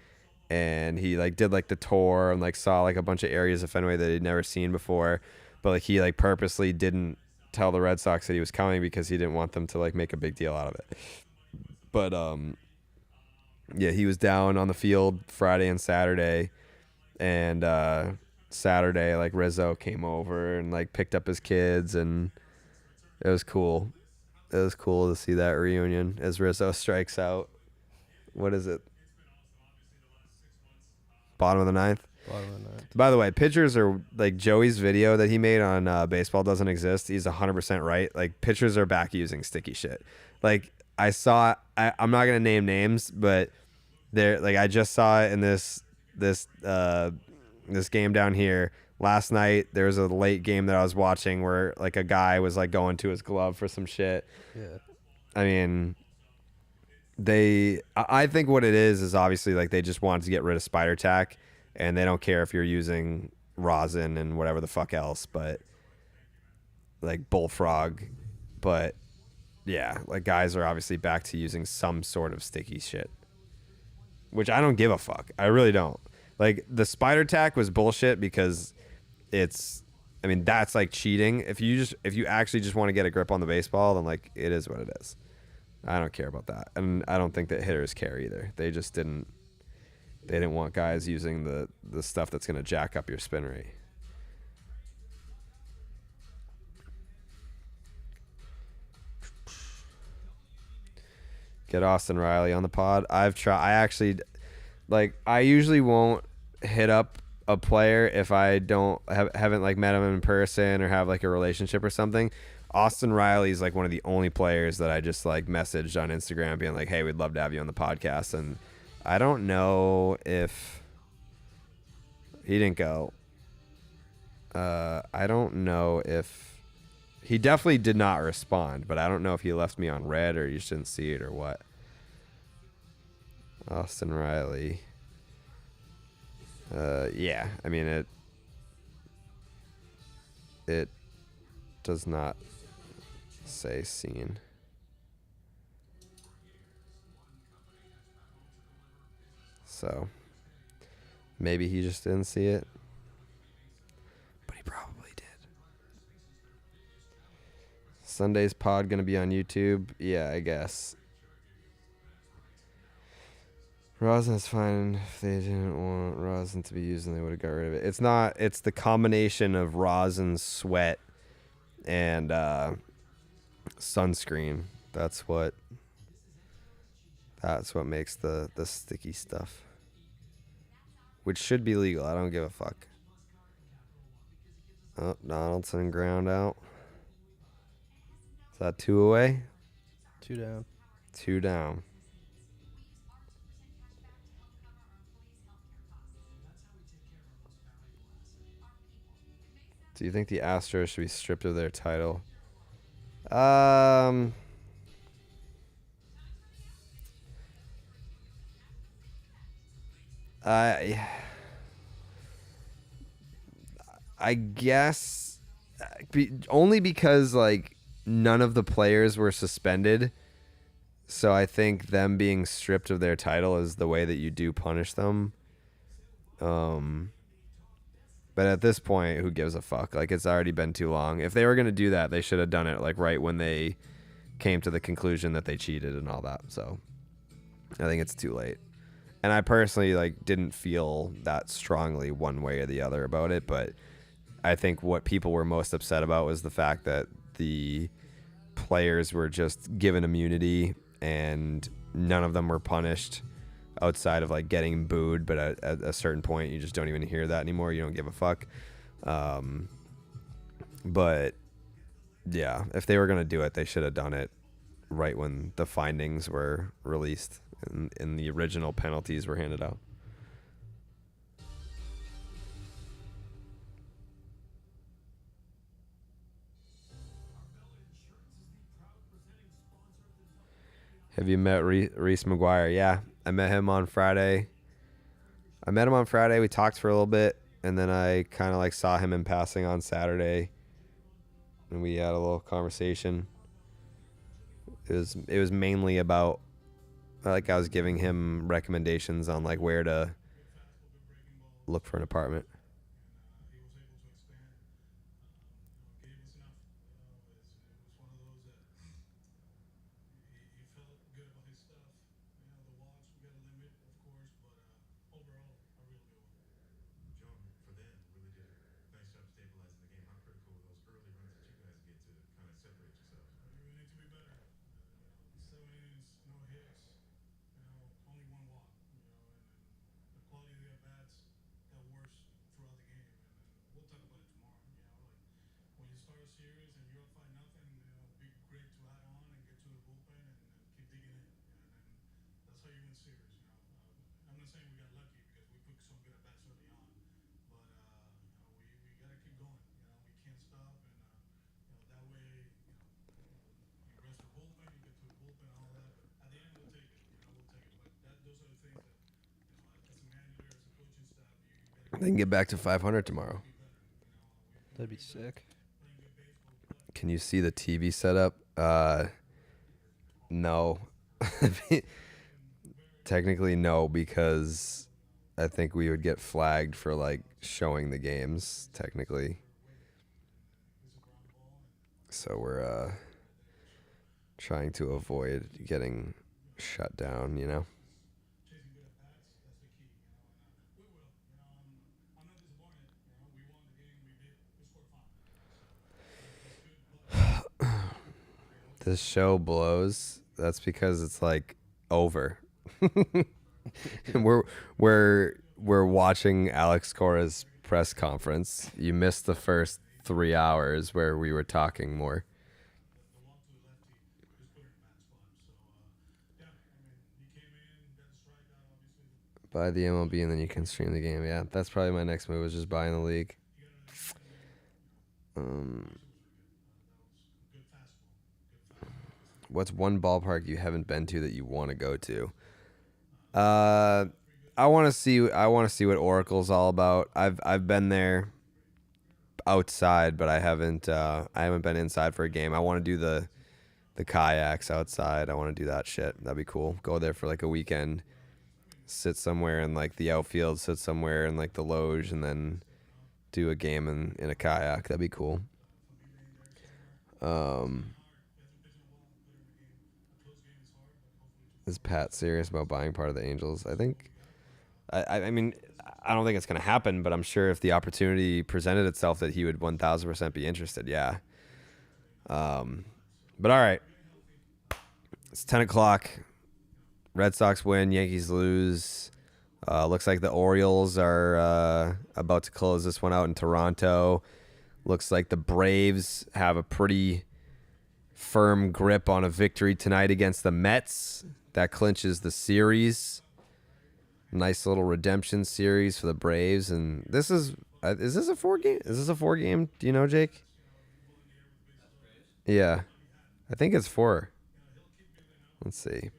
and he like did like the tour and like saw like a bunch of areas of Fenway that he'd never seen before, but like he like purposely didn't tell the Red Sox that he was coming because he didn't want them to like make a big deal out of it. But yeah, he was down on the field Friday and Saturday, and Saturday like Rizzo came over and like picked up his kids, and it was cool. It was cool to see that reunion as Rizzo strikes out. What is it? Bottom of the ninth? Bottom of the ninth. By the way, pitchers are like Joey's video that he made on Baseball Doesn't Exist. He's 100% right. Like pitchers are back using sticky shit. Like I saw, I'm not going to name names, but there, like I just saw it in this game down here. Last night there was a late game that I was watching where like a guy was like going to his glove for some shit. Yeah. I mean, I think what it is obviously like they just wanted to get rid of spider tack, and they don't care if you're using rosin and whatever the fuck else, but like bullfrog. But yeah, like guys are obviously back to using some sort of sticky shit, which I don't give a fuck. I really don't. Like the spider tack was bullshit because I mean that's like cheating. If you actually just want to get a grip on the baseball, then like it is what it is. I don't care about that, and I don't think that hitters care either. They just didn't want guys using the stuff that's gonna jack up your spin rate. Get Austin Riley on the pod. I actually I usually won't hit up a player if I haven't like met him in person or have like a relationship or something. Austin Riley is like one of the only players that I just like messaged on Instagram being like, hey, we'd love to have you on the podcast. And I don't know if he didn't go. I don't know if he definitely did not respond, but I don't know if he left me on red or you just didn't see it or what. Austin Riley. Yeah, I mean it does not say seen. So maybe he just didn't see it, but he probably did. Sunday's pod gonna be on YouTube? Yeah, I guess. Rosin's fine. If they didn't want rosin to be used, then they would have got rid of it. It's not. It's the combination of rosin, sweat, and sunscreen. That's what makes the sticky stuff, which should be legal. I don't give a fuck. Oh, Donaldson ground out. Is that 2 away? 2 down. 2 down. Do you think the Astros should be stripped of their title? I guess only because like none of the players were suspended. So I think them being stripped of their title is the way that you do punish them. Um, but at this point, who gives a fuck? Like, it's already been too long. If they were gonna do that, they should have done it like right when they came to the conclusion that they cheated and all that. So I think it's too late. And I personally like didn't feel that strongly one way or the other about it, but I think what people were most upset about was the fact that the players were just given immunity and none of them were punished outside of like getting booed, but at a certain point you just don't even hear that anymore. You don't give a fuck. But yeah, if they were going to do it, they should have done it right when the findings were released and the original penalties were handed out. Have you met Reese McGuire? Yeah, I met him on Friday. We talked for a little bit, and then I kind of like saw him in passing on Saturday, and we had a little conversation. It was mainly about like I was giving him recommendations on like where to look for an apartment. They can get back to 500 tomorrow. That'd be sick. Can you see the TV setup? No. Technically, no, because I think we would get flagged for like showing the games, technically. So we're trying to avoid getting shut down, you know? This show blows. That's because it's like over. we're we're watching Alex Cora's press conference. You missed the first 3 hours where we were talking more. Buy the MLB and then you can stream the game. Yeah, that's probably my next move is just buying the league. What's one ballpark you haven't been to that you want to go to? I want to see. I want to see what Oracle's all about. I've been there outside, but I haven't. I haven't been inside for a game. I want to do the kayaks outside. I want to do that shit. That'd be cool. Go there for like a weekend. Sit somewhere in like the outfield. Sit somewhere in like the loge, and then do a game in a kayak. That'd be cool. Is Pat serious about buying part of the Angels? I think. I mean, I don't think it's going to happen, but I'm sure if the opportunity presented itself that he would 1,000% be interested. Yeah. But all right. It's 10 o'clock. Red Sox win. Yankees lose. Looks like the Orioles are about to close this one out in Toronto. Looks like the Braves have a pretty firm grip on a victory tonight against the Mets. That clinches the series. Nice little redemption series for the Braves. And this is this a 4-game? Is this a 4-game? Do you know, Jake? Yeah. I think it's 4. Let's see.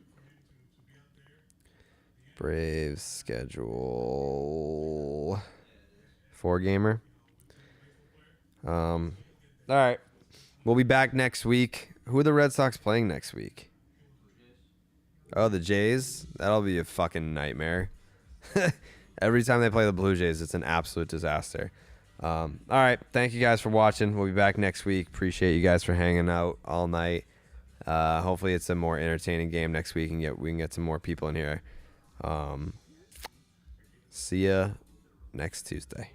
Braves schedule 4-gamer. All right. We'll be back next week. Who are the Red Sox playing next week? Oh, the Jays? That'll be a fucking nightmare. Every time they play the Blue Jays, it's an absolute disaster. All right. Thank you guys for watching. We'll be back next week. Appreciate you guys for hanging out all night. Hopefully it's a more entertaining game next week and we can get some more people in here. See ya next Tuesday.